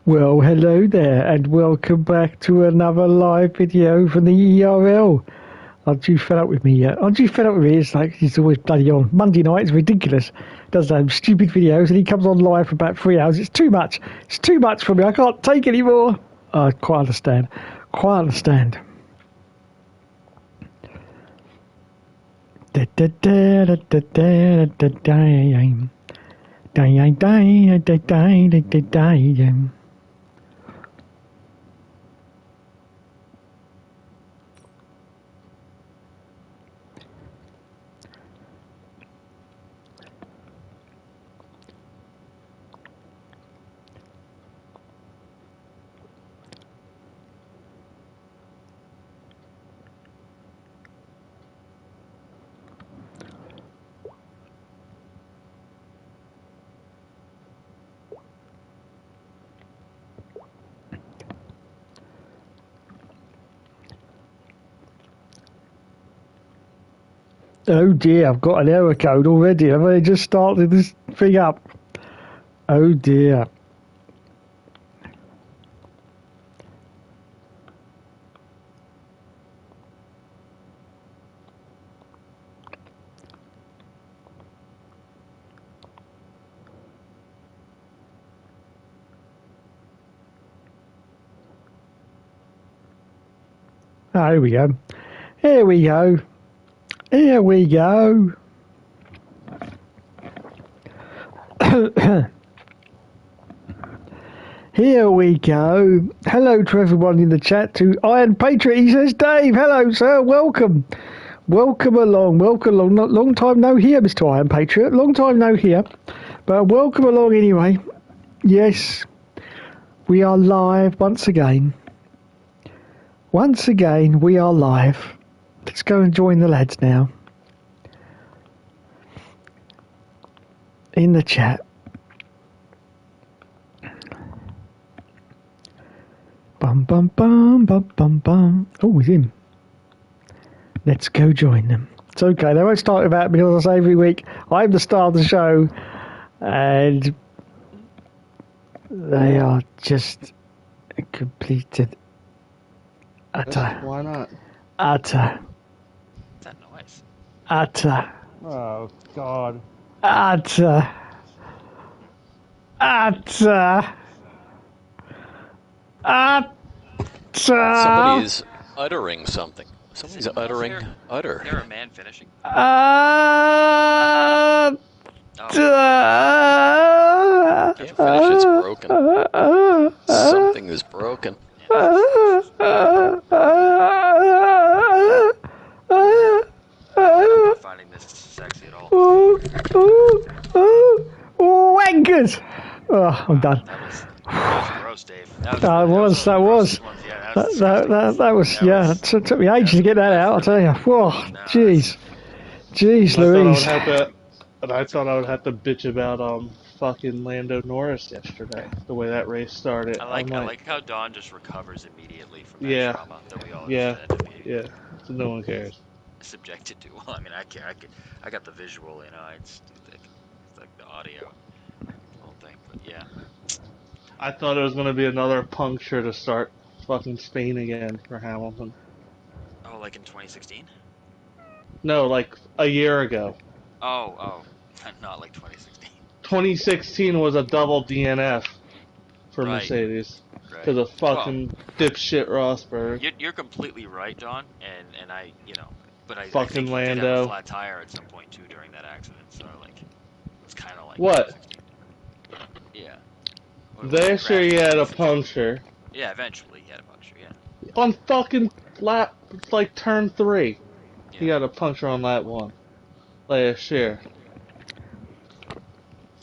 Well, hello there, and welcome back to another live video from the ERL. Aren't you fed up with me yet? Aren't you fed up with me? It's like he's always bloody on. Monday night is ridiculous. Does those stupid videos, and he comes on live for about 3 hours. It's too much. It's too much for me. I can't take any more. I quite understand. Quite understand. Oh dear, I've got an error code already. I've only just started this thing up. Oh dear. Oh, here we go. Here we go. Here we go. Here we go. Hello to everyone in the chat. To Iron Patriot, he says, Dave, hello, sir. Welcome. Welcome along. Welcome along. Not long time no here, Mr. Iron Patriot. Long time no here. But welcome along anyway. Yes, we are live once again. Once again, we are live. Let's go and join the lads now. In the chat. Bum bum bum bum bum bum. Oh, he's in. Let's go join them. It's okay. They won't start without me, as I say every week. I'm the star of the show, and they are just completed. Utter. Why not? Utter. What's that noise? Utter. Oh, God. Utter. Utter. Utter. Somebody's uttering something. Somebody's uttering utter. Is there a man finishing? Can't finish, it's broken. Something is broken. I'm not finding this sexy at all. Wankers! Oh, I'm done. That was gross, Dave. That was. Yeah, it took me ages to get that out, I'll tell you. Whoa, jeez. Jeez, Louise. I thought I would have to bitch about fucking Lando Norris yesterday, the way that race started. I like how Don just recovers immediately from that Yeah. trauma that we all Yeah. had to be Yeah, so no one cares. subjected to. Well, I mean, I got the visual, it's like the audio, the whole thing. But yeah, I thought it was going to be another puncture to start fucking Spain again for Hamilton. oh, like in 2016? No, like a year ago. Oh, not like 2016. 2016 was a double DNF for Right. Mercedes. Right. Because of fucking dipshit Rosberg. You're completely right, Don, and I, but I Fucking think he did have Lando. a flat tire at some point too during that accident, so it's kind of like What? 2016. Yeah. This year he had a puncture. Yeah, eventually he had a puncture. Yeah. On fucking lap, like turn 3. Yeah. He got a puncture on lap 1. Last year.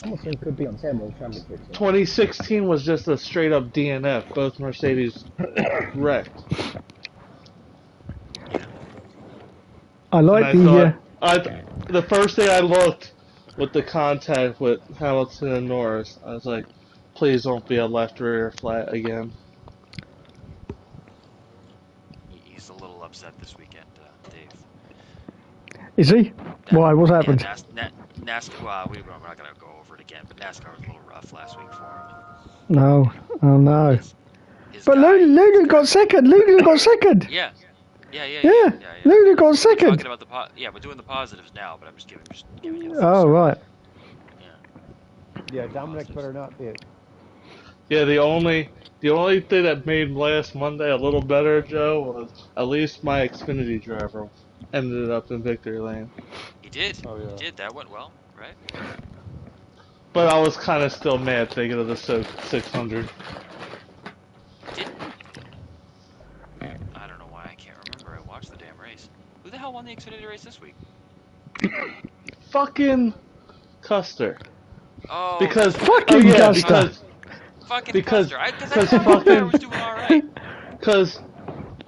Hamilton could be on 10 World Championships. 2016 was just a straight up DNF. Both Mercedes wrecked. I like The first thing I looked with the contact with Hamilton and Norris, I was like, please don't be a left rear flat again. He's a little upset this weekend, Dave. Is he? Why? What's happened? NASCAR. Well, we're not gonna go over it again, but NASCAR was a little rough last week for him. No, oh no. His But guy, Lulu got second. Lulu got second. Yeah. Lulu got second. We're talking about we're doing the positives now, but I'm just giving you. The Oh right. Yeah, Dominic better not be it. Yeah, the only thing that made last Monday a little better, Joe, was at least my Xfinity driver ended up in victory lane. He did. Oh, yeah. He did. That went well, right? But I was kind of still mad thinking of the 600. I don't know why I can't remember. I watched the damn race. Who the hell won the Xfinity race this week? Fucking Custer. Oh, Because fucking Custer. Because I thought Custer was doing all right. Because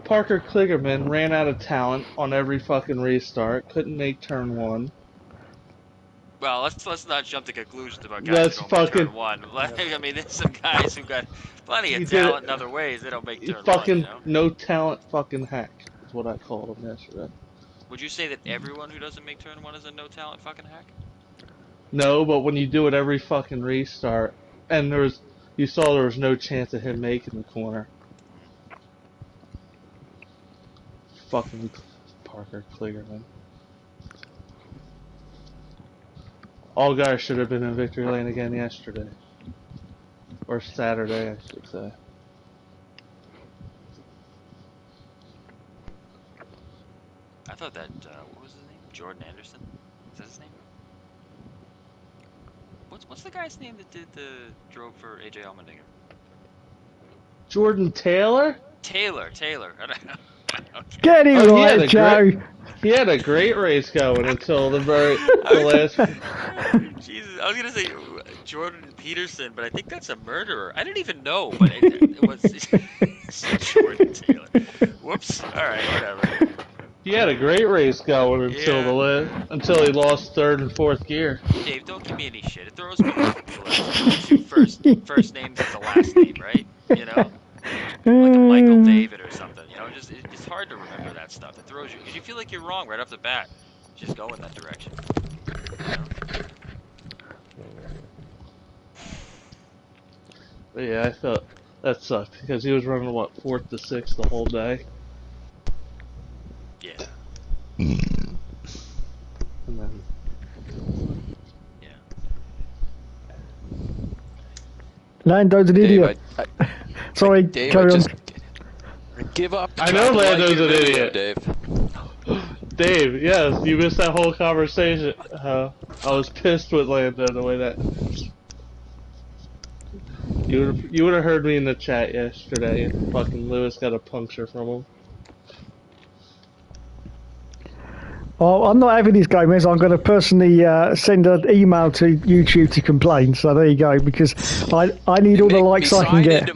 Parker Kligerman ran out of talent on every fucking restart. Couldn't make turn 1. Well, let's not jump to conclusions about guys That's who don't make fucking- turn 1. I mean, there's some guys who've got plenty He of did talent it. in other ways. They don't make turn 1. Fucking You know? no talent fucking hack is what I called him yesterday. Would you say that everyone who doesn't make turn 1 is a no talent fucking hack? No, but when you do it every fucking restart, and you saw there was no chance of him making the corner. Fucking Parker Kligerman. All guys should have been in victory lane again yesterday. Or Saturday, I should say. I thought that, what was his name? Jordan Anderson? Is that his name? What's the guy's name that drove for AJ Allmendinger? Jordan Taylor? Taylor. Okay. Get it Oh, he had right, a Joe. He had a great race going until the last. Jesus, I was gonna say Jordan Peterson, but I think that's a murderer. I didn't even know, but it was Jordan Taylor. Whoops. All right, whatever. He had a great race going until until he lost third and fourth gear. Dave, don't give me any shit. It throws me off when people have two first names as the last name, right? You know, like a Michael David or something. You know, it's hard to remember that stuff. It throws you because you feel like you're wrong right off the bat. Just go in that direction. You know? But yeah, I thought that sucked because he was running 4th to 6th the whole day. Yeah. And then, Lando's an idiot. Sorry, Dave, carry on. just give up. I know Try to Lando's like your an video, idiot. Dave. Dave, yes, you missed that whole conversation. I was pissed with Lando the way that. You would have heard me in the chat yesterday. Fucking Lewis got a puncture from him. Well, I'm not having this game, as I'm going to personally send an email to YouTube to complain. So there you go, because I need all the likes I can get.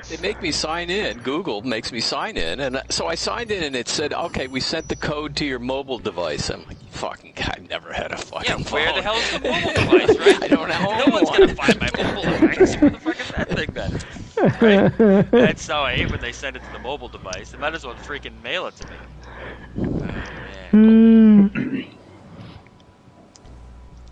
They make me sign in. Google makes me sign in, and so I signed in, and it said, "Okay, we sent the code to your mobile device." I'm like, "Fucking guy, I've never had a fucking phone." Where the hell is the mobile device, right? I don't know. No one's gonna find my mobile device. Where the fuck is that thing then? Right? That's how I hate when they send it to the mobile device. They might as well freaking mail it to me. Oh, man.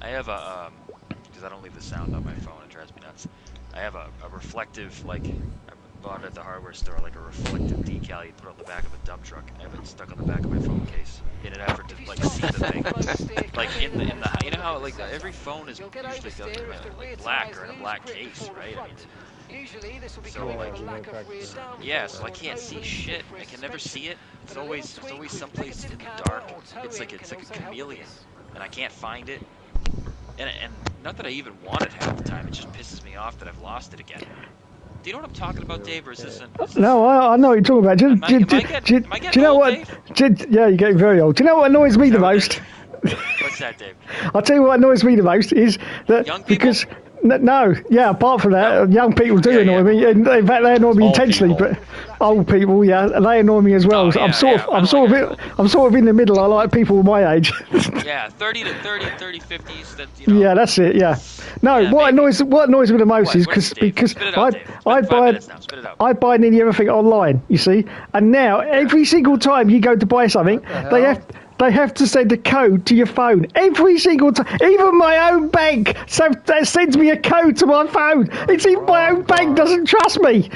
I have a because I don't leave the sound on my phone. It drives me nuts. I have a reflective, like, I bought it at the hardware store, like a reflective decal you put on the back of a dump truck. I have it stuck on the back of my phone case in an effort to, like, see the thing. Like, in the, you know how, like, every phone is usually like black or in a black case, right? I mean, Usually this will be so, coming like, with a lack of rear down. yeah, so I can't see shit. I can never see it. It's always someplace in the dark. It's like a chameleon, and I can't find it. And not that I even want it half the time, it just pisses me off that I've lost it again. Do you know what I'm talking about, Dave, or is this No, I know what you're talking about. Do you know old, what? Yeah, you're getting very old. Do you know what annoys me the most? What's that, Dave? I'll tell you what annoys me the most is that Young people? because apart from that, young people do annoy me, and in fact they annoy me Old intentionally. people. But old people, they annoy me as well. Oh, So yeah, I'm sort of in the middle. I like people my age. Yeah, 30 to 50s. That, you know. Yeah, that's it. Yeah. No, Yeah, what annoys me the most is What is it, Dave? because Spit it out, Dave. I Spend 5 buy minutes now. Spit it out. I buy nearly everything online. You see, and now every single time you go to buy something, they have to send a code to your phone every single time. Even my own bank sends me a code to my phone. It's even my own bank doesn't trust me.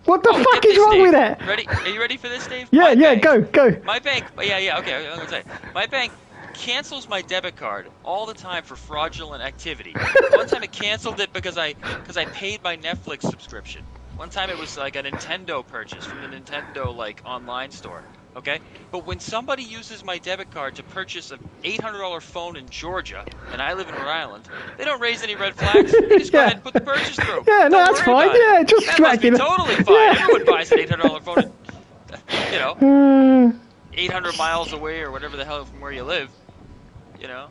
What the fuck is wrong with that? Ready? Are you ready for this, Dave? Yeah, go. My bank, yeah, okay, I'm gonna say. My bank cancels my debit card all the time for fraudulent activity. One time it canceled it because I paid my Netflix subscription. One time it was like a Nintendo purchase from the Nintendo like online store. Okay? But when somebody uses my debit card to purchase an $800 phone in Georgia, and I live in Rhode Island, they don't raise any red flags. They just go ahead and put the purchase through. Yeah, no, that's fine. Yeah, just that must be totally fine. Yeah. Everyone buys an $800 phone, you know, 800 miles away or whatever the hell from where you live. You know,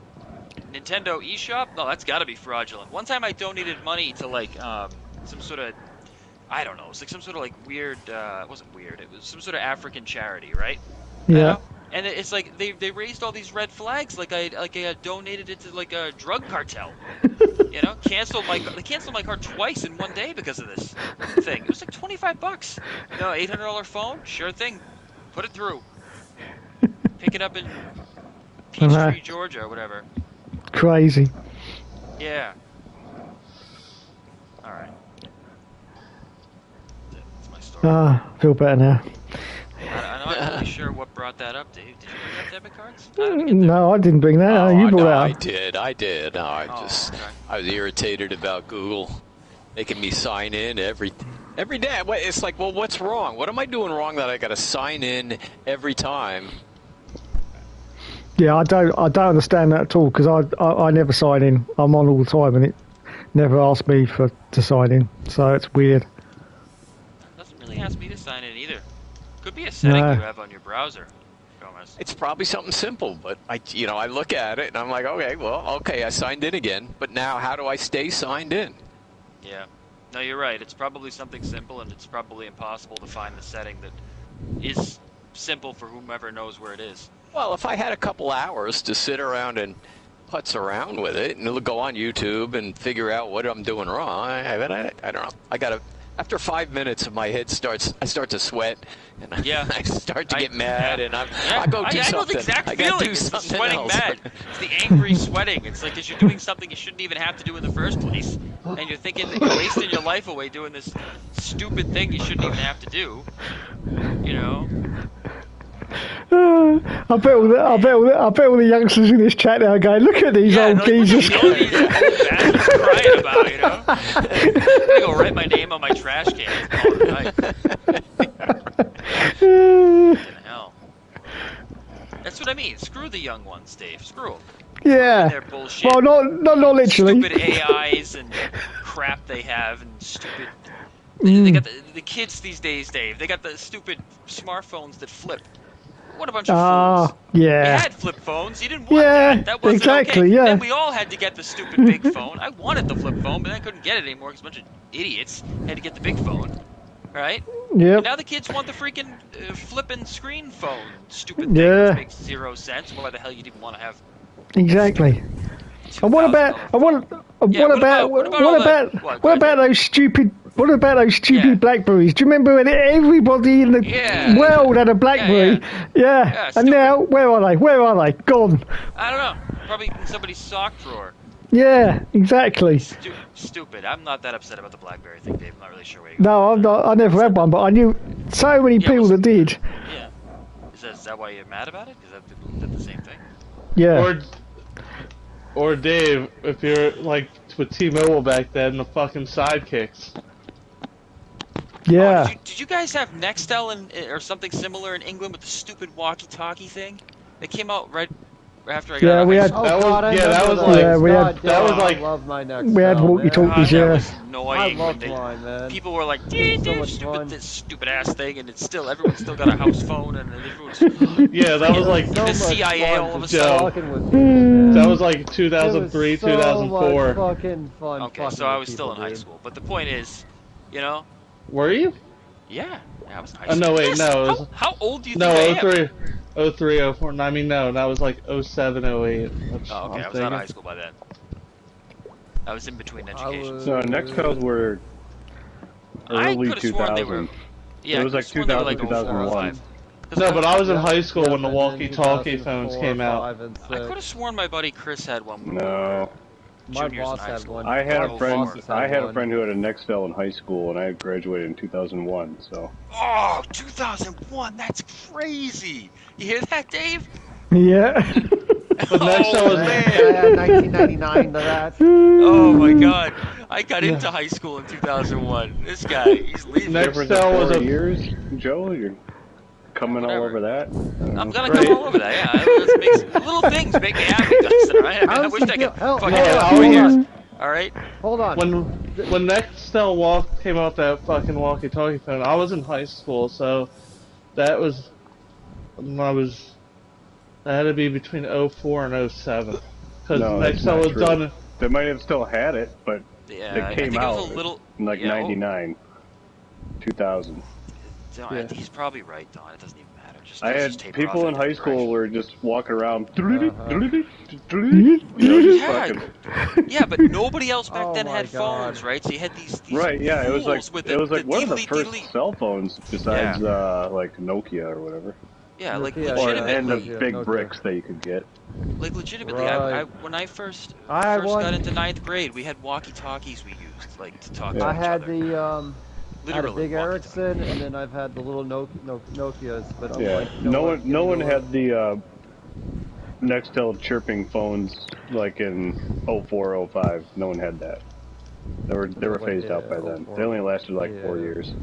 Nintendo eShop? No, that's got to be fraudulent. One time I donated money to like some sort of, I don't know, it's like some sort of like weird, it wasn't weird, it was some sort of African charity, right? Yeah. You know? And it's like they raised all these red flags, like I donated it to like a drug cartel. You know, they canceled my card twice in one day because of this thing. It was like $25. No, $800 phone, sure thing, put it through. Pick it up in Peachtree, Georgia, or whatever. Crazy. Yeah. All right. That's my story. Feel better now. I'm not really sure what brought that up, Dave. Did you bring up debit cards? How did we get there? No, I didn't bring that up. You brought that up. I did. No, I was irritated about Google making me sign in every day. It's like, well, what's wrong? What am I doing wrong that I got to sign in every time? Yeah, I don't understand that at all because I never sign in. I'm on all the time and it never asks me to sign in. So it's weird. It doesn't really ask me to sign in either. Could be a setting you have on your browser, Gomez. It's probably something simple, but I look at it and I'm like, okay, I signed in again, but now how do I stay signed in? Yeah. No, you're right. It's probably something simple, and it's probably impossible to find the setting that is simple for whomever knows where it is. Well, if I had a couple hours to sit around and putz around with it and go on YouTube and figure out what I'm doing wrong, I don't know. After 5 minutes, my head I start to sweat, and I start to get mad, and I go do something. I know the exact feeling. It's the sweating else. mad. It's the angry sweating. It's like because you're doing something you shouldn't even have to do in the first place, and you're thinking that you're wasting your life away doing this stupid thing you shouldn't even have to do. You know. I bet all the youngsters in this chat now are going, look at these old geezers. Look at these old bastards crying about, you know. I'm gonna go write my name on my trash can and call it a night. Hell. That's what I mean. Screw the young ones, Dave. Screw them. Yeah. Their bullshit. Well, not literally. Stupid AIs and crap they have and stupid. They got the kids these days, Dave. They got the stupid smartphones that flip. What a bunch of fools. Yeah. You had flip phones. You didn't want that. That wasn't exactly, okay. yeah. Then we all had to get the stupid big phone. I wanted the flip phone, but I couldn't get it anymore because a bunch of idiots had to get the big phone. Right? Yep. And now the kids want the freaking flipping screen phone. Stupid thing Yeah. which makes zero sense. Why the hell you'd even want to have... Exactly. And what about those stupid Blackberries? Do you remember when everybody in the world had a Blackberry? Yeah. And now where are they? Gone. I don't know. Probably in somebody's sock drawer. Yeah, exactly. Stupid. I'm not that upset about the BlackBerry thing, Dave. I'm not really sure where you No, I'm not. I never had one, but I knew so many people that did. Yeah. Is that why you're mad about it? Is that the same thing? Yeah. Or Dave, if you're like with T-Mobile back then, the fucking sidekicks. Yeah. Did you guys have Nextel or something similar in England with the stupid walkie-talkie thing? It came out right after I got out of high school. I love my Nextel. We had walkie-talkies, That was annoying. I loved mine, man. People were like, this stupid ass thing, and everyone's still got a house phone, and everyone's yeah, that was like the CIA all of a sudden. That was like 2003, 2004. Fucking fun. Okay, so I was still in high school, but the point is, you know. Were you? Yeah, I was in high school. No, wait, no. How old do you think I am? 03, 04. I mean, no, that was like 07, 08. Oh, okay, I was out of high school by then. I was in between education. So Nextels were early 2000. Yeah, it was like 2000, 2001. No, but I was in Yep, high school yep, when the and then walkie-talkie phones 2004, came out. 5, and I could have 6. sworn my buddy Chris had one when we were No. My juniors in boss high had school. one. I had My a friend. bosses I had a one. friend who had a Nextel in high school, and I graduated in 2001. So Oh, 2001, that's crazy! You hear that, Dave? Yeah. But next I was I man! had 1999 to that. Oh my god. I got Yeah. into high school in 2001. This guy, he's leaving. Next difference of Nextel was 4 a years, Joe. You're coming all Whatever. over that. I'm gonna Right. come all over that, yeah. Little things make me happy, Dustin, alright? I wish I could fucking No, have I all was- yours. Alright? Hold on. when Nextel came out, that fucking walkie-talkie phone, I was in high school, so that was when that had to be between 04 and 07. Because No, that's Nextel not was true. done. They might have still had it, but Yeah, it I came think out it was a little in like yeah, 99, 2000. Don, Yeah. he's probably right, Don. It doesn't even matter. Just I let's had just taper people off in a high different school direction. were just walking around, Yeah. fucking, Yeah, but nobody else back Oh then my had phones, God. right? So you had these right? Yeah, it was like fools with it was like one of the deedly first deedly- cell phones besides like Nokia or whatever, Yeah, like Yeah, or legitimately, and the Yeah, big Nokia. bricks that you could get. like legitimately. Right. When I first I had one. got into 9th grade, we had walkie-talkies we used, like to talk to Yeah. I each had other. the I had a Literally big walkie-talkie. Ericsson, and then I've had the little Nokias. But I'm Yeah, like, you know no what? one, Give no me one the had the Nextel chirping phones like in 04, 05. No one had that. They were Like, phased out by yeah, then. 04. They only lasted like 4 Yeah. years.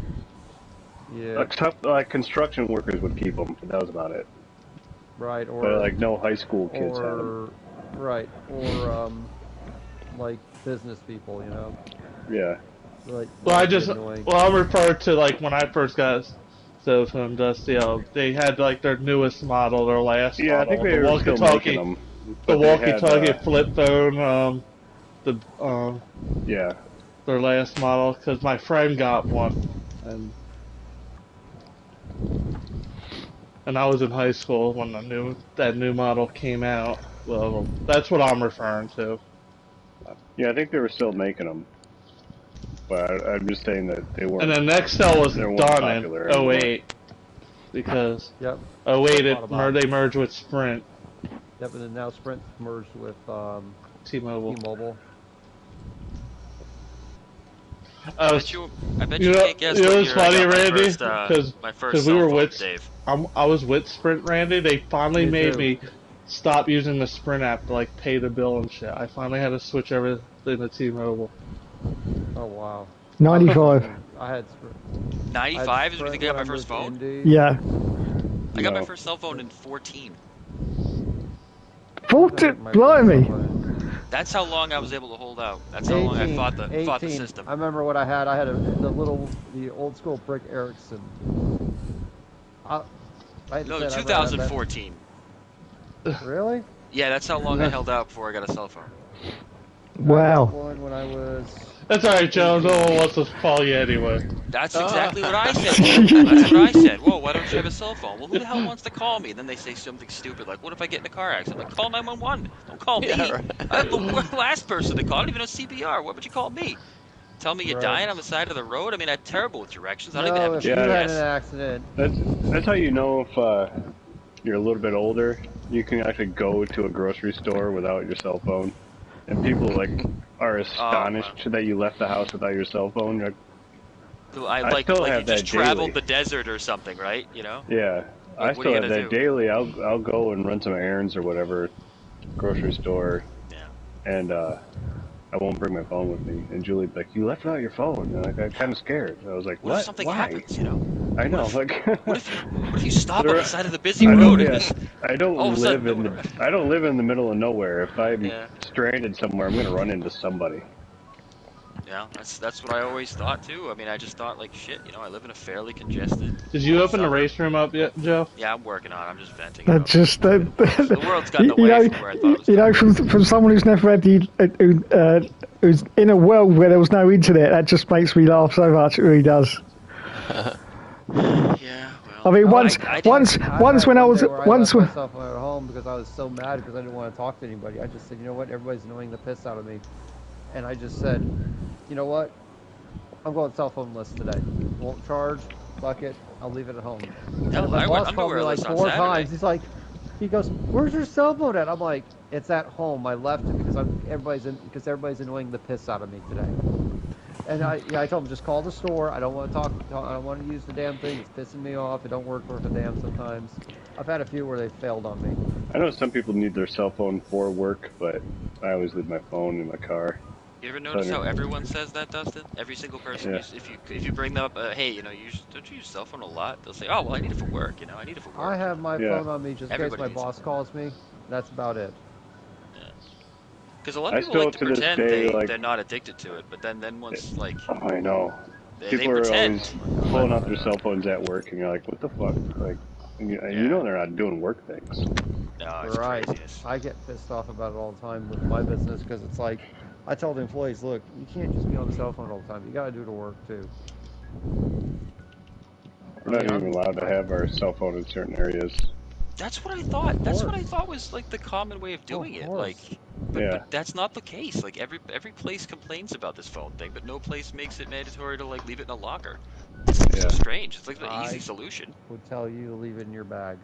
Yeah, Except like construction workers would keep them. But that was about it. right. Or But like no high school kids had them. right. Or like business people, you know. Yeah. Like. Well, I that'd be just annoying. I'm referred to like when I first got cell phone, Dusty. They had like their newest model, their last Yeah, I model, think they the were still walkie-talkie, making them. the but they had, walkie-talkie flip phone, Yeah. their last model, because my friend got one, and I was in high school when that new model came out. Well, that's what I'm referring to. Yeah, I think they were still making them. But I'm just saying that they weren't. And then Nextel was They weren't done popular in anymore. 08 because Yep. 08 Thought about it. they merged with Sprint, Yep. And then now Sprint merged with T-Mobile. T-Mobile. I bet you You know, can't guess you know what what's year I funny, got my Randy? first, my first Because we cell were phone, with Dave. I was with Sprint, Randy. They finally Me made too. me stop using the Sprint app to like pay the bill and shit. I finally had to switch everything to T-Mobile. Oh wow. 95. I had Sprint. 95 is when you think I got my first phone? Yeah. I got my No. first cell phone in 14. 40, blimey. That's how long I was able to hold out. That's how long I fought the 18. system. I remember what I had. I had the old school brick Ericsson. No, 2014. Really? Yeah, that's how long I held out before I got a cell phone. I got Wow. one when I was. That's alright, Joe. No one wants to call you anyway. That's exactly what I said. That's what I said. Whoa, why don't you have a cell phone? Well, who the hell wants to call me? Then they say something stupid like, what if I get in a car accident? I'm like, call 911. Don't call me. Yeah, right. I'm the last person to call. I don't even know CPR. What would you call me? Tell me you're Right. dying on the side of the road? I mean, I'm terrible with directions. I don't No, even if have you a had GPS. an accident. That's how you know if you're a little bit older. You can actually go to a grocery store without your cell phone, and people like are astonished that you left the house without your cell phone. You're like, So I like still you have just that traveled daily. the desert or something, right? You know? yeah, I What are still you have gonna that do? daily. I'll go and run some errands or whatever, grocery store, Yeah. and I won't bring my phone with me. And Julie'd be like, "You left without your phone." And I got kind of scared. I was like, What "What? if something Why?" happens, you know? I know. Like, What if you stop on There- the side of the busy I road? don't, yeah, I don't All of a live sudden, in I don't live in the middle of nowhere. If I'm Yeah. stranded somewhere, I'm gonna run into somebody. Yeah, that's what I always thought too. I mean, I just thought like shit. You know, I live in a fairly congested. Did you open the suburb. race room up yet, Joe? Yeah, I'm working on it. I'm just venting. That just The world's gotten you away know, from where I thought it was you know, going. from someone who's never had who's in a world where there was no internet. That just makes me laugh so much. It really does. Yeah, I well. mean, once had when I one was day where once I when left myself at home because I was so mad because I didn't want to talk to anybody. I just said, you know what, everybody's annoying the piss out of me, and I just said, you know what, I'm going cell phone list today. Won't charge, fuck it, I'll leave it at home. No, And my boss I'm called me like wearless on 4 Saturday. times. He's like, he goes, "Where's your cell phone at?" I'm like, "It's at home. I left it because everybody's annoying the piss out of me today." And I told him, just call the store. I don't want to talk. I don't want to use the damn thing. It's pissing me off. It don't work worth a damn sometimes. I've had a few where they failed on me. I know some people need their cell phone for work, but I always leave my phone in my car. You ever notice how everyone says that, Dustin? Every single person, Yeah. if you bring them up, hey, you know, don't you use cell phone a lot? They'll say, oh, well, I need it for work. You know, I need it for work. I have my phone on me just in case Everybody my needs boss calls me. That's about it. Because a lot I of people still, like to to this pretend day, like- they're not addicted to it, but then once like I know. they People are pretend. always pulling out their cell phones at work, and you're like, what the fuck? Like, you know they're not doing work things. No, it's Right. craziness. I get pissed off about it all the time with my business because it's like, I tell the employees, look, you can't just be on the cell phone all the time. You got to do the work too. We're not even allowed to have our cell phone in certain areas. That's what I thought. That's what I thought was like the common way of doing it. Like, but that's not the case. Like every place complains about this phone thing, but no place makes it mandatory to like leave it in a locker. It's so strange. It's like the easy solution. Would tell you to leave it in your bag,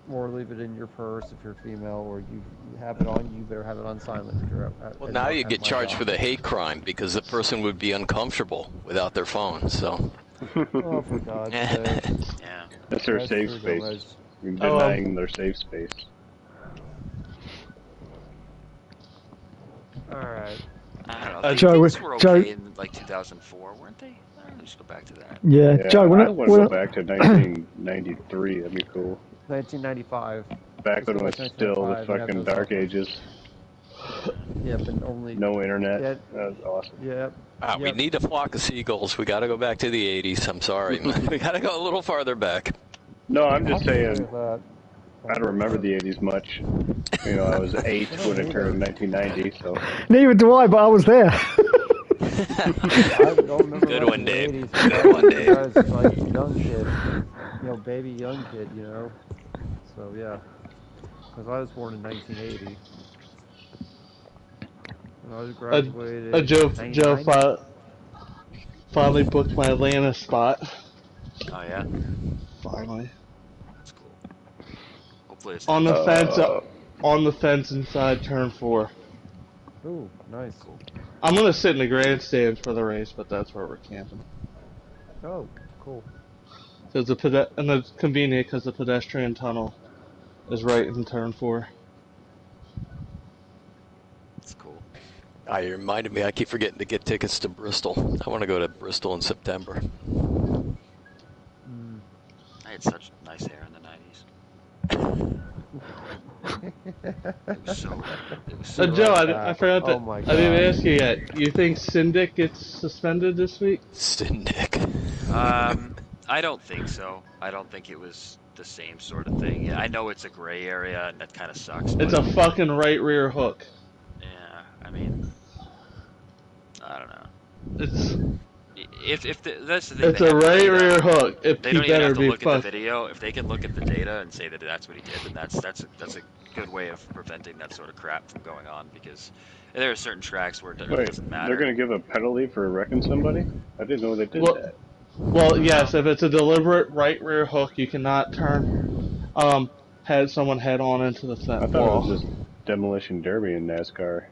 or leave it in your purse if you're female, or you have it on. You better have it on silent. If you're well, now you get charged for the hate crime because the person would be uncomfortable without their phone. So. Oh, for God's sake. Yeah. That's their safe space. You're denying their safe space. Alright. I don't know. Joe, Things were okay in like 2004, weren't they? Let's go back to that. Yeah, Joe, I want to go back to 1993. That'd be cool. 1995. Back when it was still the fucking dark ages. Yep, and only no internet. That was awesome. Yep. We need a flock of seagulls. We got to go back to the 80s. I'm sorry, man. We got to go a little farther back. No, I'm just saying. I don't remember the 80s much. You know, I was 8 when it turned 1990, so. Neither do I, but I was there. I don't remember Good one, Dave. Good one, Dave. I was like a young kid, you know, baby young kid, you know. So yeah, because I was born in 1980. And I was graduated. Joe finally booked my Atlanta spot. Oh yeah. Finally. That's cool. Hopefully it's on the fence. On the fence inside turn 4. Ooh, nice. Cool. I'm gonna sit in the grandstands for the race, but that's where we're camping. Oh, cool. So and it's convenient because the pedestrian tunnel is right in turn 4. That's cool. You reminded me. I keep forgetting to get tickets to Bristol. I want to go to Bristol in September. I had such nice hair in the 90s. It was so Joe, I forgot that. Oh, I didn't ask you yet. You think Syndic gets suspended this week? Syndic. I don't think so. I don't think it was the same sort of thing. Yeah, I know it's a gray area, and that kind of sucks. It's a fucking right rear hook. Yeah, I mean, I don't know. That's the thing. It's a right rear hook. They don't even have to look at the video. If they can look at the data and say that that's what he did, then that's a good way of preventing that sort of crap from going on. Because there are certain tracks where it doesn't matter. They're gonna give a penalty for wrecking somebody? I didn't know they did that. Well, yes. If it's a deliberate right rear hook, you cannot turn someone head on into the fence. I thought it was just demolition derby in NASCAR.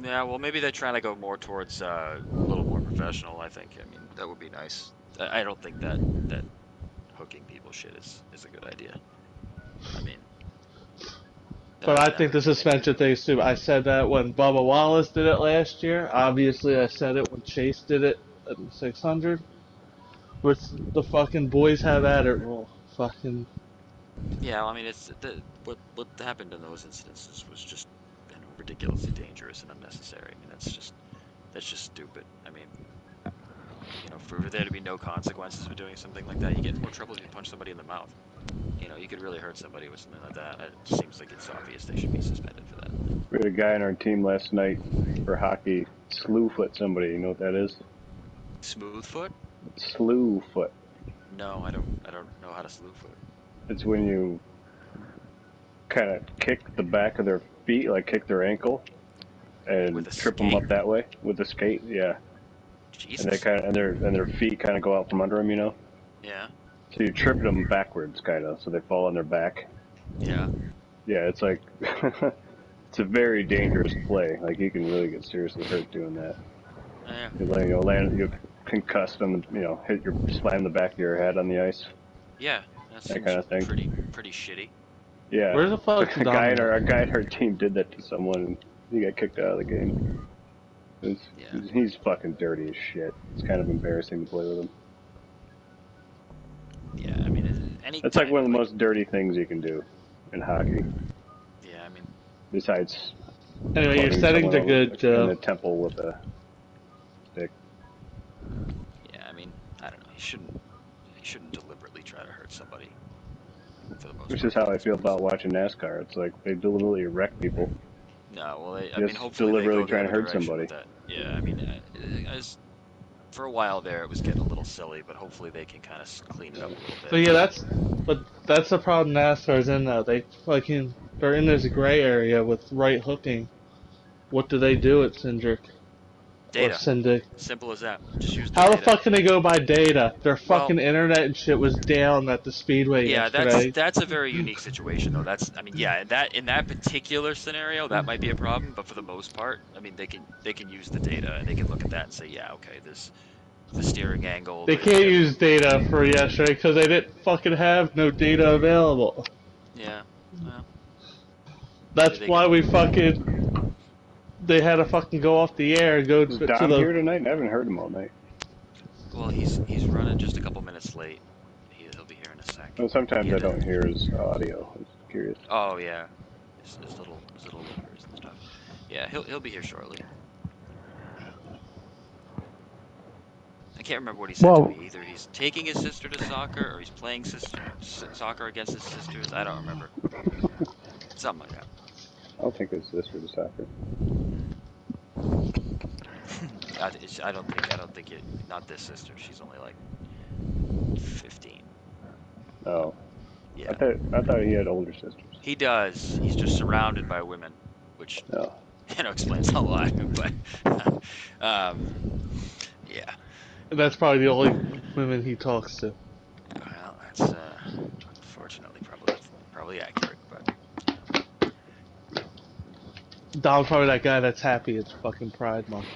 Yeah, well, maybe they're trying to go more towards a little more professional. I think. I mean, that would be nice. I don't think that hooking people shit is a good idea. I mean. But I think the suspension thing is too. I said that when Bubba Wallace did it last year. Obviously, I said it when Chase did it at 600. With the fucking boys have at it rule. Fucking. Yeah, well, I mean, it's what happened in those instances was just ridiculously dangerous and unnecessary. I mean, that's just stupid. I mean, you know, for there to be no consequences for doing something like that, you get in more trouble if you punch somebody in the mouth. You know, you could really hurt somebody with something like that. It seems like it's obvious they should be suspended for that. We had a guy on our team last night for hockey slew foot somebody. You know what that is? Smooth foot? Slew foot. No, I don't know how to slew foot. It's when you kind of kick the back of their feet, like kick their ankle, and trip them up that way with the skate. Yeah. Jesus. and they their feet kind of go out from under them, you know. Yeah. So you're tripping them backwards, kind of, so they fall on their back. Yeah. Yeah, it's like it's a very dangerous play. Like you can really get seriously hurt doing that. Yeah. You concussed on the, slam the back of your head on the ice. Yeah. That's That kind of thing. pretty shitty. Yeah. Where the fuck A guy in our team did that to someone, and he got kicked out of the game. He's fucking dirty as shit. It's kind of embarrassing to play with him. Yeah, I mean, It's like one of the most dirty things you can do in hockey. Yeah, I mean. Besides. Anyway, your settings are good, Joe. In the temple with a stick. Yeah, I mean, I don't know. He shouldn't deliberately try to hurt somebody. For the most Which is how I feel about watching NASCAR. It's like they deliberately wreck people. No, well, I mean, hopefully deliberately they go trying to hurt direction somebody. with that. Yeah, I mean, for a while there, it was getting a little silly, but hopefully they can kind of clean it up a little bit. But yeah, that's the problem NASCAR's in though. They're in this gray area with right hooking. What do they do at Cindric? Data. Or Syndic? Simple as that. Just use the How data. the fuck can they go by data? Their fucking internet and shit was down at the speedway yesterday. That's a very unique situation though. In that particular scenario, that might be a problem, but for the most part, I mean, they can use the data and they can look at that and say, yeah, okay, the steering angle. They can't use data for yesterday because they didn't fucking have no data available. Yeah. Well, that's why they had to fucking go off the air and go to the... Dom here tonight? I haven't heard him all night. Well, he's running just a couple minutes late. He'll be here in a sec. Well, sometimes I don't hear his audio. I'm curious. Oh yeah, his little loopers and stuff. Yeah, he'll be here shortly. I can't remember what he said to me. Either he's taking his sister to soccer or he's playing soccer against his sisters. I don't remember. Something like that. I'll take his sister to soccer. I don't think it. Not this sister. She's only like 15. Oh. Yeah. I thought he had older sisters. He does. He's just surrounded by women, which explains a lot. But yeah. That's probably the only women he talks to. Well, that's unfortunately probably accurate, but. Dom's probably that guy that's happy it's fucking Pride Month.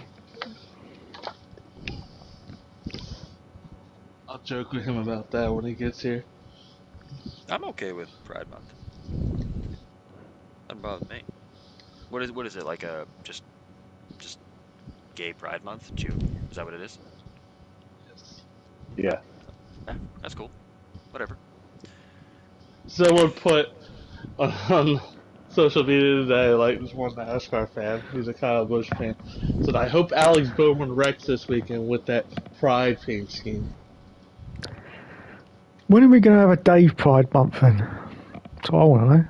I'll joke with him about that when he gets here. I'm okay with Pride Month. Doesn't bother me. What is it, like a just gay Pride Month? June? Is that what it is? Yeah. That's cool. Whatever. Someone put on social media today, like this one NASCAR fan, he's a Kyle Busch fan, said, I hope Alex Bowman wrecks this weekend with that Pride paint scheme. When are we going to have a Dave Pride month then? That's what I want to know.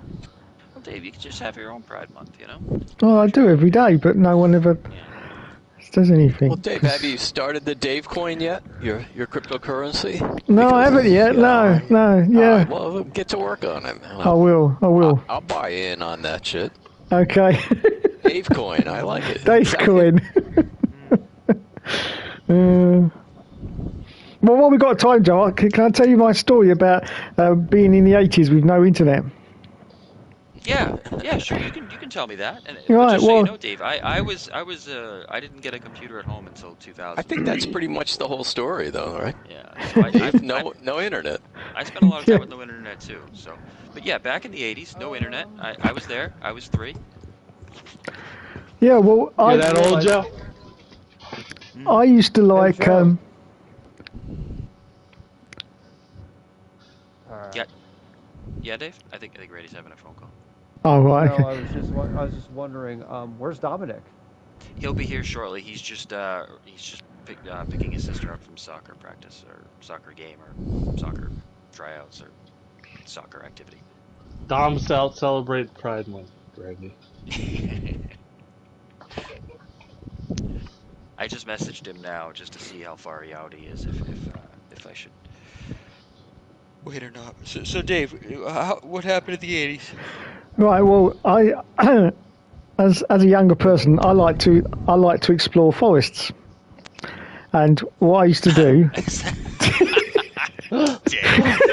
Well, Dave, you can just have your own Pride Month, you know? Oh, I do every day, but no one ever does anything. Well, Dave, have you started the Dave coin yet? Your cryptocurrency? No, I haven't yet. No, yeah. Well, get to work on it. I will. I'll buy in on that shit. Okay. Dave coin, I like it. Dave coin. Well, while we've got time, Joe, can I tell you my story about being in the 80s with no internet? Yeah, sure. You can tell me that. And right, just so you know, Dave, I didn't get a computer at home until 2000. I think that's pretty much the whole story, though, right? Yeah. So no internet. I spent a lot of time with no internet too. So, but yeah, back in the 80s, no internet. I was there. I was 3. Yeah, well, You're that old, Joe? I used to like Yeah, Dave. I think Grady's having a phone call. Oh right. No, I was just wondering, where's Dominic? He'll be here shortly. He's just picking his sister up from soccer practice or soccer game or soccer tryouts or soccer activity. Dom's out celebrate Pride Month, Grady. I just messaged him now just to see how far out he is, if I should wait or not. So Dave, what happened in the 80s? Right. Well, I as a younger person, I like to explore forests, And what I used to do... Dave,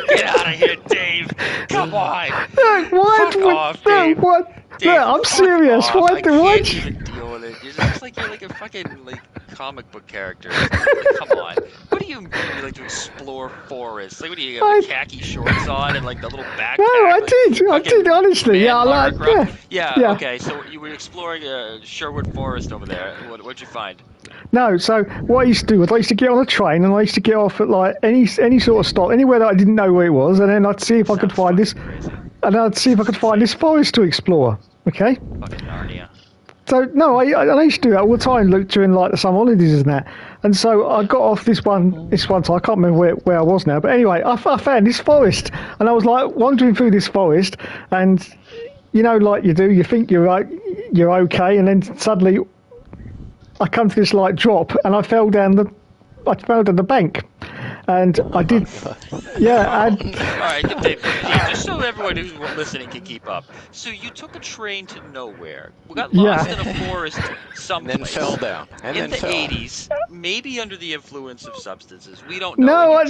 get out of here, Dave! Come on! No, why? Fuck off, No, Dave. what? Dave, No, I'm fuck serious. off. Why? I can't Why? even deal with it. You're just like you're like a fucking like comic book character. Come on. What do you mean you like to explore forests? Like what do you have the khaki shorts on and like the little backpack? No, I like, did honestly. Yeah, I like. Yeah. Okay, so you were exploring Sherwood Forest over there. What'd you find? No, so what I used to do was I used to get on a train and I used to get off at like any sort of stop, anywhere that I didn't know where it was, and then I'd see if I could find this, and I'd see if I could find this forest to explore. Okay. Fucking Narnia. So no, I used to do that all the time, Luke, during like the summer holidays and that. And so I got off this one time. I can't remember where I was now, but anyway, I found this forest, and I was like wandering through this forest, and you know, like you do, you think you're okay, and then suddenly I come to this like drop, and I fell down the bank, and I did, yeah. And all right, Dave, just so everyone who's listening can keep up. So you took a train to nowhere. We got lost in a forest someplace. And then fell down. In the 80s, maybe under the influence of substances. We don't know. No, I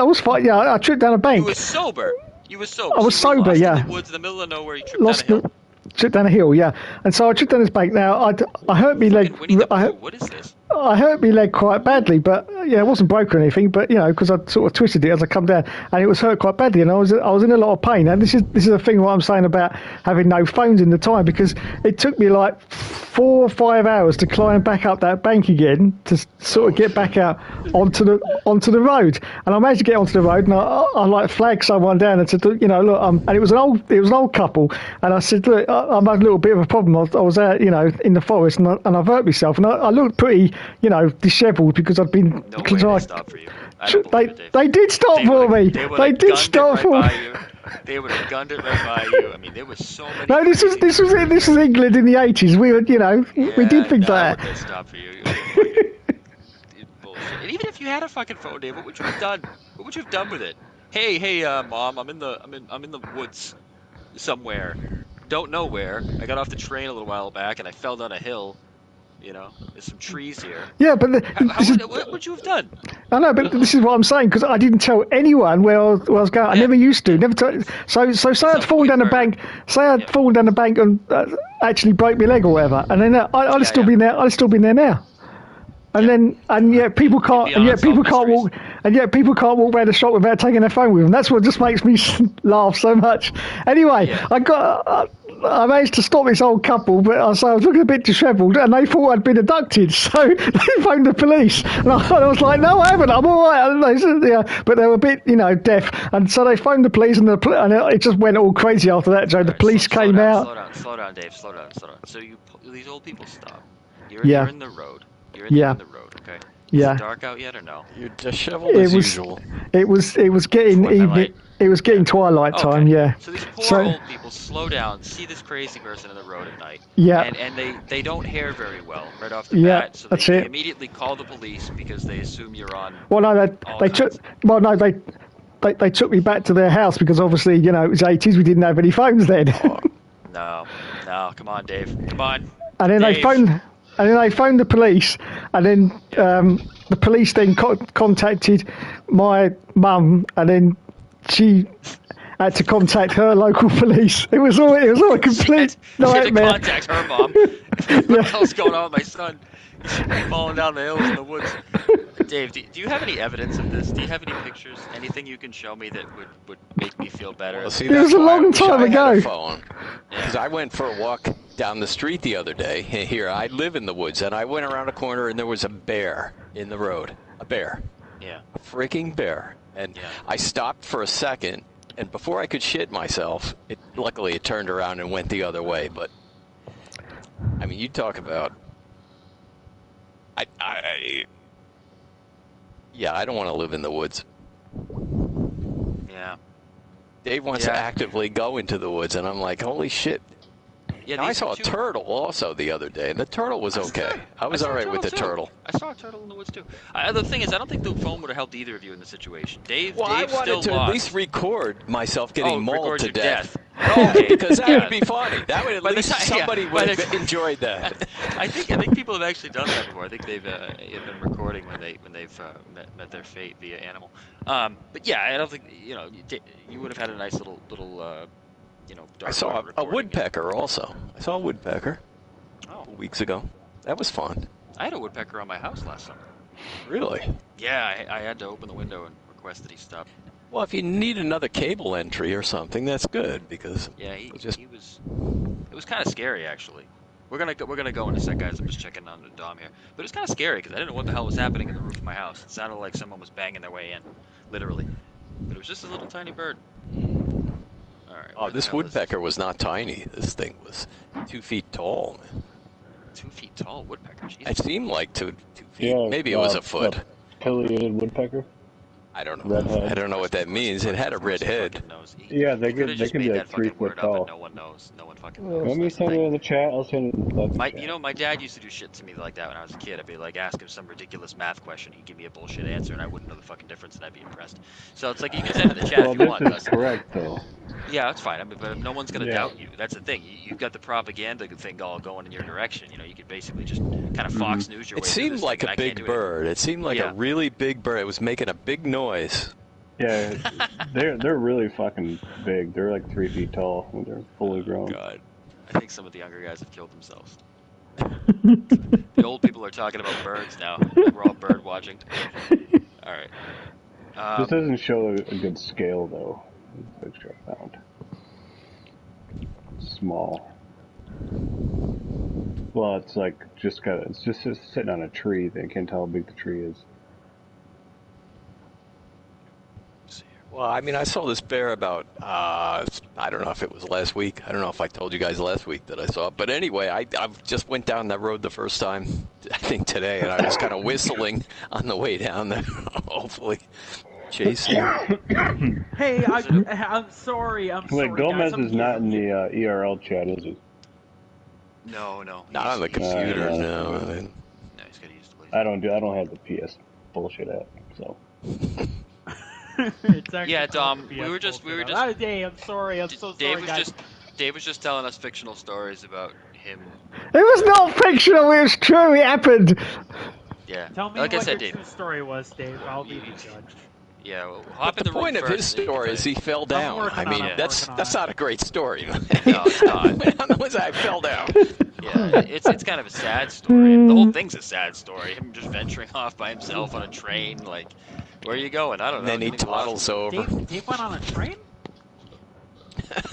was fine. Yeah, I tripped down a bank. You were sober. I was sober. Lost Yeah. in the woods, in the middle of nowhere. You tripped down a hill. Tripped down a hill, yeah. And so I tripped down this bank. Now I hurt my leg. What is this? I hurt my leg quite badly, but yeah, it wasn't broken or anything. But you know, because I sort of twisted it as I come down, and it was hurt quite badly, and I was in a lot of pain. And this is a thing what I'm saying about having no phones in the time, because it took me like 4 or 5 hours to climb back up that bank again to sort of get back out onto the road. And I managed to get onto the road, and I like flagged someone down and said, you know, look, and it was an old couple, and I said, look, I'm having a little bit of a problem. I was out, you know, in the forest, and I've hurt myself, and I looked pretty, you know, dishevelled because I'd been. No way they stopped for you. They did stop for me. They did stop for me. They would have gunned it right by you. I mean, there was so many. No, this was England in the 80s. We were, you know, we did things like that. They stopped for you. Bullshit. And even if you had a fucking phone, Dave, what would you have done? What would you have done with it? Hey, mom, I'm in the woods somewhere. Don't know where. I got off the train a little while back and I fell down a hill. You know, there's some trees here. Yeah, but what would you have done? I know, but this is what I'm saying, because I didn't tell anyone where I was going. I never used to. So say I'd fallen down the bank. Say I'd fallen down the bank and actually broke my leg or whatever, and then I'd have still been there. I'd have still been there now. And yet people can't walk around the shop without taking their phone with them. That's what just makes me laugh so much. Anyway, I managed to stop this old couple, but I was looking a bit dishevelled, and they thought I'd been abducted, so they phoned the police. And I was like, no, I haven't, I'm all right. And they said, yeah, but they were a bit, you know, deaf. And so they phoned the police, and it just went all crazy after that, Joe. The police came out. Slow down, Dave, slow down. So these old people stop. You're in the road. You're in the road, okay? Is it dark out yet or no? You're disheveled as usual. It was getting evening. It was getting twilight time, yeah. So these poor old people slow down, see this crazy person in the road at night. Yeah. And they don't hear very well right off the bat. So they immediately call the police because they assume you're on. Well, no, they took me back to their house because obviously, you know, it was 80s. We didn't have any phones then. No, come on, Dave, come on. And then they phoned the police, and then the police then contacted my mum, and then she had to contact her local police. It was all a complete nightmare. She had to contact her mom. What the hell's going on with my son? He's falling down the hills in the woods. Dave, do you have any evidence of this? Do you have any pictures? Anything you can show me that would make me feel better? Well, see, it was a long time ago. Because I went for a walk down the street the other day. Here, I live in the woods, and I went around a corner, and there was a bear in the road. A bear. Yeah. A freaking bear. And I stopped for a second, and before I could shit myself, luckily it turned around and went the other way. But, I mean, you talk about... I don't want to live in the woods. Yeah. Dave wants to actively go into the woods, and I'm like, holy shit. Yeah, I saw a turtle also the other day, and the turtle was okay. I was all right with the turtle. I saw a turtle in the woods, too. The thing is, I don't think the phone would have helped either of you in the situation. Dave's I wanted to lost. At least record myself getting mauled to death. Okay. Because that would be funny. That would at least somebody would have enjoyed that. I think people have actually done that before. I think they've been recording when they've met their fate via animal. But yeah, I don't think you would have had a nice little I dark saw water a recording. woodpecker also. I saw a woodpecker a Oh, couple weeks ago. That was fun. I had a woodpecker on my house last summer. Really? Yeah, I had to open the window and request that he stop. Well, if you need another cable entry or something, that's good because Yeah, it was it was kind of scary actually. We're gonna go in a sec, guys. I'm just checking on the Dom here, but it was kind of scary because I didn't know what the hell was happening in the roof of my house. It sounded like someone was banging their way in, literally. But it was just a little tiny bird. All right. Oh, this woodpecker was not tiny. This thing was 2 feet tall. 2 feet tall woodpecker. Jesus. It seemed like two feet. Yeah, Maybe it was a foot. Pileated woodpecker. I don't know. Red head. I don't know what that means. It had a red head. Yeah, they can be like 3 foot tall. No one knows. No one fucking knows. Let me send it in the chat. I'll send it. My dad used to do shit to me like that when I was a kid. I'd be like, ask him some ridiculous math question. He'd give me a bullshit answer, and I wouldn't know the fucking difference, and I'd be impressed. So it's like you can send it in the chat if you want. This is correct, though. Yeah, that's fine. I mean, but no one's gonna doubt you. That's the thing. You've got the propaganda thing all going in your direction. You could basically just kind of Fox News your way. It seemed like a big bird. It seemed like a really big bird. It was making a big noise. Yeah, they're really fucking big. They're like 3 feet tall when they're fully grown. God, I think some of the younger guys have killed themselves. The old people are talking about birds now. We're all bird watching. All right. This doesn't show a good scale though. The picture I found. Small. Well, it's like it's just sitting on a tree. They can't tell how big the tree is. Well, I mean, I saw this bear about, I don't know if it was last week. I don't know if I told you guys last week that I saw it. But anyway, I just went down that road the first time, I think today, and I was kind of whistling on the way down there, hopefully chasing. Hey, I'm sorry. Wait, Gomez guys. is not in the ERL chat, is he? No. Not on the computer, no. No, he's got to use the laser. I don't have the PS bullshit app, so. Yeah, Dom. We were just. Oh, Dave, I'm sorry. I'm so sorry, guys. Dave was just telling us fictional stories about him. It was not fictional. It was true. It happened. Yeah. Tell me like what I said, your Dave. true story was, Dave. I'll be the judge. Yeah, well, hop in The the room point of first, his so you can story tell is you. he fell down. I mean, that's not a great story. No, it's not. I fell down. Yeah, it's kind of a sad story. The whole thing's a sad story. Him just venturing off by himself on a train, like, where are you going? I don't know. And then he toddles over. Dave went on a train?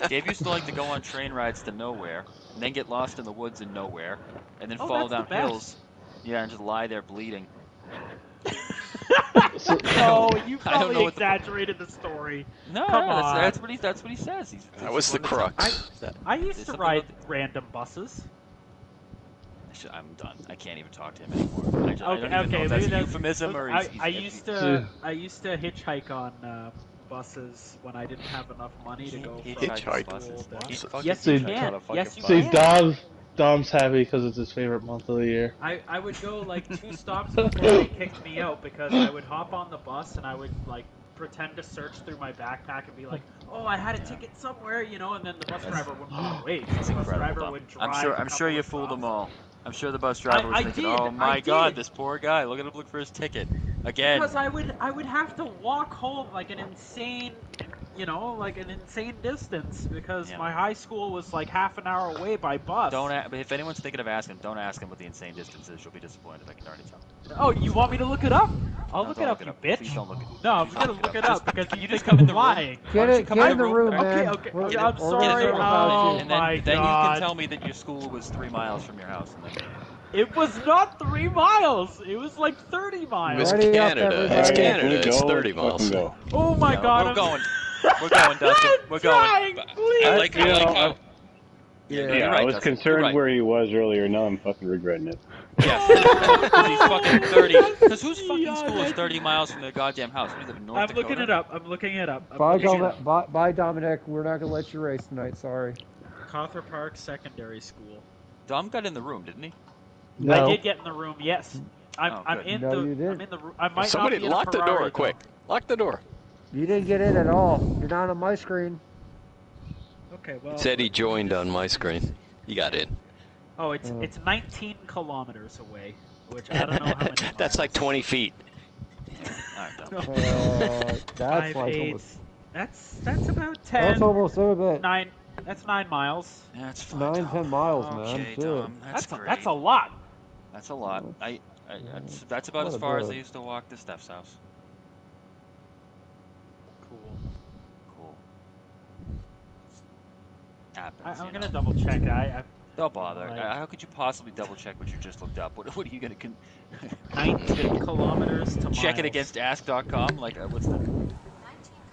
Dave used to like to go on train rides to nowhere, and then get lost in the woods in nowhere, and then fall that's down the best. hills. Yeah, and just lie there bleeding. Oh, you I don't know probably what the- exaggerated the story. No, Come no, on. that's what he says. That was the crux. I used to ride random buses. I'm done. I can't even talk to him anymore. I don't even know Okay, if that's maybe a euphemism or I used to hitchhike on buses when I didn't have enough money to go. Hitchhike from buses. school to- He fucking Yes, you hitchhiked on can. a fucking Yes, you bus. can. See, Dom's happy because it's his favorite month of the year. I would go like 2 stops before they kicked me out because I would hop on the bus and I would like pretend to search through my backpack and be like, "Oh, I had a ticket somewhere," and then the bus driver wouldn't wait. The bus driver would drive. I'm sure you fooled them all. I'm sure the bus driver was I thinking, did, "Oh my I God, did. this poor guy! Look at him look for his ticket again." Because I would have to walk home like an insane, distance because my high school was like half an hour away by bus. But if anyone's thinking of asking, don't ask him what the insane distance is. You'll be disappointed. I can already tell. Oh, you want me to look it up? I'll No, look don't it up, look it you up. bitch. Please don't look it. No, I'm Please gonna don't look it Just- up because can you you just think come in I'm the room? lying. Get Why don't you it, come get in in the the room, room? man. Okay, We're- I'm we're sorry. worried about Oh you. And my then you God. can tell me that your school was 3 miles from your house. And then... It was not 3 miles. It was like 30 miles. It's Ready up, Canada. It's everybody. Canada. Let's It's go, 30 let's miles. fucking go. Oh my Yeah, God. we're I'm going. We're going, Dustin. We're dying, going. please. I like how. Yeah, You're Yeah, right, I was Dustin. concerned You're right. where he was earlier. Now I'm fucking regretting it. Yeah, because he's fucking 30. Because whose fucking school is 30 miles from their goddamn house? We live in North I'm Dakota. looking it up. I'm looking it up. Bye, Dominic. We're not gonna let you race tonight. Sorry. Cawthor Park Secondary School. Dom got in the room, didn't he? No. I did get in the room. Yes. I'm good. in No, the. you didn't. I'm in the room. I might Somebody not be in a lock the Ferrari, door, though. quick. Lock the door. You didn't get in at all. You're not on my screen. Okay. Well. It said he joined on my screen. He got in. Oh, it's 19 kilometers away, which I don't know how many miles. That's like 20 feet. Alright, done. That's 5, like 8. almost. That's about 10. That's almost a bit. 9. That's 9 miles. That's fine, 9, Dom. 10 miles, man. Okay, Shit. Dom. That's great. That's a lot. That's a lot. That's about as What a far as I bird. used to walk to Steph's house. Cool. Cool. Happens, I'm you gonna know. double check. Don't bother. Like- How could you possibly double check what you just looked up? What are you gonna 19 kilometers to check it miles. against ask.com? Like, what's that?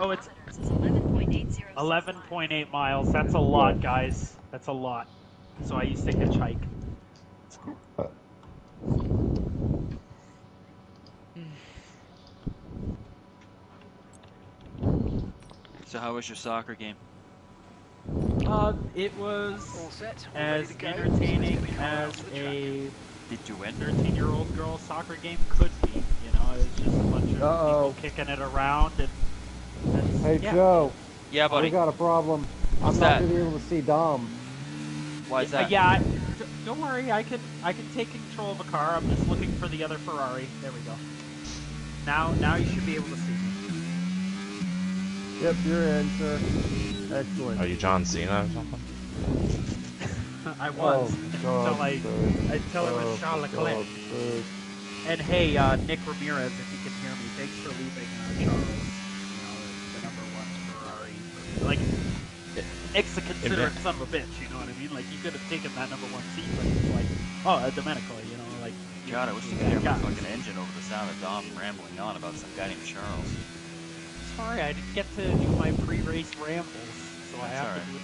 Oh, it's 11.80. 11.8 miles. That's a lot, guys. That's a lot. So I used to hitchhike. So how was your soccer game? It was as entertaining as a Did you win? 13-year-old girl soccer game could be. You know, it's just a bunch of Uh-oh. people kicking it around, and that's, Hey, yeah. Joe. Yeah, We buddy. got a problem. What's I'm not that? gonna be able to see Dom. Why is that? Yeah, don't worry. I can take control of a car. I'm just looking for the other Ferrari. There we go. Now you should be able to see me. Yep, you're in, sir. Excellent. Are you John Cena or something? I was God, until it was Charles Leclerc. And hey, Nick Ramirez, if you can hear me, thanks for leaving Charles. You know, the number 1 Ferrari. Like, Nick's a considerate son of a bitch. You know what I mean? Like, you could have taken that number 1 seat, but it's like, Domenico. You know, like. God, I wish you could hear my fucking engine over the sound of Dom rambling on about some guy named Charles. Sorry, I didn't get to do my pre-race rambles, so I have to do it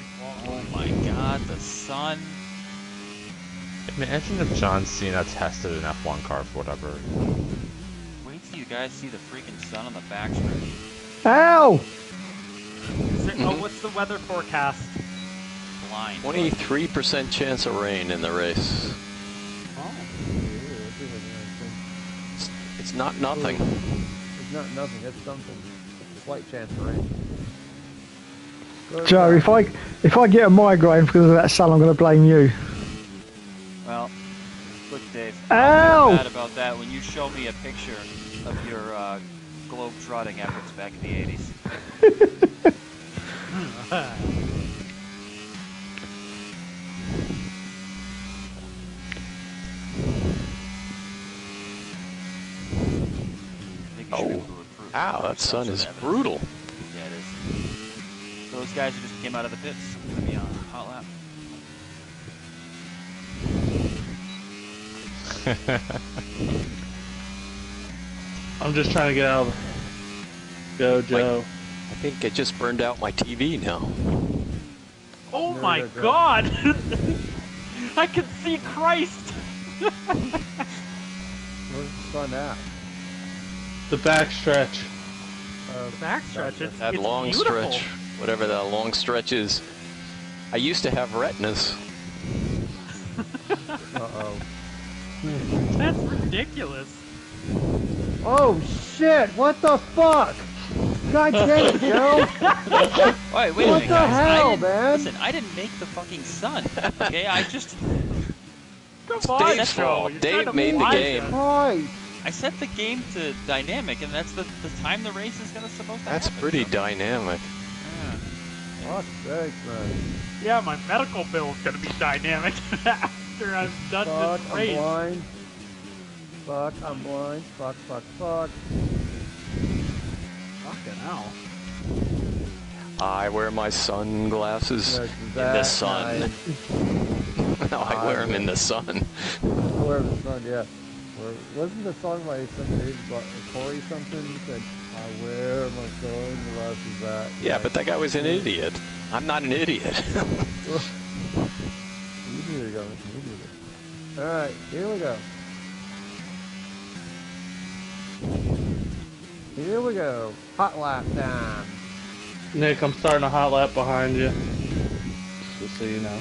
Oh my God, the sun. Imagine if John Cena tested an F1 car for whatever. Wait till you guys see the freaking sun on the backstretch. Ow! What's the weather forecast? Blind. 23% chance of rain in the race. It's not nothing. It's not nothing. It's something. It's a slight chance for rain. Joe, if I get a migraine because of that sun, I'm going to blame you. Well, look, Dave. Ow! I'll feel bad about that when you show me a picture of your globe-trotting efforts back in the 80s. Oh, ow, that sun is brutal. Yeah, it is. Those guys who just came out of the pits are going to be on a hot lap. I'm just trying to get out of Go, Joe. I think I just burned out my TV now. Oh my God! I can see Christ! Where's the sun at? The backstretch. Backstretch, That it's long beautiful. stretch, whatever that long stretch is. I used to have retinas. Uh-oh. That's ridiculous. Oh, shit! What the fuck? God damn it, Joe! Wait a What minute, the guys. hell, man? Listen, I didn't make the fucking sun. Okay, I just... Come It's on, Dave's Joe. fault. You're Dave trying to made the lie game. to- Christ! I set the game to dynamic, and that's the time the race is supposed to That's happen. pretty dynamic. Fuck's sake, man. Yeah, my medical bill is gonna be dynamic after I'm done Fuck, this I'm race. blind. Fuck, I'm blind. Fuck, fuck, fuck. Fucking hell. I wear my sunglasses That's in that the sun. nice. No, I wear them in the sun. Where the sun, yeah. Wasn't the song by somebody, Corey something, said, I wear my sunglasses at Yeah, but that guy was an idiot. I'm not an idiot. You need to go. You need to. Alright, here we go. Here we go. Hot lap time. Nick, I'm starting a hot lap behind you. Just so you know.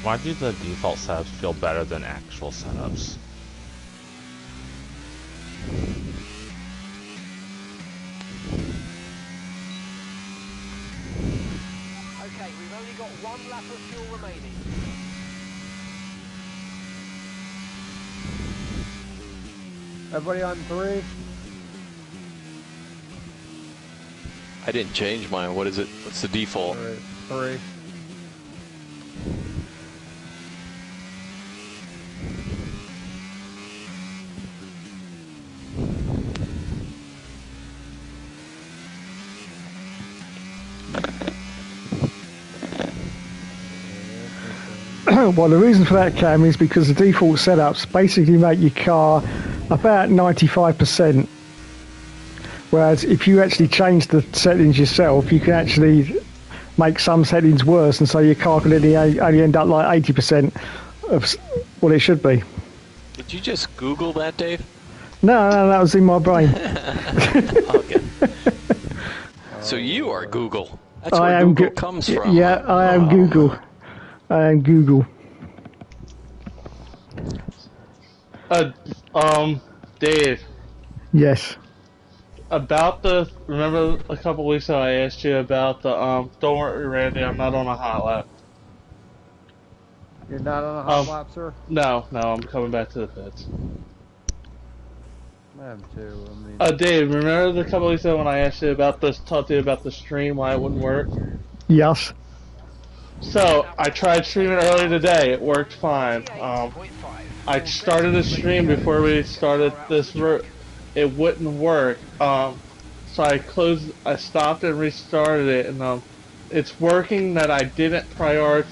Why do the default setups feel better than actual setups? Okay, we've only got one lap of fuel remaining. Everybody on 3? I didn't change mine. What is it? What's the default? 3. Well, the reason for that, Cam, is because the default setups basically make your car about 95%. Whereas if you actually change the settings yourself, you can actually make some settings worse, and so your car could only end up like 80% of what it should be. Did you just Google that, Dave? No, that was in my brain. Okay. So you are Google. That's I where am Google comes from. Yeah, I am Google. I am Google. Dave, Yes. about remember a couple weeks ago I asked you about don't worry, Randy, I'm not on a hot lap. You're not on a hot lap, sir? No, I'm coming back to the pits. I am too. I mean, Dave, remember the couple weeks ago when I asked you about talked to you about the stream, why it wouldn't work? Yes. So, I tried streaming earlier today, it worked fine. I started the stream before we started this route. It wouldn't work. So I stopped and restarted it, and it's working that I didn't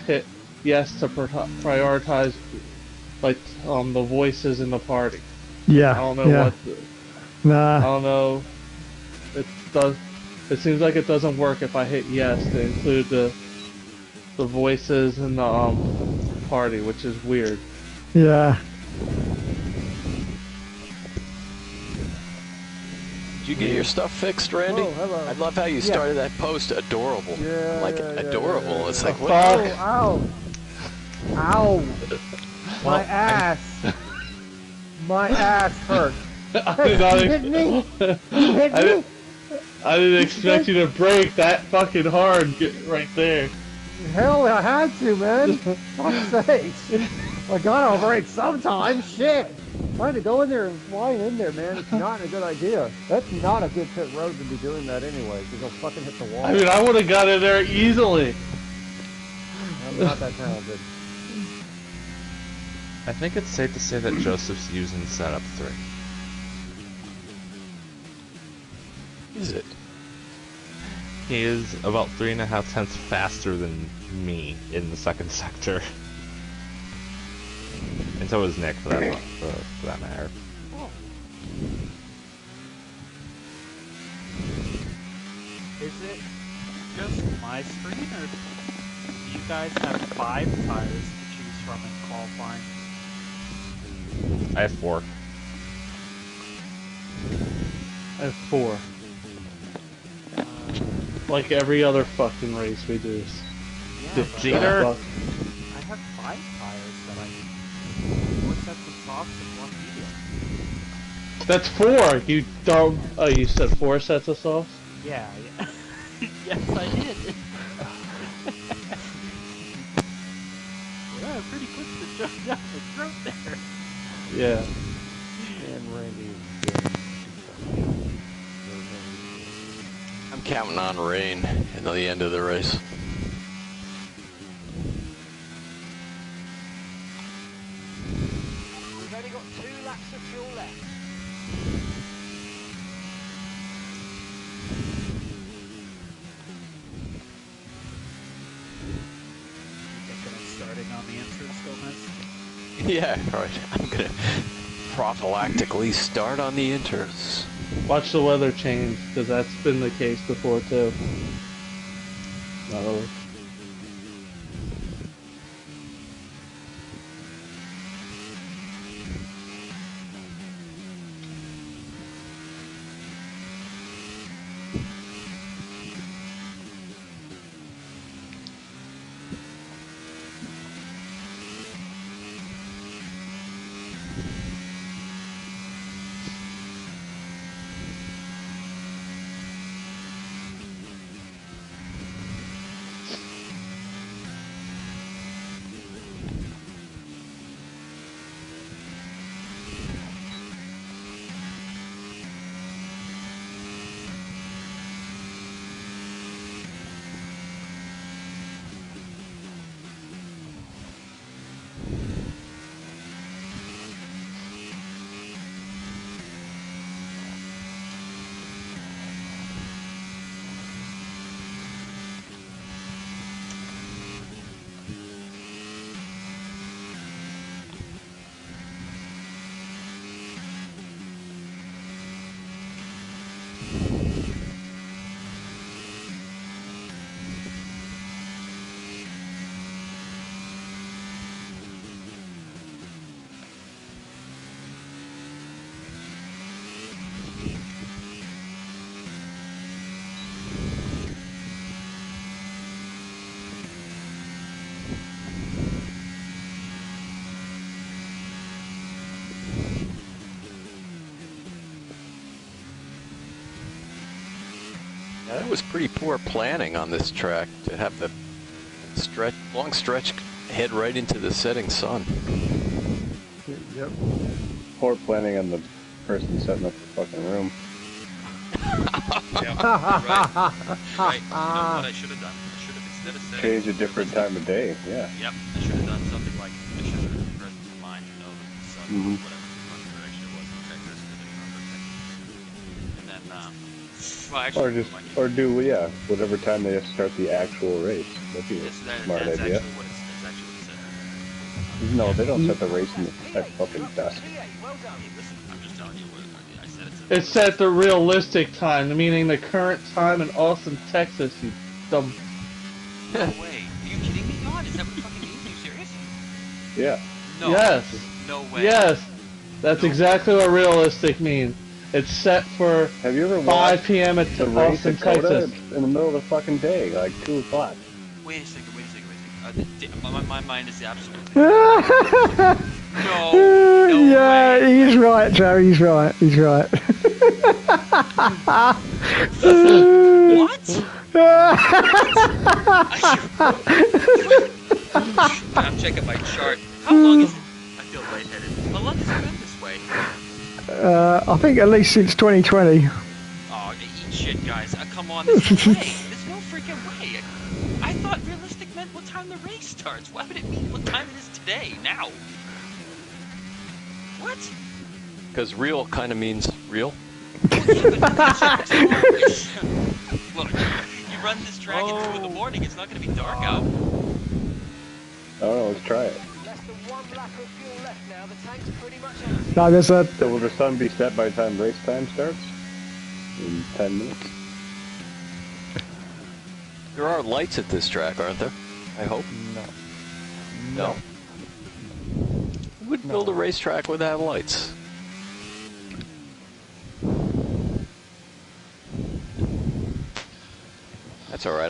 hit yes to prioritize like the voices in the party. Yeah. I don't know what. I Nah. don't know. It does. It seems like it doesn't work if I hit yes to include the voices in the party, which is weird. Yeah. Did you get your stuff fixed, Randy? Oh, hello. I love how you started that post. Adorable. Yeah, Like adorable. yeah. It's like what? Ow! Ow! My ass! My ass hurt. I did not You hit me? You hit me? I didn't expect you to break that fucking hard right there. Hell, I had to, man. Fuck's sakes. I gotta break sometime. Shit. Trying to go in there and fly in there, man. It's not a good idea. That's not a good pit road to be doing that anyway, because you'll fucking hit the wall. I mean, I would have got in there easily. I'm not that talented. I think it's safe to say that Joseph's using setup 3. Is it? He is about 3.5 tenths faster than me in the second sector. And so is Nick, for that matter. Is it just my screen, or do you guys have 5 tires to choose from in qualifying? I have 4. I have 4. Like every other fucking race we do. Yeah, Jeter? I have 5 tires that I need. 4 sets of softs and 1 medium. That's 4. You don't. Oh, you said 4 sets of softs? Yeah. Yes, I did. Yeah, pretty quick to jump down the throat there. Yeah. And Randy. I'm counting on rain until the end of the race. We've only got 2 laps of fuel left. Thinking of starting on the intro still, miss? Yeah, right. I'm gonna prophylactically start on the inters. Watch the weather change, because that's been the case before too. Not really. That was pretty poor planning on this track to have the long stretch head right into the setting sun. Yep. Poor planning on the person setting up the fucking room. Yeah, right. You know what I should have done? I should have, instead of setting... Change a different time of day, yeah. Yep, I should have done something like, I should have been present in mind to know that the sun, whatever direction it was in Texas, because I remember Texas. And then, well, actually... Or do, yeah, whatever time they start the actual race. That'd be a smart idea. That's actually what it said. No, they don't set the race at fucking dusk. Listen, I'm just telling you what I said. It's set the realistic time, meaning the current time in Austin, Texas, you dumb... No way. Are you kidding me, God? Is that what it fucking means? Are you serious? Yeah. No. Yes. No way. Yes. That's exactly what realistic means. It's set for Have you ever 5 p.m. at the race Austin, at Dakota? Texas. It's in the middle of the fucking day, like 2 o'clock. Wait a second. My mind is absolutely... No Yeah, way. he's right, Joe. He's right. He's right. What? I'm checking my chart. How long is it? I feel lightheaded. How long has it been this way? I think at least since 2020. Oh, eat shit, guys. Come on, there's no way. There's no freaking way. I thought realistic meant what time the race starts. Why would it mean what time it is today, now? What? Because real kind of means real. Look, you run this track at 2 in the morning, it's not going to be dark out. Oh, let's try it. Less than 1 lap of fuel left now. The tank's pretty much empty. No, there's a. So will the sun be set by the time race time starts? In 10 minutes? There are lights at this track, aren't there? I hope. No. Who would build a racetrack without lights? That's all right.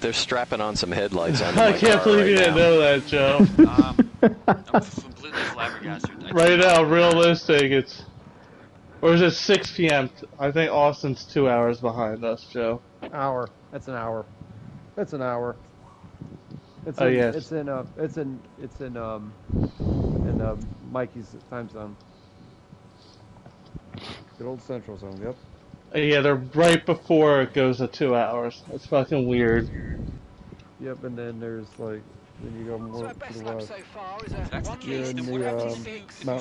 They're strapping on some headlights on. I can't believe you didn't know that, Joe. I'm completely flabbergasted. Right now, realistic, or is it 6 p.m.? I think Austin's 2 hours behind us, Joe. Hour. That's an hour. That's an hour. It's Oh, in, yes. It's in Mikey's time zone. Good old Central Zone. Yep. Yeah, they're right before it goes to 2 hours. It's fucking weird. Yep, and then there's like, then you go more So our to best the lap west. so far is If that's the case, in then the, what mountains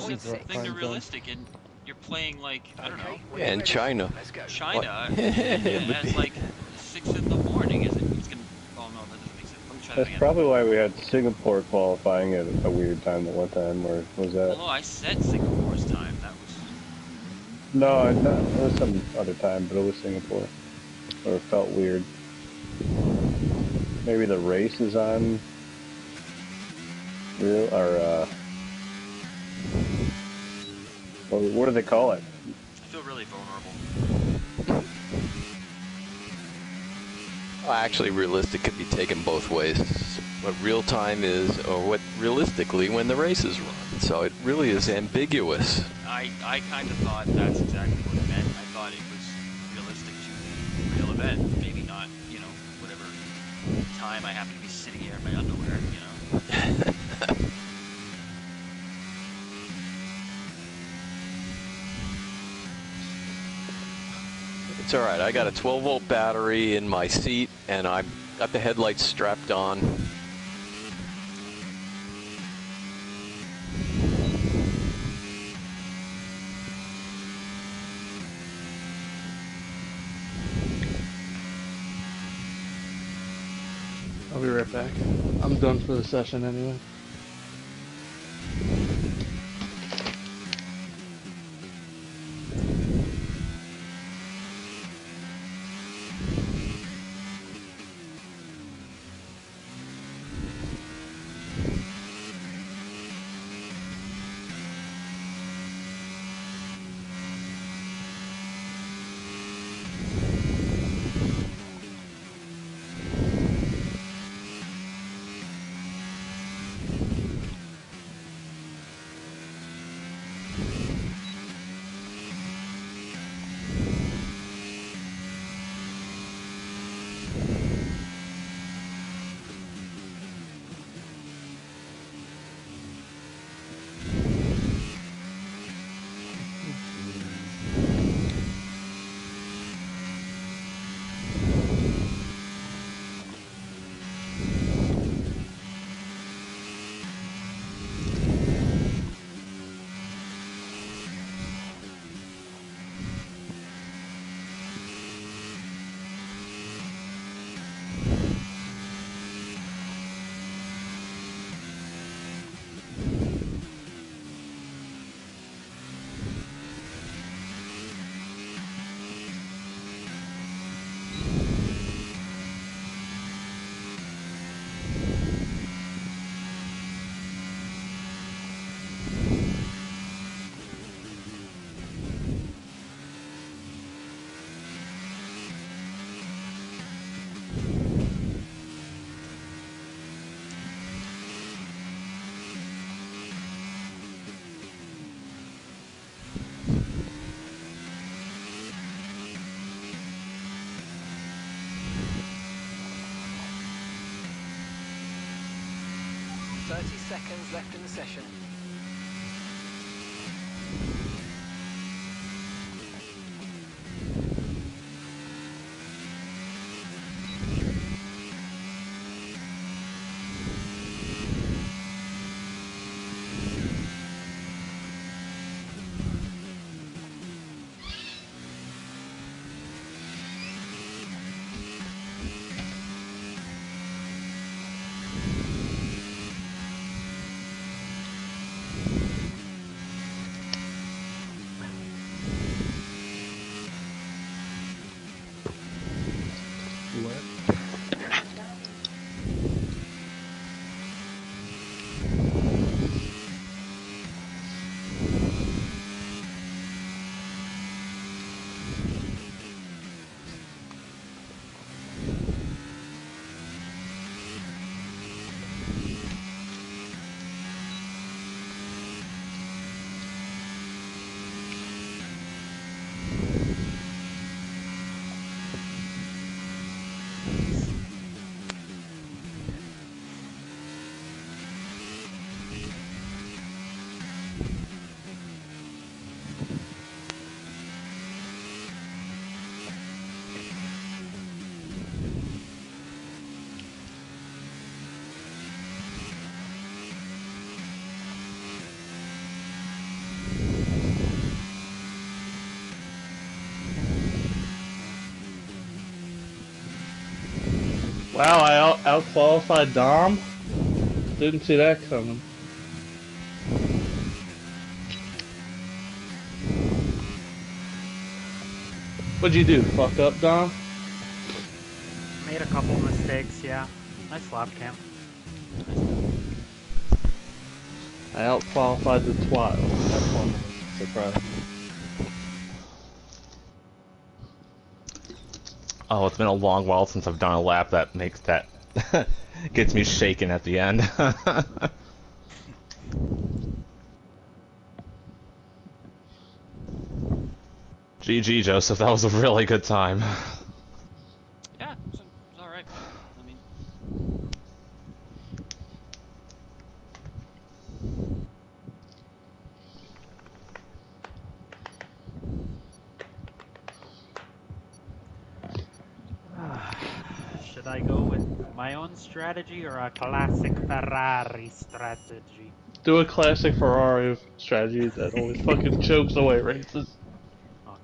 what's the right thing to time zone. realistic and you're playing like, I don't know, Yeah, in China. Let's go. China It would at be- like 6 in the morning, is it? It's gonna, oh no, that doesn't make sense. Let me try that That's again. probably why we had Singapore qualifying at a weird time at one time. Where was that? Well, no, I said Singapore's time, that was... No, it was some other time, but it was Singapore. Or it felt weird. Maybe the race is on real, or what do they call it? I feel really vulnerable. Well, actually, realistic could be taken both ways. What real time is, or what realistically when the race is run. So it really is ambiguous. I kind of thought that's exactly what it meant. I thought it was realistic to the real event. Maybe not, you know, whatever time I happen to be sitting here in my underwear, you know. It's all right. I got a 12-volt battery in my seat, and I've got the headlights strapped on. I'll be right back. I'm done for the session anyway. 30 seconds left in the session. Wow, I out-qualified Dom? Didn't see that coming. What'd you do? Fuck up, Dom? Made a couple mistakes, yeah. Nice lap cam. I out-qualified the twat. That's one surprise. Oh, it's been a long while since I've done a lap that makes that gets me shaken at the end. GG, Joseph. That was a really good time. Yeah, it was alright. I mean, Should I go with my own strategy or a classic Ferrari strategy? Do a classic Ferrari strategy that always fucking chokes away races.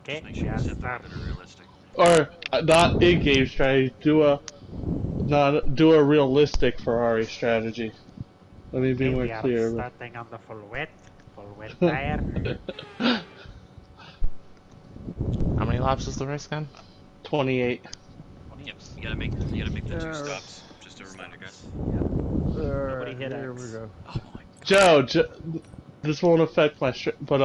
Okay, just make sure you yes, set the sir. limiter realistic. Or not in-game strategy. Do a realistic Ferrari strategy. Let me be Okay, more we are clear. starting on the full wet tire. How many laps is the race again? 28. 20. Yep, you gotta make the 2 Yeah. stops. Just a reminder, guys. Nobody hit Here X. we go. Oh my Joe, this won't affect my but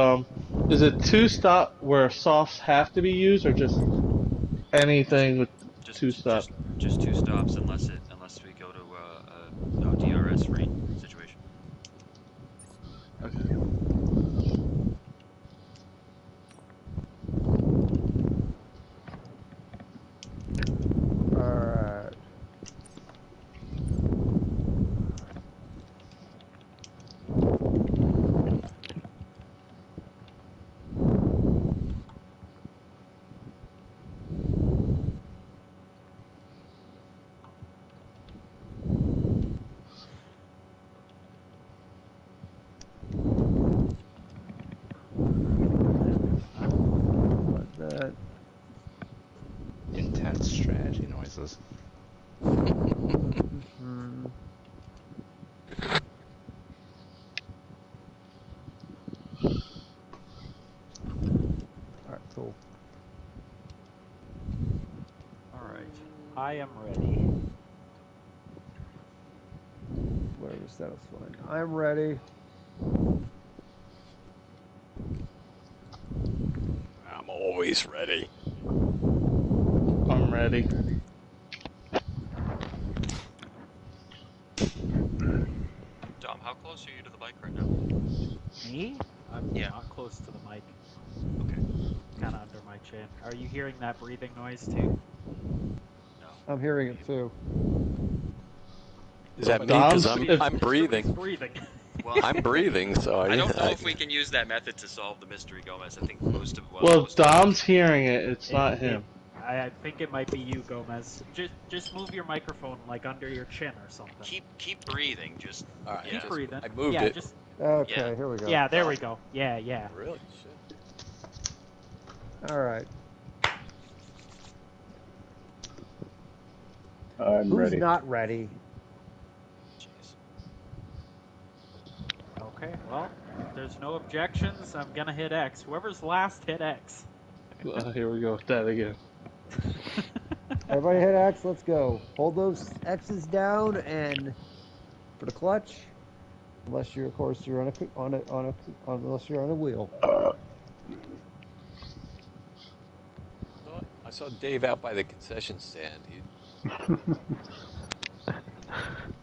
is it 2-stop where softs have to be used, or just anything with just 2-stop? just 2 stops unless we go to no DRS rain situation. Okay. Alright. Like that. Intense strategy noises. Hmm. Alright, cool. Alright, I am ready. Whatever settles fine. I'm ready. I'm always ready. I'm ready. Dom, how close are you to the bike right now? Me? I'm Yeah. not close to the mic. Okay. Kind of under my chin. Are you hearing that breathing noise too? No. I'm hearing it too. Is that me? Because I'm He's breathing. breathing. Well, I'm breathing, so I don't know if we can use that method to solve the mystery, Gomez. I think most of Well, most of Dom's hearing it. It's not him. I think it might be you, Gomez. Just move your microphone like under your chin or something. keep breathing. Just All right, yeah. Keep breathing. I moved yeah, it. Just Okay, Yeah. here we go. yeah, there we go. Yeah. Really? Shit. All right. I'm Who's ready. not ready? Jeez. Okay. Well, if there's no objections, I'm gonna hit X. Whoever's last, hit X. Here we go with that again. Everybody hit X. Let's go. Hold those X's down and for the clutch. Unless you're, of course, you're unless you're on a wheel. I saw Dave out by the concession stand.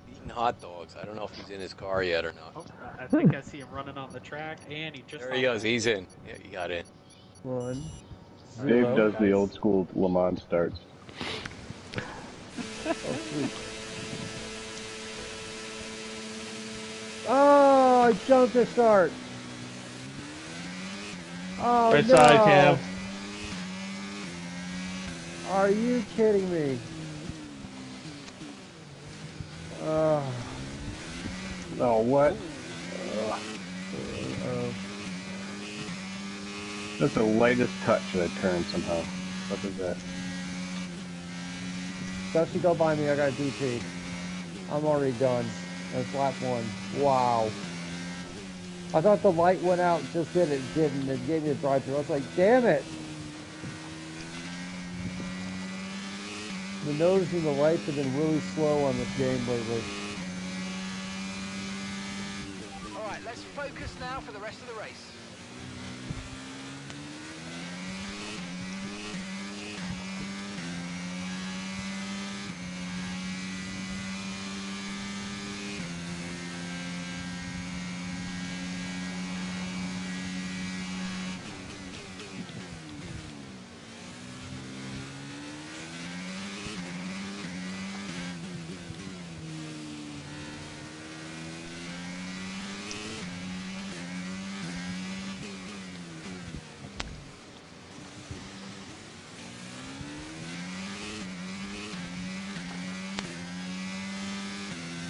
Eating hot dogs. I don't know if he's in his car yet or not. Oh, I think I see him running on the track, and he just. There he goes. He's in. Yeah, he got in. 1, 0. Dave does the guys. old school Le Mans starts. Oh, sweet. Oh, I jumped to start. Oh, Right no. side, Cam. Are you kidding me? Oh, what? That's the lightest touch of that turn somehow. What is that? Dusty, go by me. I got a DP. I'm already done. That's lap 1. Wow. I thought the light went out, just did it. Didn't. It gave me a drive-through. I was like, damn it. Been noticing the lights have been really slow on this game lately. Alright, let's focus now for the rest of the race.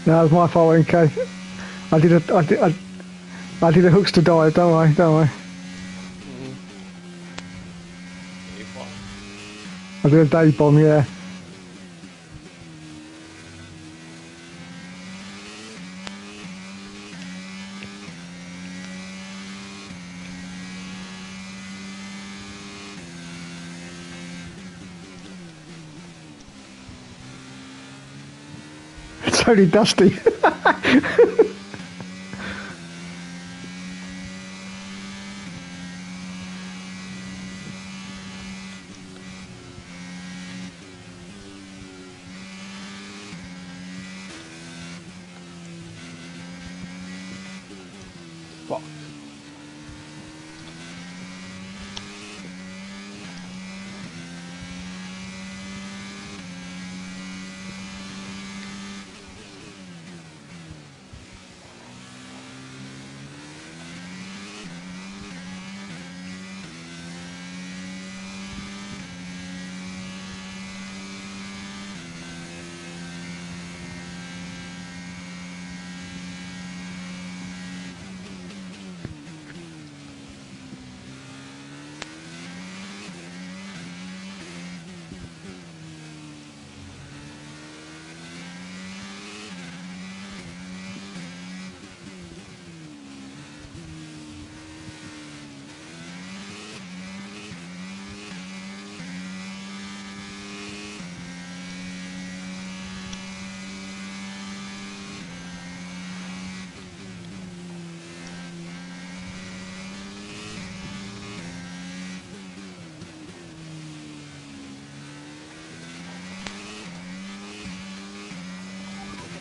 No, it was my fault. Okay, I did a Hookster dive. Don't worry. I did a Dave bomb. Yeah. It's only Dusty.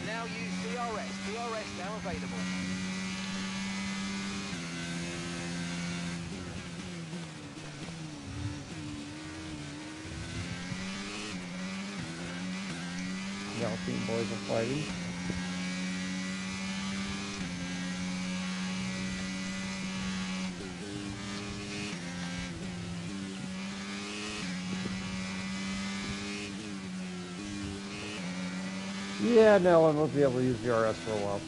Now use DRS. DRS now available. Y'all team boys are fighting. Yeah, no, I won't be able to use the RS for a while.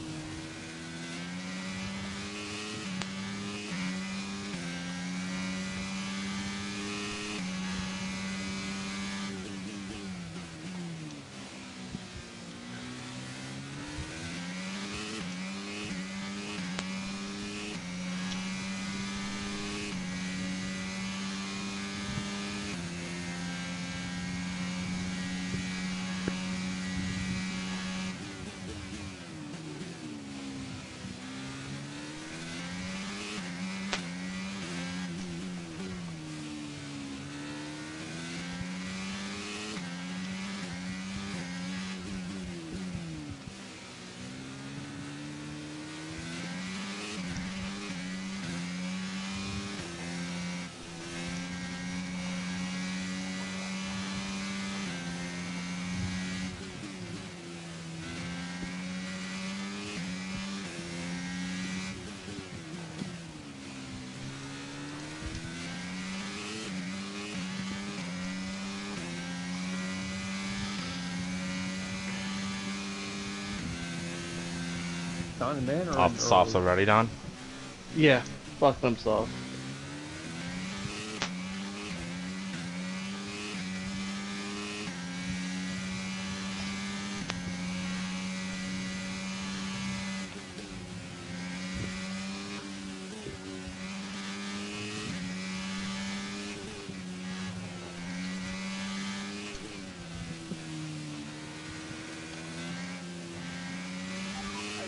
Don and Man or Off the softs already, Don? Yeah, fuck themselves.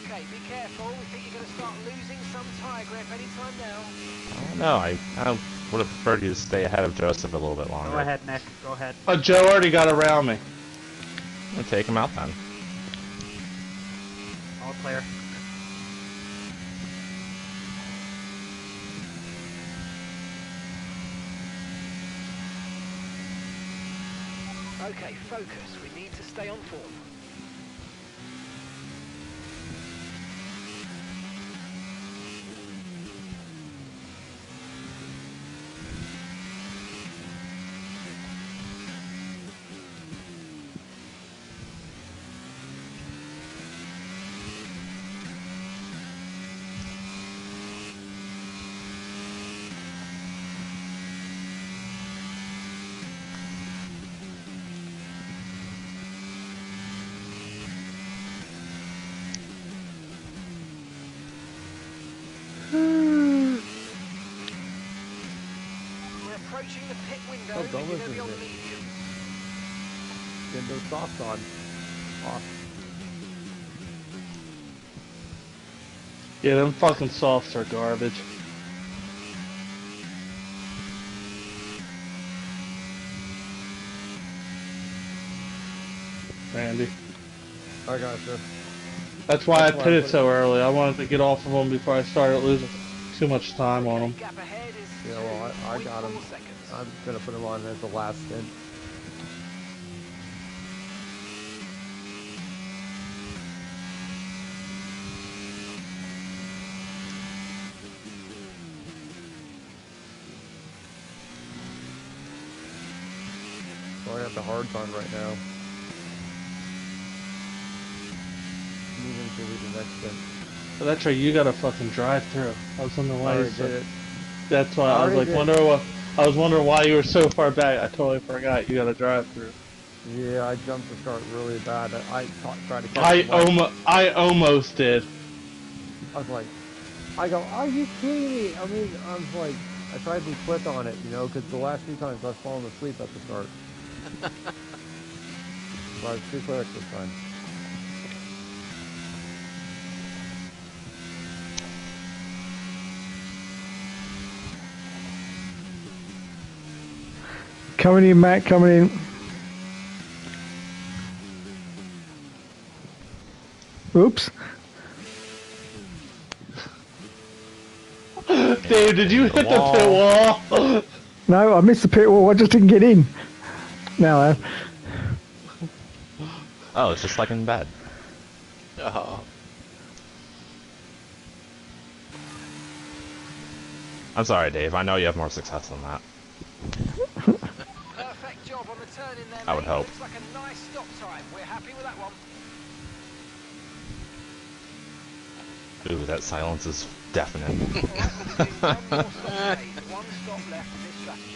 Okay, be careful. We think you're going to start losing some tire grip anytime now. No, I would have preferred you to stay ahead of Joseph a little bit longer. Go ahead, Nick. Go ahead. But Joe already got around me. I'm gonna take him out then. All clear. Okay, focus. We need to stay on form. We're approaching the pit window. Oh, don't You're listen going to be to on this. medium. Get those softs on. Off. Yeah, them fucking softs are garbage. Randy. I got you. That's why I That's why I pitted put- so early. I wanted to get off of them before I started losing too much time on them. Gap ahead is Yeah, well, I got him. 2.4 seconds. I'm gonna put him on as the last stint. So I got the hard time right now. Moving to the next stint. But that's right, you got a fucking drive through. I was on the I way. already So did it. that's why I was already like, did. I was wondering why you were so far back. I totally forgot you got a drive through. Yeah, I jumped the start really bad. I tried to catch him. I almost did. I was like, I go, are you kidding me? I mean, I was like, I tried to be quick on it, you know, because the last few times I was falling asleep at the start. So I was too quick this time. Coming in, Matt, coming in. Oops. Dave, did you hit the pit wall? No, I missed the pit wall. I just didn't get in. Now I have. Oh, it's just like in bed. Oh. I'm sorry, Dave. I know you have more success than that. Perfect job on the turn in there, I would mate. hope. Looks like a nice stop time. We're happy with that one. Ooh, that silence is deafening. Alright, we're doing one more stop today. One stop left in this strategy.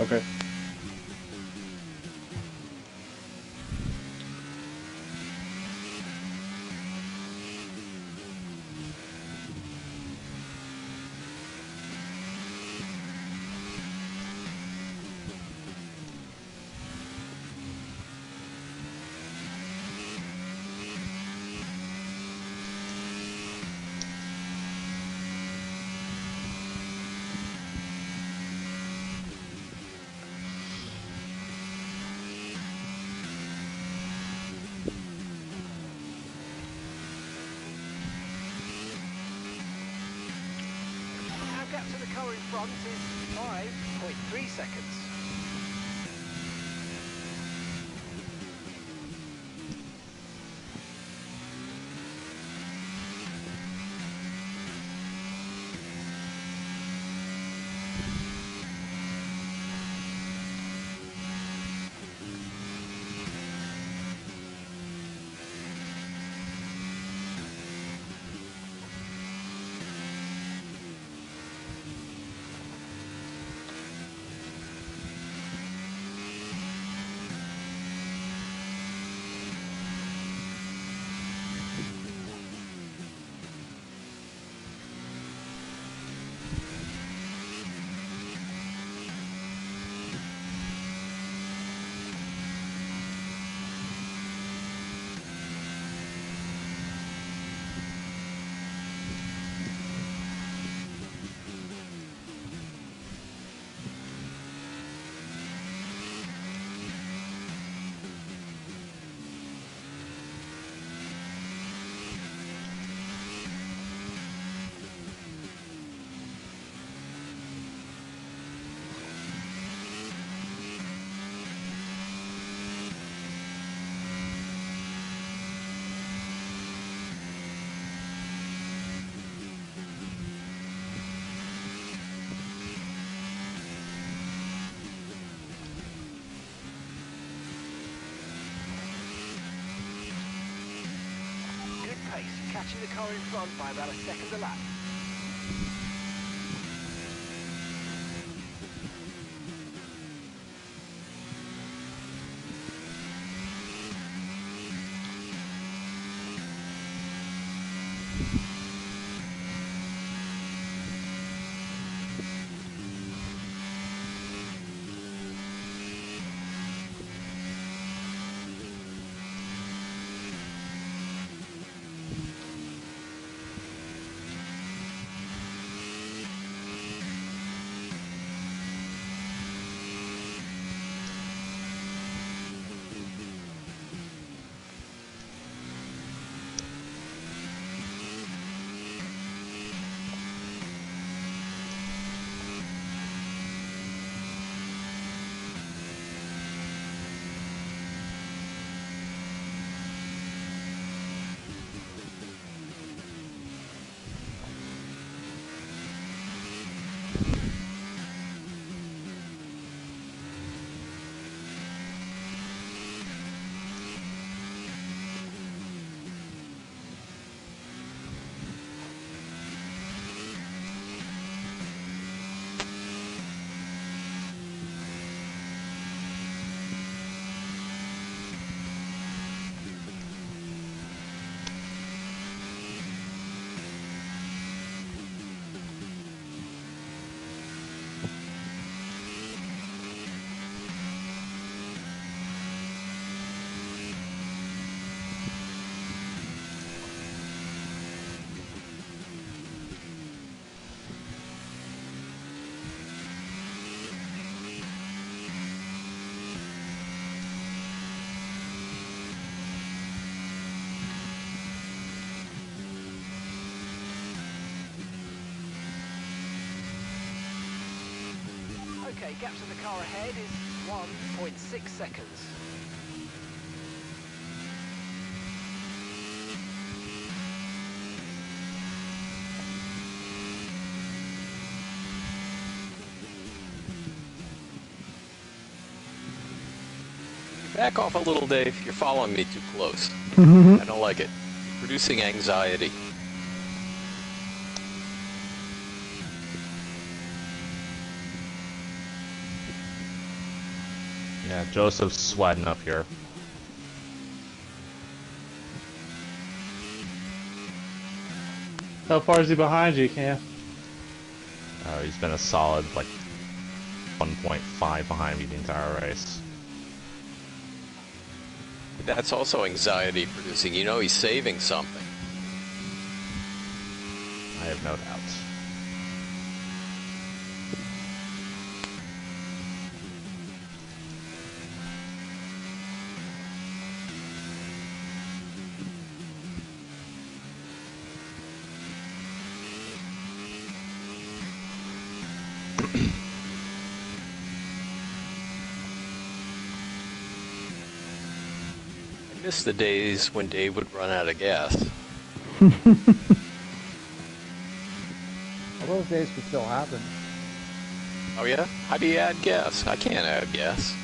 Okay. Our gap to the car in front is 5.3 seconds. Good pace, catching the car in front by about a second a lap. Okay, gap to the car ahead is 1.6 seconds. Back off a little, Dave. You're following me too close. I don't like it. Producing anxiety. Yeah, Joseph's sweating up here. How far is he behind you, Cam? He's been a solid, like, 1.5 behind me the entire race. That's also anxiety producing. You know he's saving something. I have no doubt. I miss the days when Dave would run out of gas. All those days could still happen. Oh yeah? How do you add gas? I can't add gas.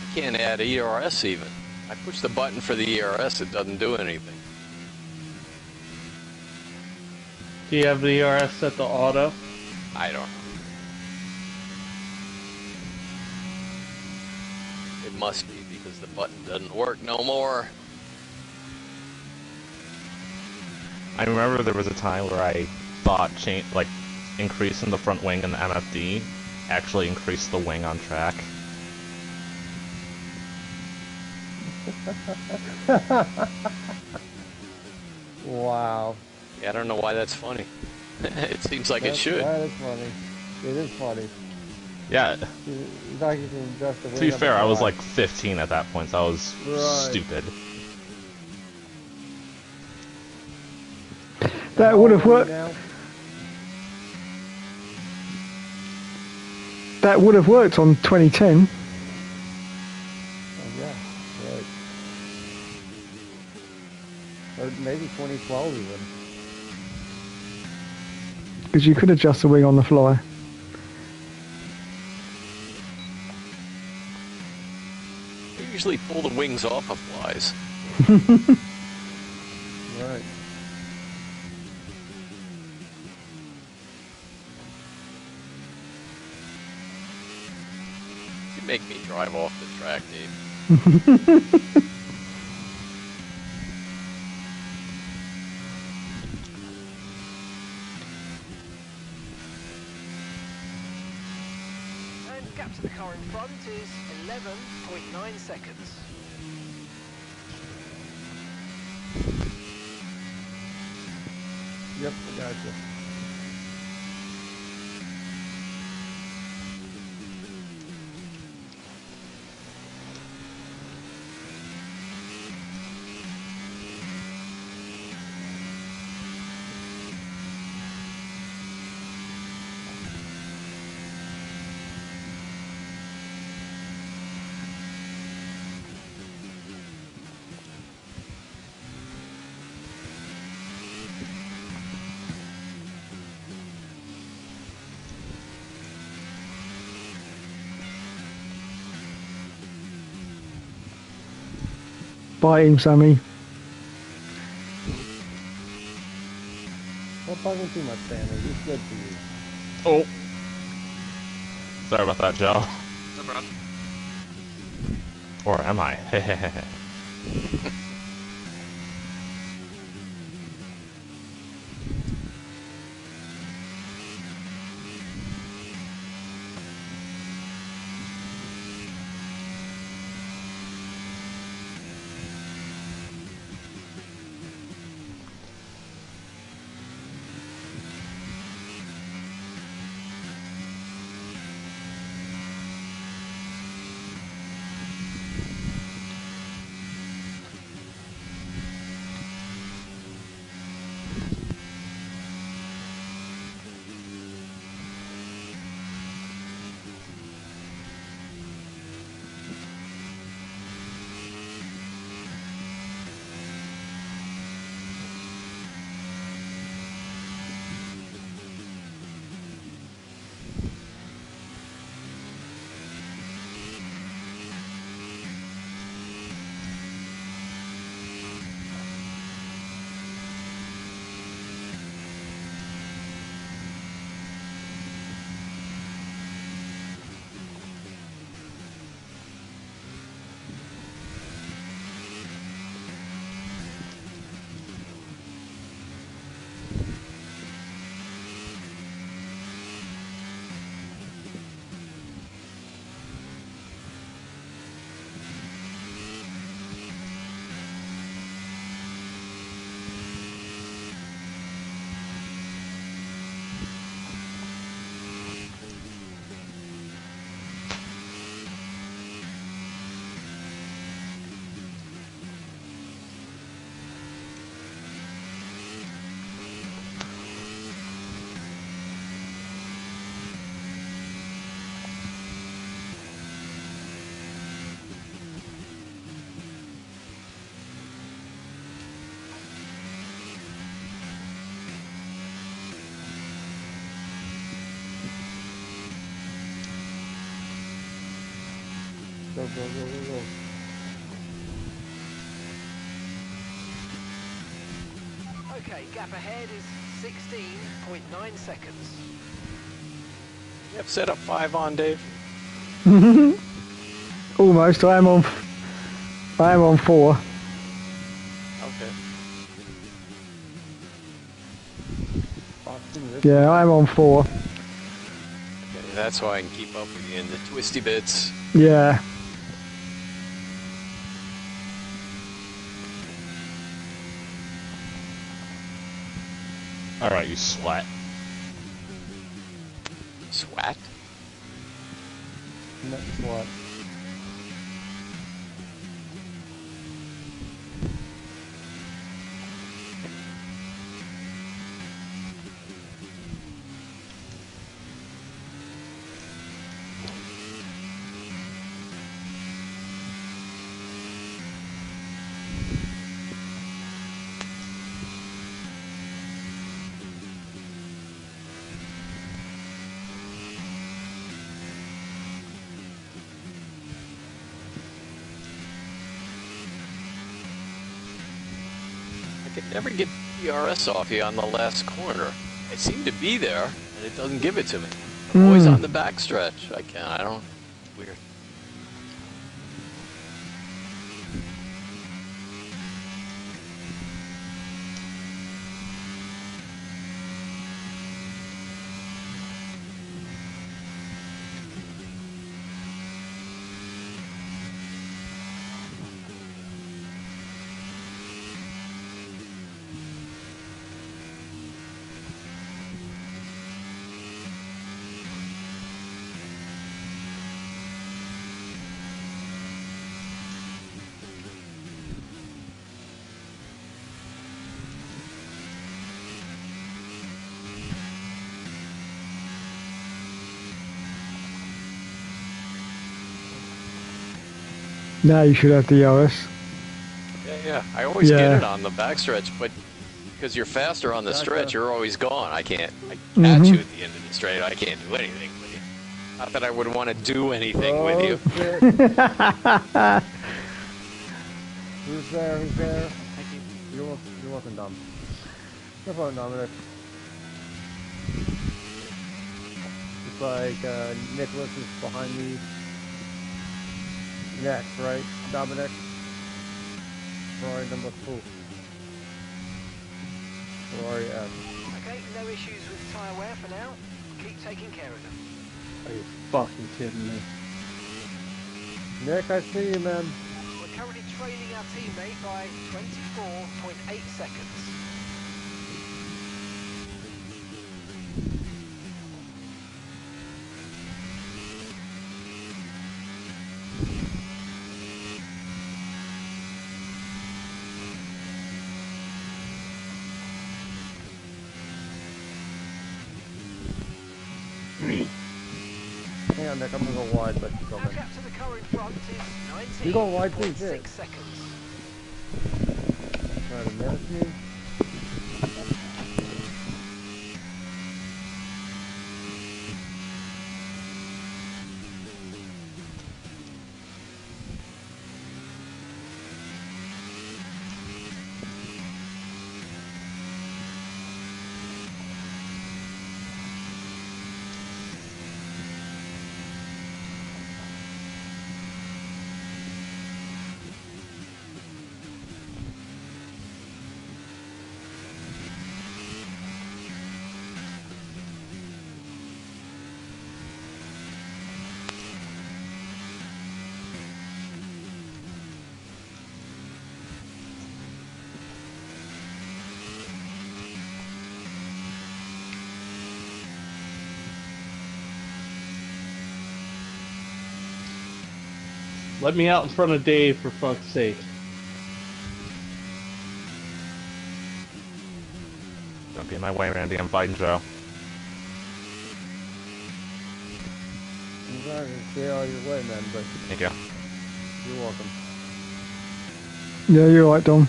I can't add ERS even. I push the button for the ERS, it doesn't do anything. Do you have the ERS set to auto? I don't know. It must be because the button doesn't work no more. I remember there was a time where I thought increasing the front wing in the MFD actually increased the wing on track. Wow. Yeah, I don't know why that's funny. It seems like it should. That is funny. It is funny. Yeah, You thought you can adjust the wing to be up fair, and I was fly. like 15 at that point, so I was stupid. That would have worked. Now? That would have worked on 2010. Oh, yeah, right. Or maybe 2012 even. Because you could adjust the wing on the fly. They usually pull the wings off of flies. Right. You make me drive off the track, Dave. And gap to the car in front is 11.9 seconds. Yep, I gotcha. Bite him, Sammy. Don't bug him too much, Stanley. He's good for you. Oh. Sorry about that, Joe. No problem. Or am I? Go, go, go, go, go. Okay, gap ahead is 16.9 seconds. You have set up 5 on, Dave? Almost. I am on 4. Okay. Yeah, I'm on 4. Okay, that's why I can keep up with you in the twisty bits. Yeah. Alright, you sweat. Swat? Next what? I could never get ERS off you on the last corner. It seemed to be there, and it doesn't give it to me. I'm always on the back stretch. I don't... Weird. Now you should have the ERS. Yeah. I always Yeah. get it on the back stretch, but because you're faster on the stretch, you're always gone. I catch you at the end of the straight. I can't do anything with you. Not that I would want to do anything with you. Who's there? Who's there? Thank you. You're welcome, Dom. No problem, Dominic. It's like Nicholas is behind me. Next, right? Dominic? Ferrari number 2. Ferrari F. Okay, no issues with tyre wear for now. Keep taking care of them. Are you fucking kidding me? Nick, I see you, man. We're currently trailing our teammate by 24.8 seconds. Hang on, Nick, I'm gonna go wide, but go Our man. gap to the car in front is You go wide, please, 19.6 seconds. Try to miss me. Let me out in front of Dave, for fuck's sake. Don't be in my way, Randy. I'm fighting Joe. I'm not gonna stay out of your way, man, but Thank you. you're welcome. Yeah, you're right, Dom.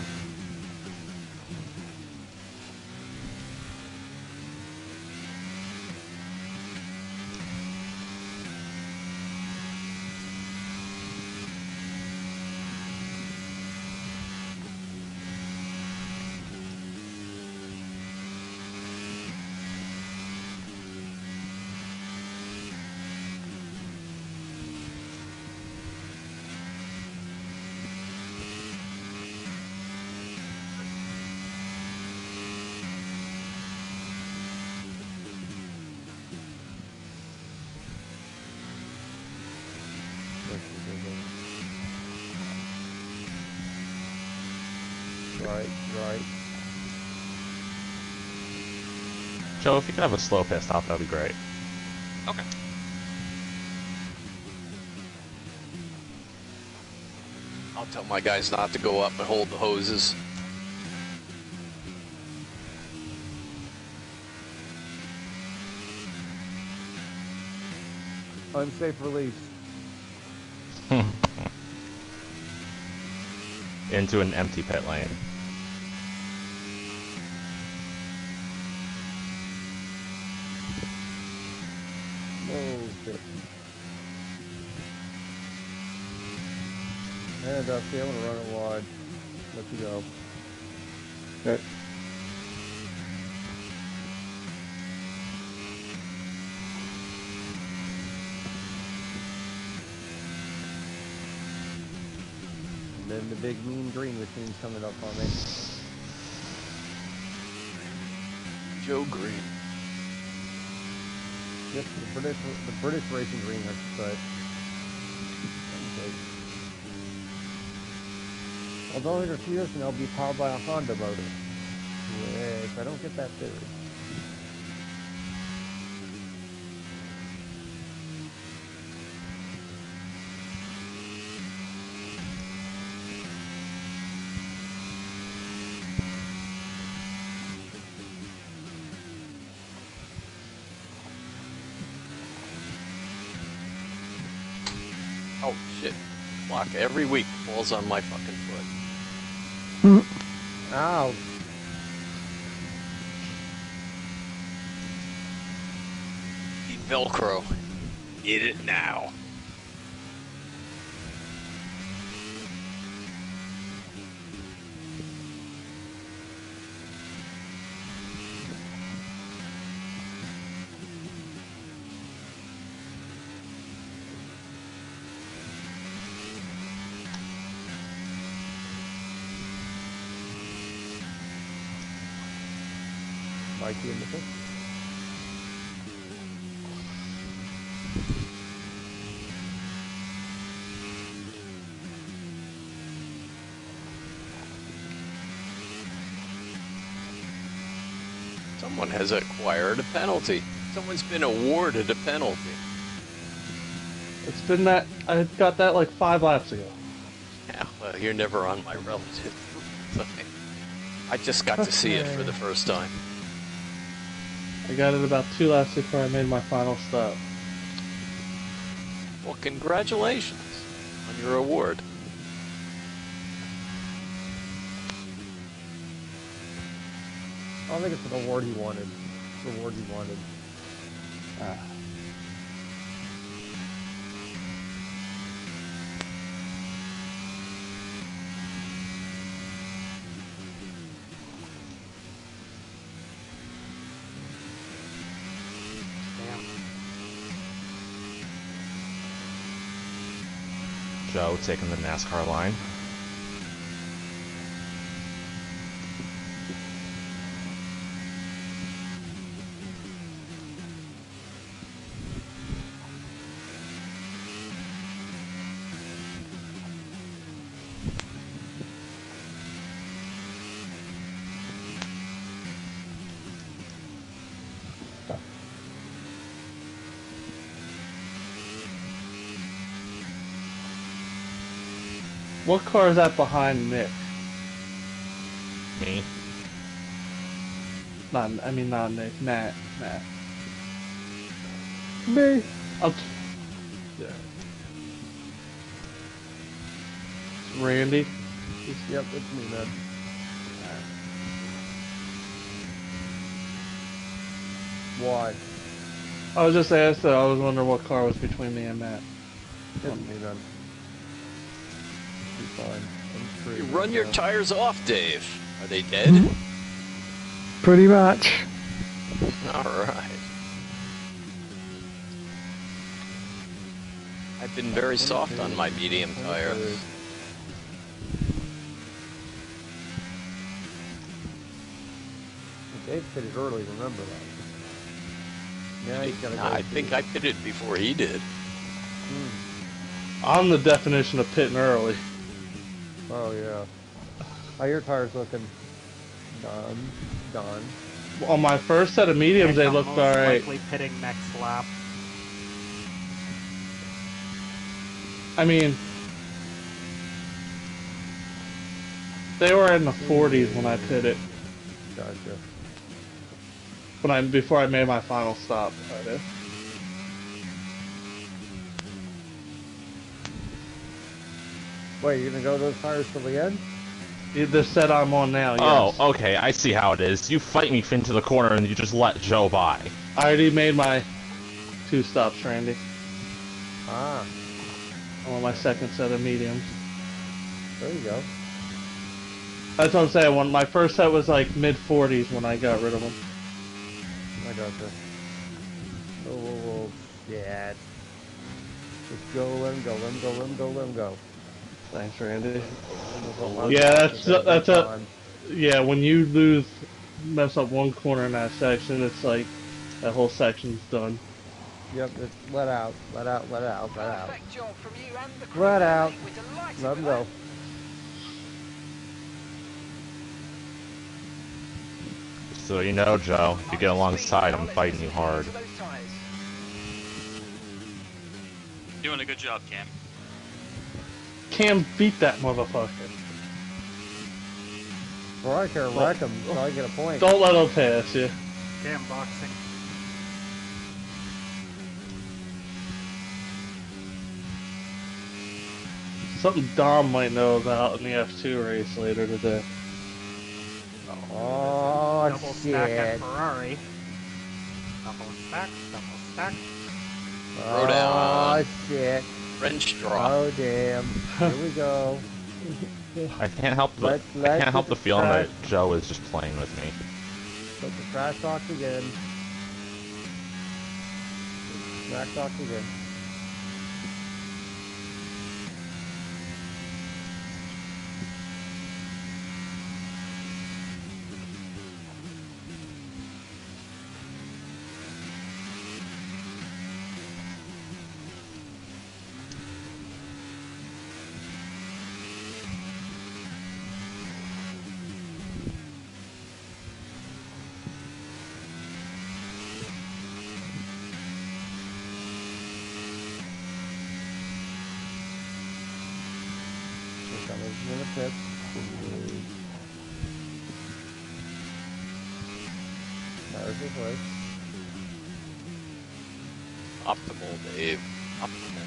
Right. Joe, if you could have a slow pit stop, that'd be great. Okay. I'll tell my guys not to go up and hold the hoses. Unsafe release. Into an empty pit lane. Oh shit. And Dusty, I'm gonna run it wide. Let you go. Okay. And then the big mean green machine's coming up on me. Joe Green. Yep, the British racing green, I should say. Okay. Although in a few years from now, it'll be powered by a Honda motor. Yes, I don't get that theory. Oh shit. Block every week falls on my fucking foot. Ow. Eat Velcro. Eat it now. Mikey in the pit. Someone has acquired a penalty. Someone's been awarded a penalty. It's been that I got that like 5 laps ago. Yeah, well, you're never on my relative. I just got to see it for the first time. I got it about 2 laps before I made my final stop. Well, congratulations on your award. I don't think it's an award he wanted. It's the award he wanted. Joe taking the NASCAR line. What car is that behind Nick? Me. Not Nick. Matt. Me. Yeah. It's Randy. Yep, it's me, man. Why? I was just asked. I was wondering what car was between me and Matt. It's me, man. Be fine. I'm free. You run your tires off, Dave. Are they dead? Pretty much. All right. I've been very soft on my medium tire. Dave pitted early, remember that. Yeah, he's got to go. I think I pitted before he did. I'm the definition of pitting early. Oh, yeah. How your tires looking? Done. On my first set of mediums, they I'm looked most alright. likely pitting next lap. I mean, they were in the 40s when I pitted. Gotcha. Before I made my final stop. Wait, you're gonna go those tires till the end? The set I'm on now, yes. Oh, okay, I see how it is. You fight me into the corner and you just let Joe by. I already made my 2 stops, Randy. Ah, I'm on my second set of mediums. there you go. That's what I'm saying. When my first set was like mid-40s when I got rid of them. I gotcha. Oh, shit. Just go, let him go, let him go, let him go, let him go. Thanks, Randy. Oh, Yeah, that's a yeah. When you mess up one corner in that section, it's like that whole section's done. Yep, it's let out, let out, let out, let out. Perfect job from you and the crew. Let out. We're delighted Let him with go. So you know, Joe, if you get alongside, I'm fighting you hard. those tyres. Doing a good job, Cam. Cam beat that motherfucker. Well, I care, wreck him, so I get a point. Don't let him pass you. Damn boxing. Something Dom might know about in the F2 race later today. Oh, Double stack at shit. Ferrari. Double stack, double stack. Throw down. Oh, shit. French drop. Oh, damn. Here we go. I can't help the Let's I can't help get the feeling trash- that Joe is just playing with me. Put the trash talk again. Trash talk again. In the pits. Tires this way. Optimal, Dave. Optimal.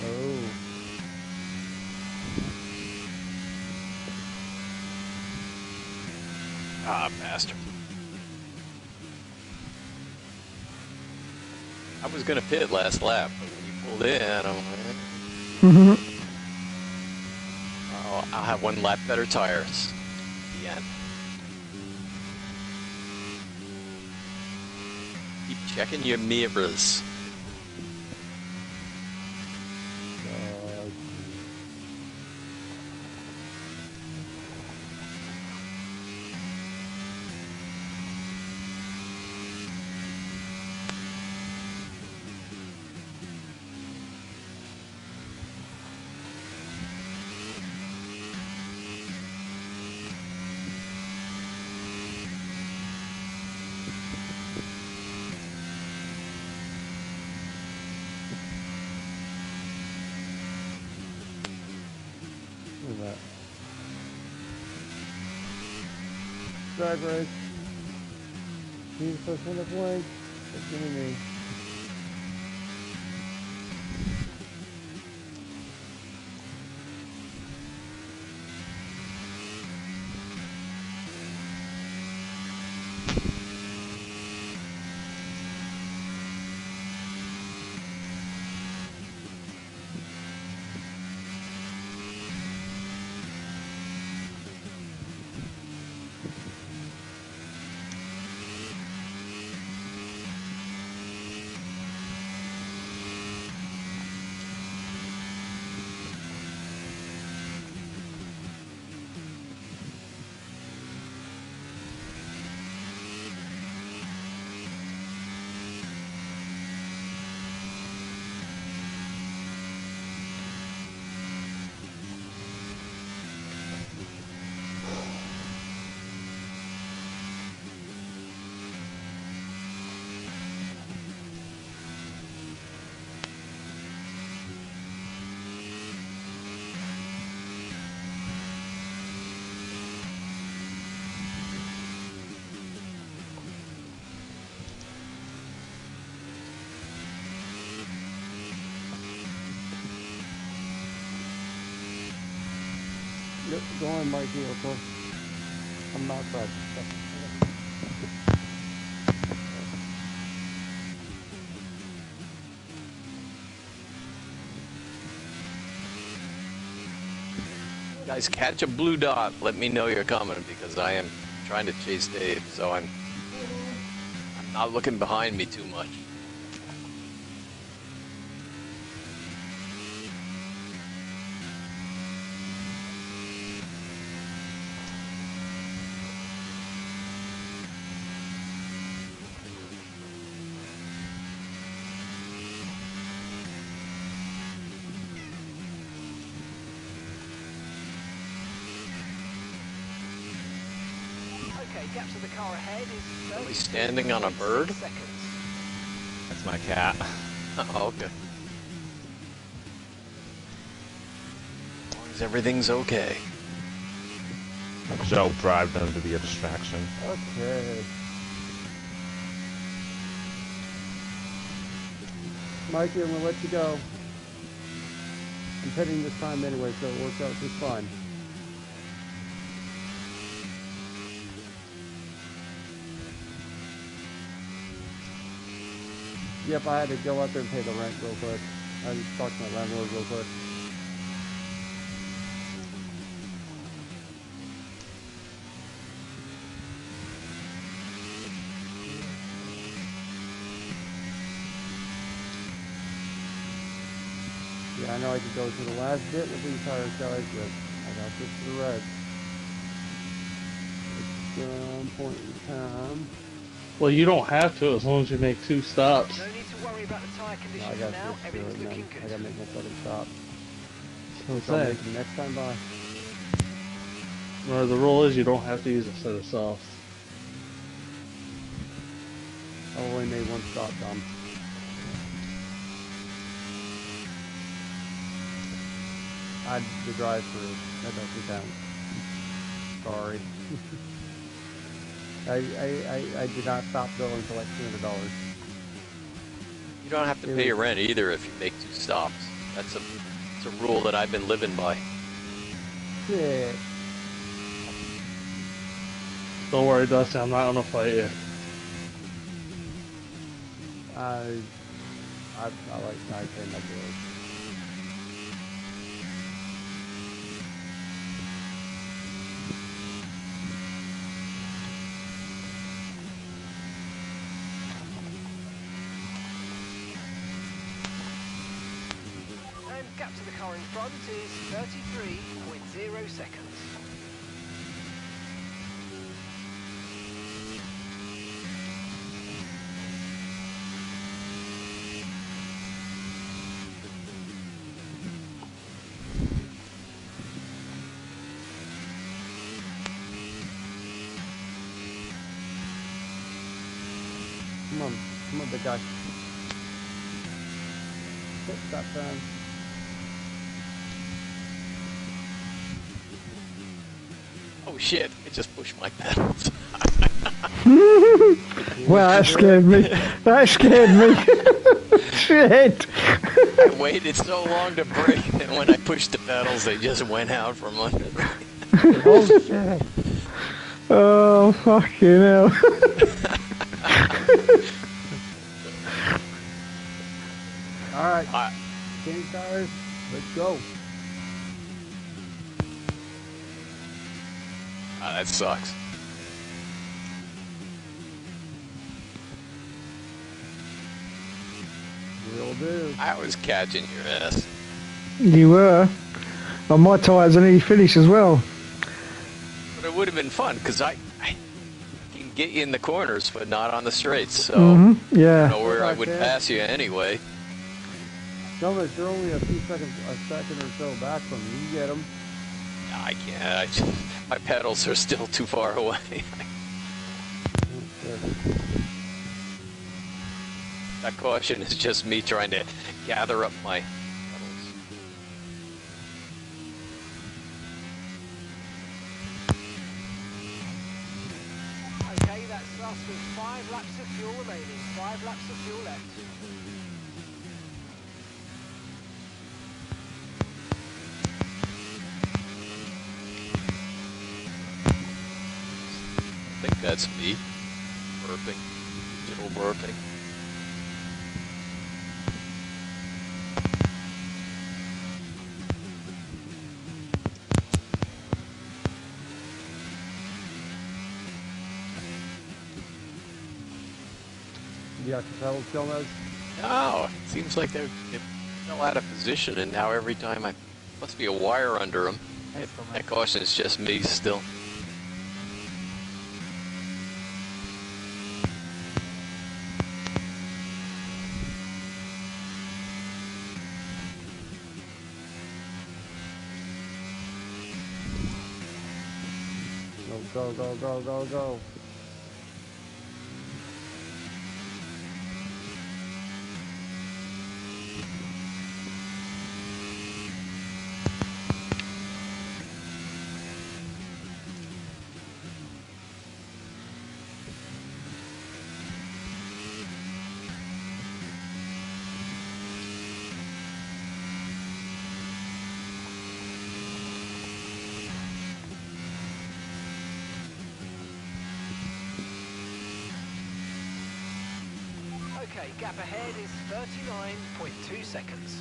Oh. Ah, bastard. I was gonna pit last lap, but when you pulled in, I'm like, oh, I'll have 1 lap better tires. The end. Keep checking your mirrors. Look at that. Drag race. He's the first one to blink. It's gonna be me. Yep, go on, Mikey. Okay. I'm outside. Guys, catch a blue dot. Let me know you're coming because I am trying to chase Dave, so I'm not looking behind me too much. Okay, gaps of the car ahead is Are we standing on a bird? seconds. That's my cat. Oh, okay. As long as everything's okay. Joe bribed them to be a distraction. Okay. Mikey, I'm gonna let you go. I'm pitting this time anyway, so it works out just fine. Yep, I had to go out there and pay the rent real quick. I just talked to my landlord real quick. Yeah, I know I could go to the last bit with these tires, guys, but I got this to the red. At some point in time. Well, you don't have to as long as you make 2 stops. No need to worry about the tyre No, conditions I got now. this to it, Everything's and then looking I good. gotta make my second stop. So I'm So I'll saying, make the next time by. well, the rule is you don't have to use a set of softs. I only made one stop, Tom. I had the drive-through. That doesn't count. Sorry. I did not stop billing until like $200. You don't have to pay your rent either if you make 2 stops. It's a rule that I've been living by. Yeah. Don't worry, Dusty, I'm not gonna fight you. I pay my bills. And gap to the car in front is 33.0 seconds. Come on, big guy. Pit stop time. Oh shit, I just pushed my pedals. Well, that scared me. That scared me. Shit. I waited so long to brake, and when I pushed the pedals, they just went out from under me. Oh shit. Oh, fucking hell. Alright. Change tires. Let's go. Ah, that sucks. Will do. I was catching your ass. You were. Well, my tyres are nearly finished as well. But it would have been fun, because I can get you in the corners, but not on the straights, so Yeah. I don't know where I would pass you anyway. Thomas, you're only a second or so back from you. You get them. I can't. My pedals are still too far away. That caution is just me trying to gather up my pedals. Okay, that's us with 5 laps of fuel remaining. 5 laps of fuel left. think that's me. Burping. Digital burping. You got your pedals still, Nose? No, it seems like they fell out of position, and now every time must be a wire under them. That caution is just me still. Go, go, go, go, go. Okay, gap ahead is 39.2 seconds.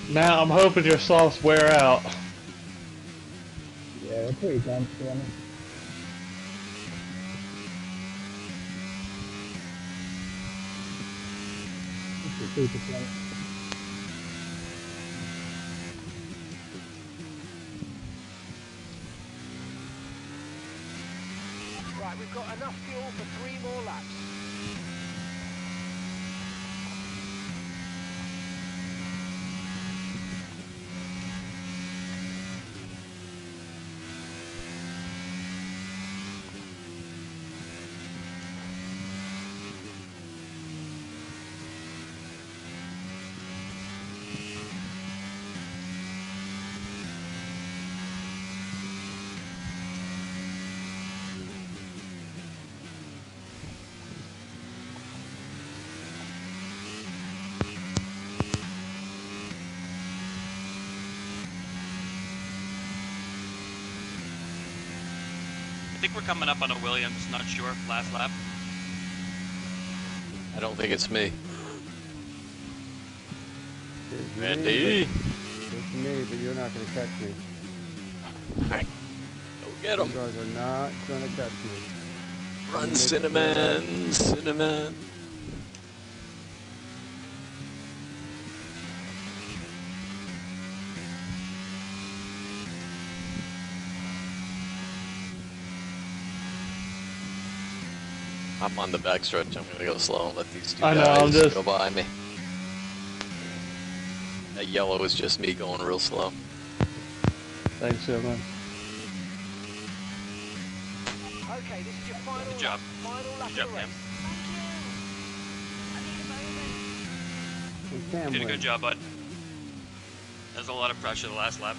Now I'm hoping your softs wear out. Yeah, they're pretty dense, to be honest. This is 2%. Right, we've got enough fuel for 3 more laps. I think we're coming up on a Williams, not sure, last lap. I don't think it's me. It's Randy! It's me, but you're not going to catch me. Alright. Go get him. You guys are not going to catch me. Run, Cinnamon! Cinnamon! I'm on the backstretch. I'm gonna go slow and let these two guys go by me. That yellow is just me going real slow. Thanks, man. Okay, this is your final Good job. lap Good job, of the race. Cam. Did a good job, bud. There's a lot of pressure the last lap.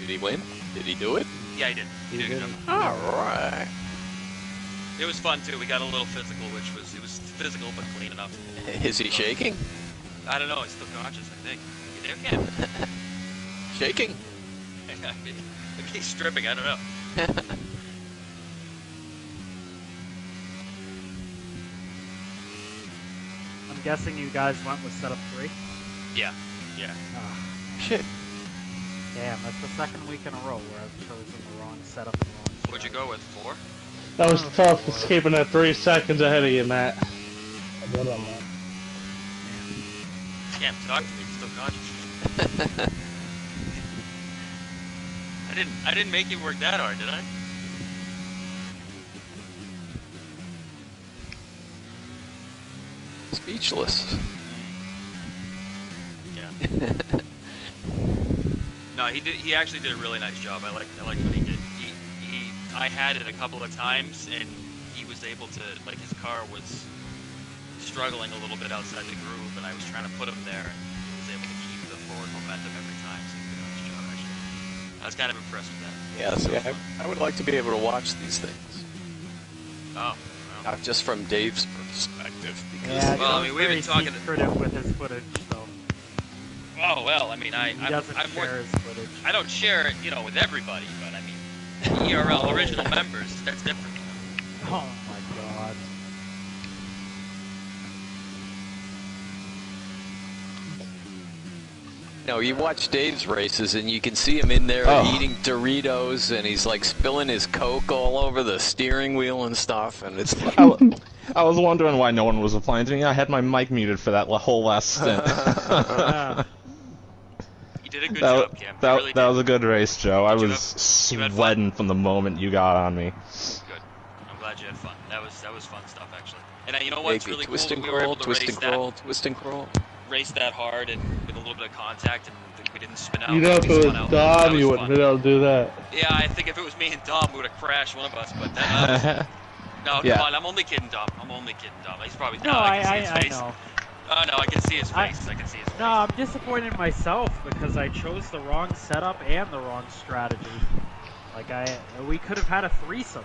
Did he win? Did he do it? Yeah, he did. He did a good job. Alright. It was fun too. We got a little physical, it was physical but clean enough. Is he shaking? I don't know. He's still conscious, I think. You there, Cam? Shaking? Maybe he's stripping. I don't know. I'm guessing you guys went with setup 3. Yeah. Yeah. Shit. Damn, that's the second week in a row where I've chosen the wrong setup and wrong strategy. What'd you go with? 4? That was tough, escaping at 3 seconds ahead of you, Matt. I got on that. Can't talk to me. You're still conscious. I didn't make you work that hard, did I? Speechless. Yeah. No, he actually did a really nice job. I like what he did. I had it a couple of times, and he was able to, like, his car was struggling a little bit outside the groove, and I was trying to put him there, and he was able to keep the forward momentum every time. So he did a nice job, actually. I was kind of impressed with that. Yeah, see, I would like to be able to watch these things. Oh. Not just from Dave's perspective. Because, Yeah, well, I mean, we've been talking. Secretive with his footage, so. Oh well, I mean, He doesn't I'm share more, his footage. I don't share it, you know, with everybody, but I mean, ERL original members, that's different. Oh my god. No, you watch Dave's races and you can see him in there eating Doritos and he's like spilling his Coke all over the steering wheel and stuff, and it's like... I was wondering why no one was replying to me. I had my mic muted for that whole last stint. You did a good job, Cam. That was a good race, Joe. I was sweating from the moment you got on me. Good. I'm glad you had fun. That was fun stuff, actually. And you know what's really twist cool? And We were crawl, able to twist and crawl, twist and crawl. race that hard and with a little bit of contact, and we didn't spin out. You know, if it was Dom, you wouldn't be able to do that. Yeah, I think if it was me and Dom, we would have crashed one of us. But that, no, come on, I'm only kidding, Dom. I'm only kidding, Dom. He's probably I can see his face. know. Oh no, I can see his face. I can see his face. No, I'm disappointed in myself because I chose the wrong setup and the wrong strategy. Like we could have had a threesome.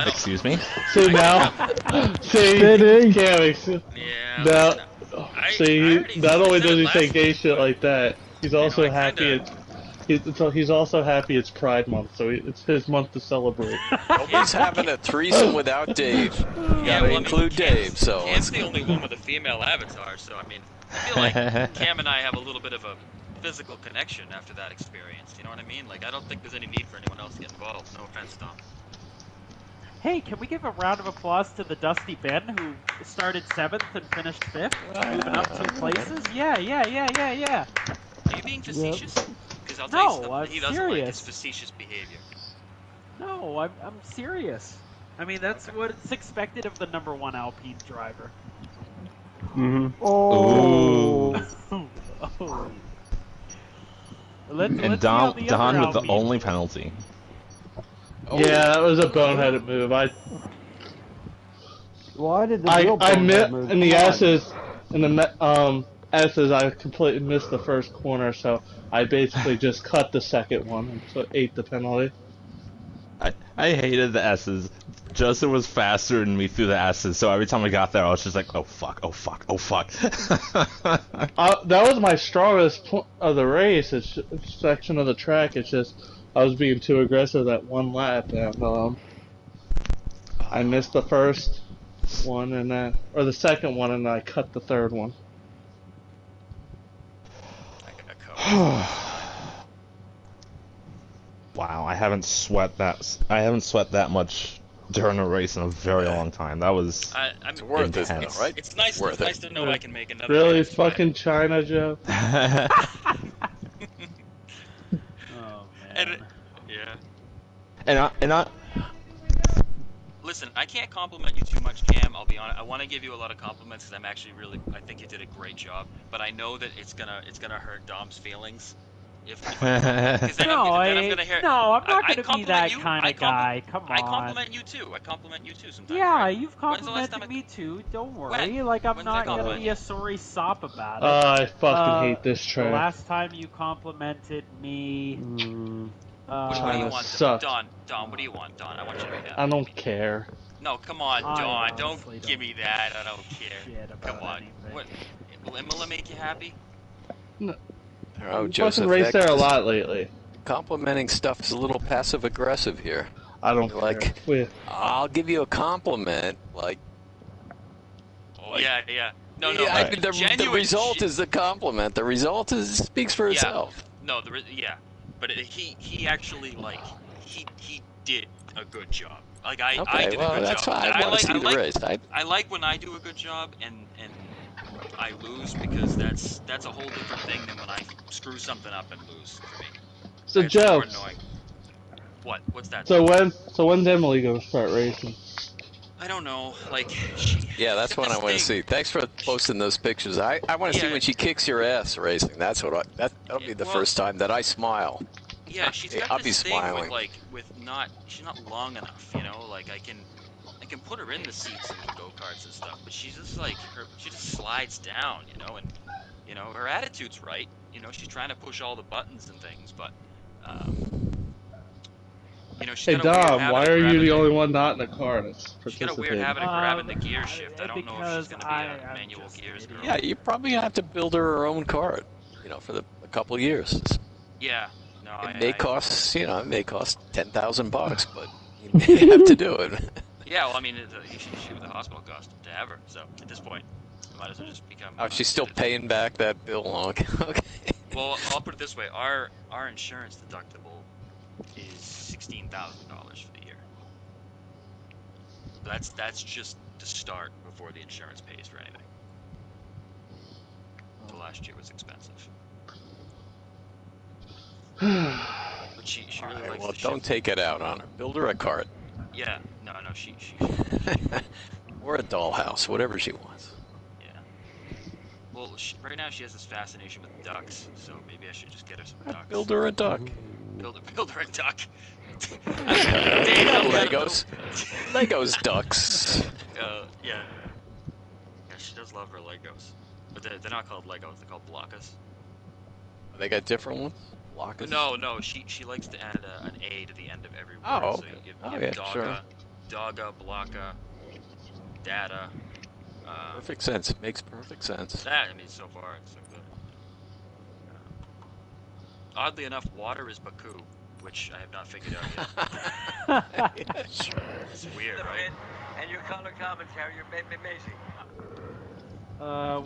Excuse me. See now, see, yeah. Now, see, not only does he say gay shit like that, he's also happy. He's also happy it's Pride Month, so it's his month to celebrate. Nobody's having a threesome without Dave. You gotta include Dave, so... Cam's the only one with a female avatar, so I mean, I feel like Cam and I have a little bit of a physical connection after that experience, you know what I mean? Like, I don't think there's any need for anyone else to get involved, no offense, Dom. Hey, can we give a round of applause to the Dusty Ben who started 7th and finished 5th, moving up 2 places? Yeah. Are you being facetious? Because I'll tell you something, he doesn't like his facetious behavior. No, I'm serious. I mean, that's what's expected of the #1 Alpine driver. Mm-hmm. Oh. And Don with the only penalty. Yeah, that was a boneheaded move. Why did the real bonehead move? In the S's, I completely missed the first corner, so I basically just cut the second one and so ate the penalty. I hated the S's. Joseph was faster than me through the S's, so every time I got there, I was just like, oh fuck. That was my strongest point of the race. It's section of the track. It's just I was being too aggressive that one lap, and I missed the first one or the second one, and I cut the third one. Wow, I haven't sweat that much during a race in a very long time. That was worth it, right? It's nice to know I can make another. Really, fucking China, Joe. Oh man. And listen, I can't compliment you too much, Cam. I'll be honest. I want to give you a lot of compliments because I think you did a great job. But I know that it's gonna hurt Dom's feelings. I'm not gonna be that kind of guy. Come on. I compliment you too. Sometimes. Yeah, right? you've complimented me too. Don't worry. Like I'm not gonna be a sorry sop about it. I fucking hate this track. The last time you complimented me. What do you want, Don? What do you want, Don? I want you to be happy. I don't care. No, come on, Don. Don't give me that. I don't care. Come on. Anything. What? Will Imola make you happy? No. Oh, Joseph, raced there a lot lately. Complimenting stuff is a little passive aggressive here. I don't like. I'll give you a compliment, like. Yeah. No. The result is the compliment. The result speaks for itself. No, yeah, but he actually like he did a good job. Like I Okay, did well, a good that's job. fine. I want to see the race. I like when I do a good job and I lose, because that's a whole different thing than when I screw something up and lose for me. So It's Joe, more annoying. What's that? so Tom? when's Emily gonna start racing? I don't know. Like Yeah, that's she's got what I this want to thing. see. Thanks for posting those pictures. I want to see Yeah. when she kicks your ass racing. That's what that'll be the Well, first time that I smile. yeah, she's got I'll be this thing smiling. with she's not long enough, you know. Like I can put her in the seats of the go-karts and stuff, but she's just like she just slides down, you know. And you know her attitude's right, you know. She's trying to push all the buttons and things, but you know, she's Hey got a weird Dom, habit why of are you grabbing the only one not in the car that's She's got a weird participating? habit of grabbing the gear shift. I don't know if she's because gonna be a I'm manual just gears an girl. Yeah, you're probably gonna have to build her own cart, you know, for a couple of years. Yeah. No, It may cost $10,000, but you may have to do it. Yeah, well, I mean, you should shoot the hospital cost to have her. So at this point, we might as well just become. Oh, she's still paying back that bill. Okay. Well, I'll put it this way: our insurance deductible is $16,000 for the year. That's just the start before the insurance pays for anything. The last year was expensive. But she really Right, likes well, the don't shift. take it out on her. Build her a cart. Yeah, no, she Or a dollhouse, whatever she wants. Yeah. Well, right now she has this fascination with ducks, so maybe I should just get her some ducks. Build her a duck. Build her a duck. Legos. Legos ducks. Yeah. Yeah, she does love her Legos. But they're not called Legos, they're called Blockas. They got different ones? Blockas? No, she likes to add an A to the end of every word. Oh, So okay. you Oh, have yeah, dogga, sure. dogga, blocka, data. Perfect sense. It makes perfect sense. That, I mean, so far, it's so good. Oddly enough, water is Baku, which I have not figured out yet. Yeah, sure. It's weird, right? And your color commentary, you're amazing.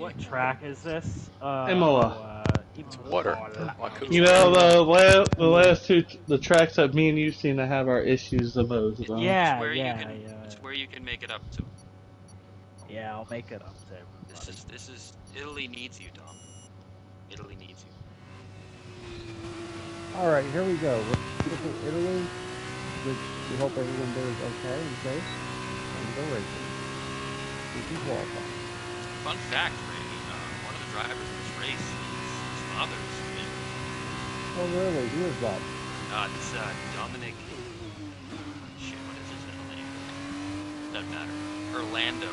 What track is this? Imola. It's water. Baku. You know the last two the tracks that me and you seem to have our issues the most about. Yeah, It's where you can make it up to. Yeah, I'll make it up to everybody. This is Italy needs you, Dom. Italy needs you. All right, here we go. We're in beautiful Italy, which we hope everyone there is okay and safe. And go racing. We can qualify. Fun fact, Randy, one of the drivers in this race is his father's name. Oh, really? Who is that? It's Dominic. Shit, what is his middle name? Doesn't matter. Orlando.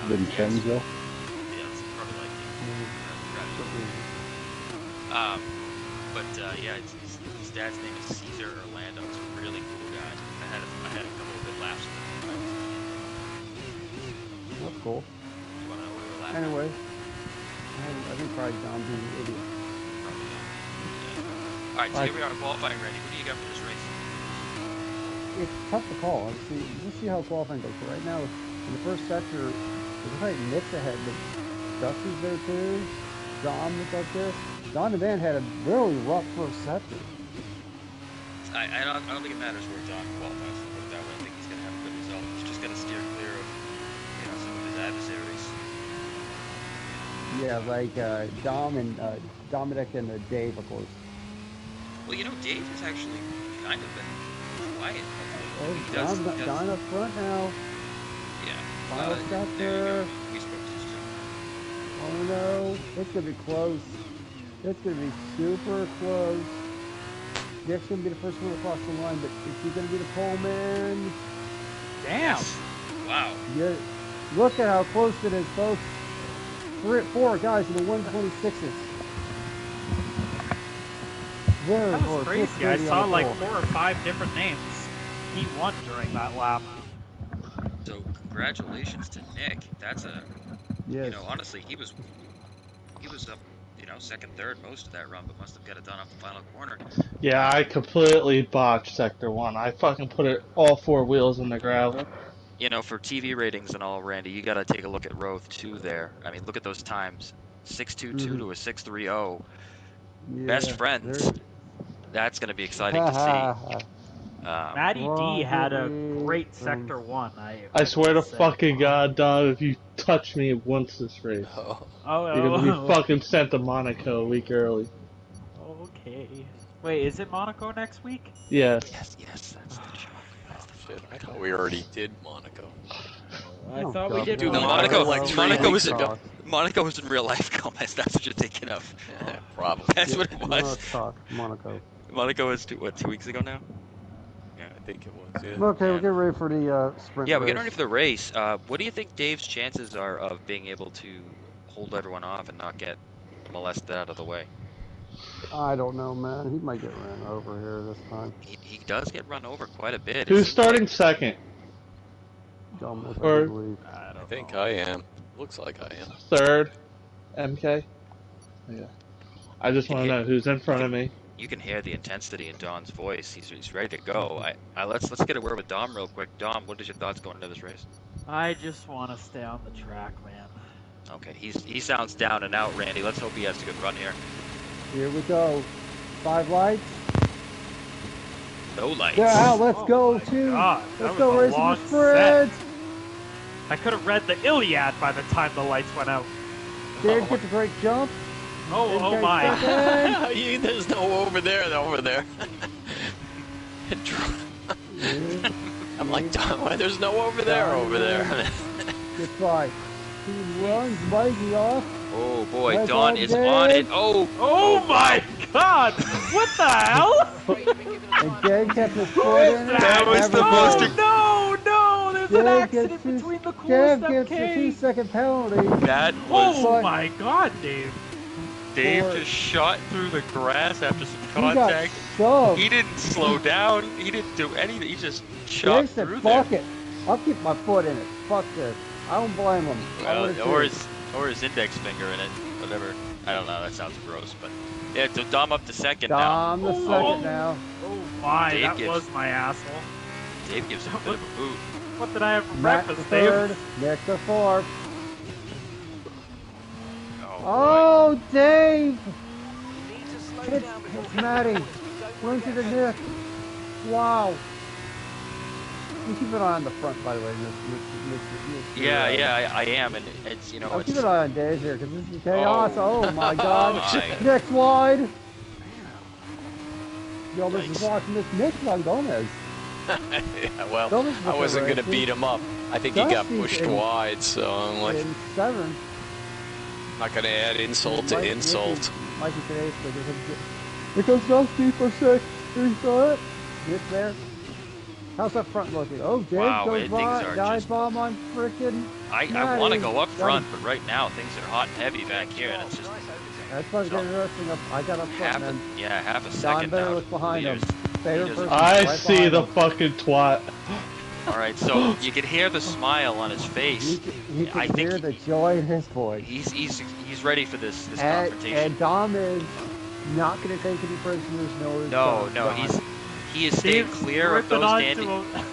Vincenzo. Yeah, it's probably like yeah, his dad's name is Caesar Orlando. He's a really cool guy. I had a couple of good laughs with him. That's cool. You wanna know what we were laughing at? Anyway, I think probably John being an idiot. Alright, so here we are qualifying ready. Who do you got for this race? It's tough to call. Let's see how qualifying goes. So right now, in the first sector, there's like Nick's ahead, but Dusty's there too. Dom is up there. Don and Van had a really rough first sector. I don't think it matters where Don qualifies. Put it that way. I think he's going to have a good result. He's just got to steer clear of some of his adversaries. Yeah, like Dom and Dominic and Dave, of course. Well, Dave has actually kind of been quiet. Oh, Don up front now. Yeah. Final sector. We spoke to his Oh no, it's gonna be close. It's gonna be super close. Nick's gonna be the first one across the line, but is he gonna be the pole man? Damn! Wow. Yeah, look at how close it is, folks. 4 guys in the 126s. Very That was close. crazy. I saw like 4 or 5 different names. He won during that lap. So congratulations to Nick. That's a, yes. Honestly, he was up, second, third most of that run, but must have got it done off the final corner. Yeah, I completely botched Sector 1. I fucking put all 4 wheels in the gravel. For TV ratings and all, Randy, you got to take a look at row 2 there. I mean, look at those times. 6.22 to a 6.30. best friends. That's going to be exciting to see. Matty D had a great sector 1. I swear to say. fucking God, Dom, if you touch me once this race, you're gonna be fucking sent to Monaco a week early. Okay. Wait, is it Monaco next week? Yes. Yes, that's the joke. That's the Shit, I thought we already did Monaco. I thought we did Dude, Monaco like 3 weeks ago. Monaco was in real life, Gomez. That's what you're thinking of. Yeah, probably. That's what it was. Monaco. Monaco was 2 weeks ago now? Yeah, I think it was, yeah. Okay, we're getting ready for the sprint Yeah, race. we're getting ready for the race. What do you think Dave's chances are of being able to hold everyone off and not get molested out of the way? I don't know, man. He might get ran over here this time. He does get run over quite a bit. Who's starting second? Almost, Or- I believe. I think I am. Looks like I am. Third? MK? Yeah. I just want to know who's in front of me. You can hear the intensity in Don's voice. He's ready to go. Let's get a word with Dom real quick. Dom, what is your thoughts going into this race? I just want to stay on the track, man. Okay, he sounds down and out, Randy. Let's hope he has a good run here. Here we go. 5 lights. No lights. Yeah, out. Let's go God, to. that Let's was go a racing long the sprint. I could have read the Iliad by the time the lights went out. Dave gets a great jump. Oh my. There's no over there. I'm like, there's no over there. Good try. He runs Mikey off. Oh boy, That's Don on is Dave. on it. Oh my God! What the hell? And Dave kept his foot in it. That was the most. No! There's an accident between the coolest Dave gets a MK. 2-second penalty. That was. Oh my God, Dave! Dave just shot through the grass after some He got contact. shoved. He didn't slow down. He didn't do anything. He just shot Dave said, through there. fuck it. I'll keep my foot in it. Fuck this. I don't blame him. I would've too. Or his index finger in it. Whatever. I don't know. That sounds gross, but yeah. So Dom up to second Dom now. the second now. Oh my, Dave that gives- was my asshole. Dave gives him a bit of a boot. What did I have for Matt the breakfast, third. Dave? Nick the fourth. Oh, Oh, Dave! You need to slow Hit down before Matty. Went to the Nick. Wow. You keep an eye on the front, by the way. Yeah, I am, and it's I'll keep it's. an eye on Dave here because this is chaos. Oh, my God. my. Nick's wide. Yo, this is watching this. Nick's on Gomez. Yeah, well, Gomez I wasn't going to racing. beat him up. I think he got Dusty's pushed in- wide, so I'm like, In 7. not going to add insult to Mikey- insult. Mikey today, here comes Dusty for six. He's got it. Nick there. How's that front looking? Oh, Dave Wow, goes things by. are Dive just- bomb on frickin'. I want to go up front, but right now things are hot and heavy back here, and it's just That's what's getting interesting. I got up front, man. half a Don second better now. look behind him. Leaders. Favorite Leaders. person I right see behind the him. fucking twat. All right, so you can hear the smile on his face. You can I think hear the joy in his voice. he's ready for this And confrontation. Dom is not going to take any prisoners. No, Don. he is staying Dave's clear of ripping those onto dandelions. him.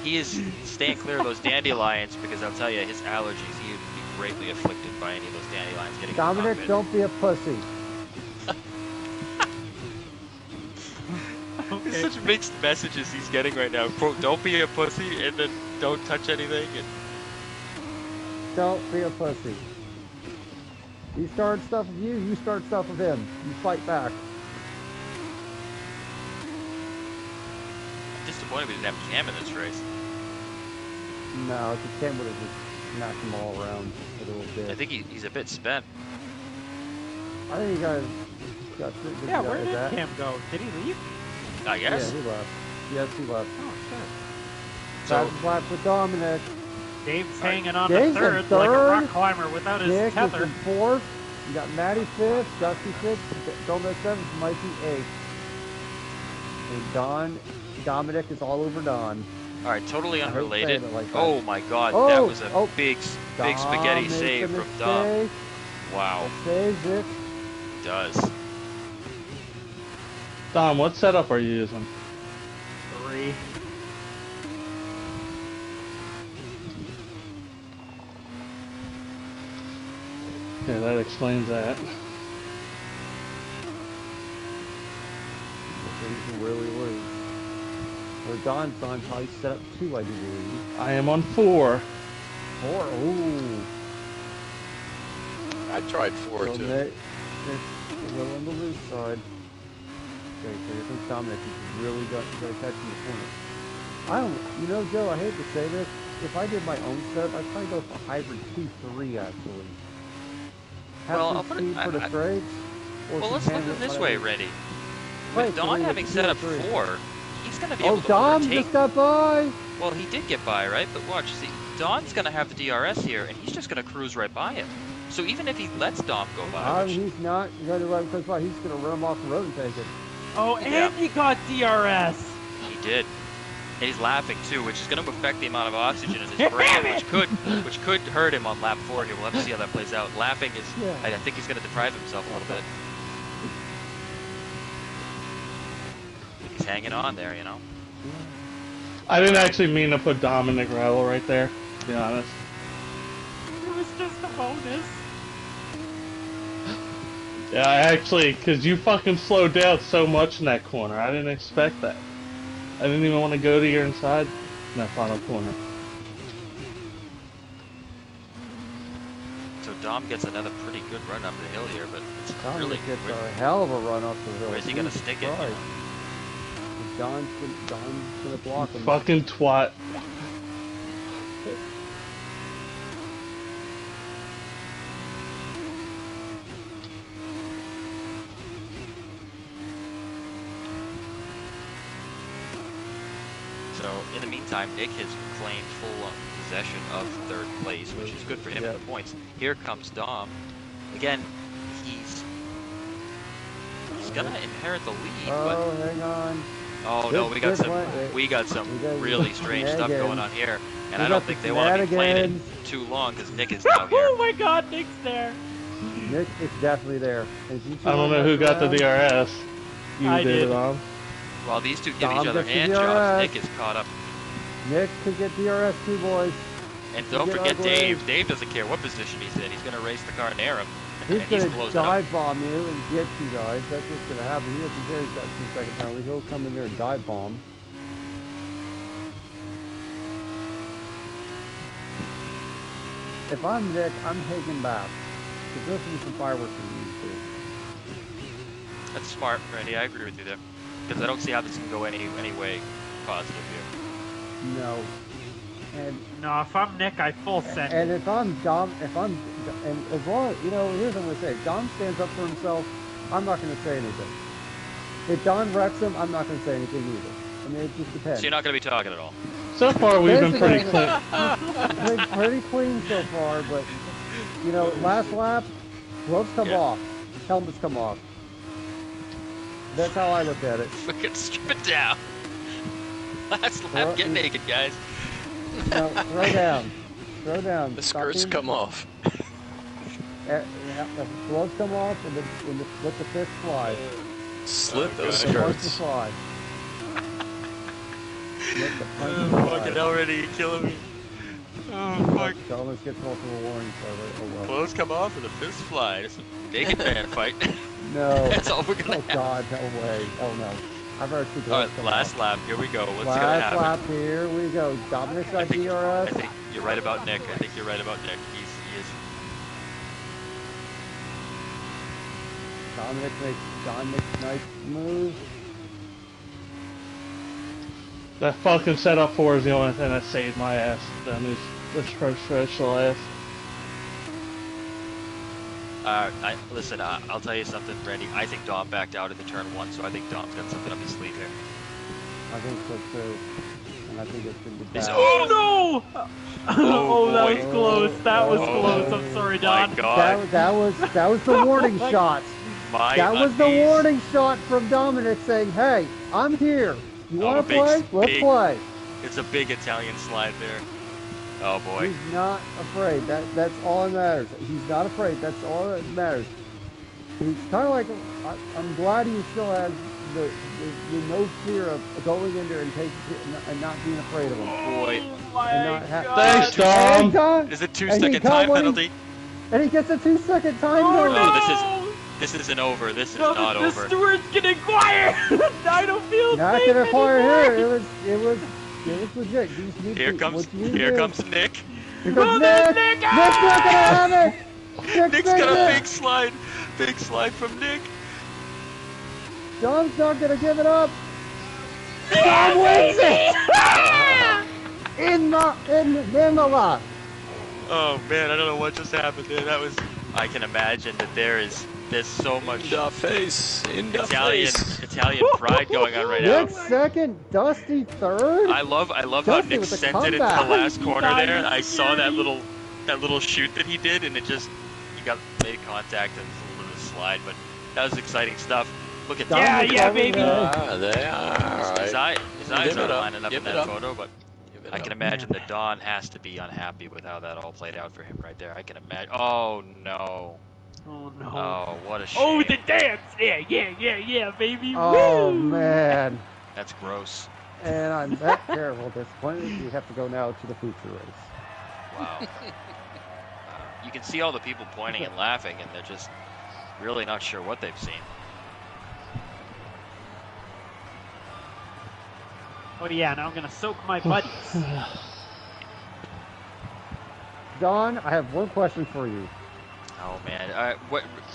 He is staying clear of those dandelions because I'll tell you, his allergies. He would be greatly afflicted by any of those dandelions getting in the Dominic, cockpit. don't be a pussy. It's such mixed messages he's getting right now. Quote, don't be a pussy, and then don't touch anything. And Don't be a pussy. He started stuff with you, you start stuff with him. You fight back. I'm disappointed we didn't have Cam in this race. No, it's a Cam would have just knocked them all around a little bit. I think he's a bit spent. I think you guys got Yeah, where did Cam go? Did he leave? I guess. Yeah, he left. Yes, he left. Oh, shit. So- Fastest lap with Dominic. Dave's hanging on Dave's to in third like a third. rock climber without his Nick is tether. in fourth. You got Matty fifth, Dusty sixth, Gomez seventh, Mikey eighth. And Dominic is all over Don. All right, totally I hate unrelated. saying it like that. Oh my God, Oh, that was a oh. big Dom spaghetti makes save a from Dom. mistake. Wow, Saves it. does. Dom, what setup are you using? 3. Yeah, that explains that. can really lose. Or Don's on probably set up 2, I do believe. I am on 4. 4, ooh. I tried 4 So too. Nick's a little on the loose side. Okay, so here comes Dominic. He's really got to catch in the corner. I don't, you know, Joe, I hate to say this. If I did my own setup, I'd probably go for hybrid 2-3 actually. Have Well, some I'll put it- speed for the straights. or Well, some let's look at tandem, it this whatever. way, Randy. Right, With Don three, having two, set up three. 4, he's going to be Oh, able to Dom overtake. just got by. Well, he did get by, right? But watch, see, Don's going to have the DRS here, and he's just going to cruise right by him. So even if he lets Dom go by, which, He's not going to let him close by. He's going to run him off the road and take it. Oh, and he got DRS. he did. And he's laughing too, which is going to affect the amount of oxygen in his brain, which could hurt him on lap 4 here. We'll have to see how that plays out. Laughing is, Yeah. I think he's going to deprive himself a little bit. He's hanging on there, you know. I didn't actually mean to put Dom in the gravel right there, to be honest. It was just a bonus. Yeah, I actually, because you fucking slowed down so much in that corner. I didn't expect that. I didn't even want to go to your inside in that final corner. So Dom gets another pretty good run up the hill here, but it's Dominic really gets where- a hell of a run off the hill. where's he going to Jesus stick it? You Christ. know? Don's going to block him. Fucking twat. So in the meantime, Nick has claimed full possession of 3rd place, which is good for him in the points. Here comes Dom. Again, he's gonna inherit the lead, Oh, but hang on. oh no, we got This way. some We got really strange stuff shenanigans. going on here, and We I got don't think the they want to be playing it shenanigans. too long because Nick is now here. Oh my God, Nick's there. Nick is definitely there. Is he I don't know who got the DRS. You I did, did. Dom. While these two give Dom each other gets the hand DRS. jobs, Nick is caught up. Nick could get DRS too, boys. And don't Get forget ugly. Dave. Dave doesn't care what position he's in. He's going to race the car near him. He's and going to closing up. dive bomb you and get you guys. That's what's going to happen. He doesn't care he's got 2-second penalty. He'll come in there and dive bomb. If I'm Nick, I'm taking back. Because there's going to be some fireworks in these too. That's smart, Randy. I agree with you there. Because I don't see how this can go any way positive here. No. And No, if I'm Nick, I full send. and if I'm Dom, and as long as, you know, here's what I'm going to say. If Dom stands up for himself, I'm not going to say anything. If Don wrecks him, I'm not going to say anything either. I mean, it just depends. So you're not going to be talking at all. So far, we've been pretty Basically, clean. It's pretty clean so far, but, you know, last lap, gloves come Yeah. off, helmets come off. That's how I look at it. Fucking strip it down. Last Well, lap, get you- naked, guys. Now, throw down. Throw down. The Stop skirts being- come off. Yeah, the gloves come off and let the fist fly. Slip those The punch skirts. fly. Let the punch fly. Fucking already killing me. Oh, fuck. Almost gets multiple warnings. So oh well. Clothes come off and the fist fly. It's a naked man fight. No. That's all we're going to Oh have. God, no way. Oh no. I've already seen All gloves right, come last off. lap. Here we go. What's going to Last happen? lap, here we go. Dominic's I got think DRS. you're right about Nick. I think you're right about Nick. He is. Dominic makes nice move. That fucking setup 4 is the only thing that saved my ass. Then is this professional ass. Listen, I'll tell you something, Randy. I think Dom backed out in the turn 1, so I think Dom's got something up his sleeve here. I think so too. And I think it's gonna be He's- bad. Oh no! Oh, that boy. was close. That was Oh, close. I'm sorry, Don. My God. That was the warning shot. That was the undies. warning shot from Dominic saying, "Hey, I'm here. You Oh, want to big- play? Let's big- play." It's a big Italian slide there. Oh boy. He's not afraid. That's all that matters. He's not afraid. That's all that matters. He's kind of like, I'm glad he still has the no fear of going in there and taking and not being afraid of him. Boy. Oh my And not ha- God. Thanks, Dom. And Is it and he 2-second got time what he- penalty? And he gets a 2-second time Oh penalty. no, this is- This isn't over. This is No, not the over. steward's getting quiet. I don't feel Not safe gonna fire anymore. here. It was legit. You just need Here to, comes what you need to here do- comes Nick. Here comes Oh, Nick. there's Nick. Nick's not gonna have it. Nick's got a making big slide. Big slide from Nick. Dom's not gonna give it up. Dom wins it. in the lot. Oh man, I don't know what just happened there. That was. I can imagine that there's so much In the face. In the Italian face. pride going on right now. Nick second, Dusty third. I love how Dusty Nick with the sent it into the comeback. last corner there. I saw that Security. little shoot that he did, and he made contact and it was a little bit of a slide, but that was exciting stuff. Look at Dom Yeah, was yeah, over baby. there. They are. his eyes Give it are up. lining up Give in it that up. photo, but Give it I up. can imagine that Don has to be unhappy with how that all played out for him right there. I can imagine. Oh no. Oh no. Oh, what a shame. Oh, the dance. Yeah, baby. Oh Woo. man. That's gross. And I'm that terrible disappointed. We have to go now to the future race. Wow. You can see all the people pointing and laughing, and they're just really not sure what they've seen. Oh yeah, now I'm gonna soak my buddies. Don, I have one question for you. Oh man,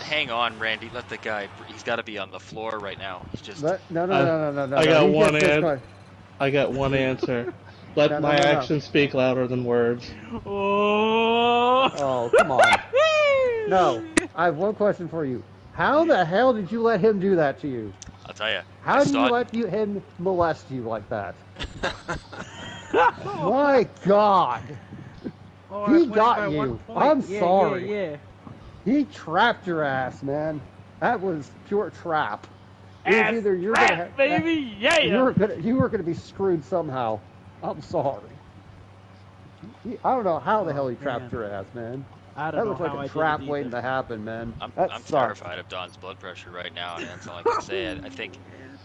hang on, Randy. Let the guy. He's got to be on the floor right now. He's just. No. I got He one gets this answer. question. I got one answer. Let No. my actions speak louder than words. Oh. Oh, come on. No, I have one question for you. How the hell did you let him do that to you? I'll tell you. How did you let him molest you like that? My God. Oh, He I was winning got by you. 1 point. I'm Yeah, sorry. Yeah. He trapped your ass, man. That was pure trap. It was Ass either you're trap, gonna have, baby. Yeah. you were gonna be screwed somehow. I'm sorry. I don't know how the hell he trapped your ass, man. I That don't know looks like how I a did trap it waiting either. to happen, man. I'm That sucks. terrified of Don's blood pressure right now, and that's all I can say. I think,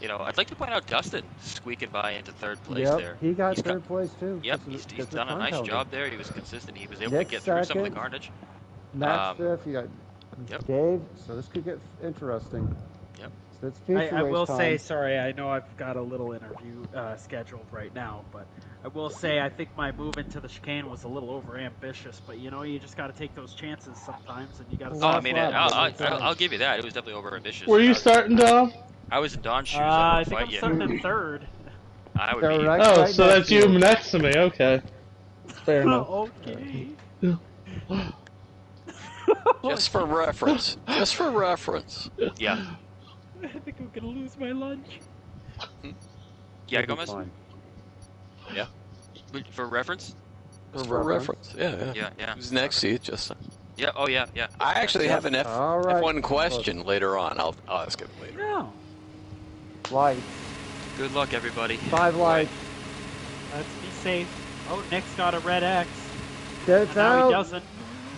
I'd like to point out Dustin squeaking by into third place Yep, there. he got He's third place too. Yep, Because he's of done a time nice penalty. job there. He was consistent. He was able Nick to get through some of the second. carnage. Matt fifth, you got Yep. Dave, so this could get interesting. Yep. So it's future I race will time. say, sorry, I know I've got a little interview scheduled right now, but I will say I think my move into the chicane was a little over ambitious, but you just got to take those chances sometimes, and you got to. Oh, I mean, I'll give you that. It was definitely over ambitious. Were you starting, Dom? I was in Don's shoes. I I think I'm fight you. starting in third. I would They're be. right- Oh, right so next that's to you next to me. Okay. Fair enough. Okay. Just for reference. Just for reference. Yeah. I think I'm gonna lose my lunch. Yeah, It'll be Gomez? fine. Yeah. For reference? Just for reference. Yeah. Yeah. Who's next to you, just Yeah, oh yeah. I actually have an All right. F1 question later on. I'll ask it later. No. Lights. Good luck, everybody. 5 lights. Let's be safe. Oh, Nick's got a red X. Gets Now he out. doesn't.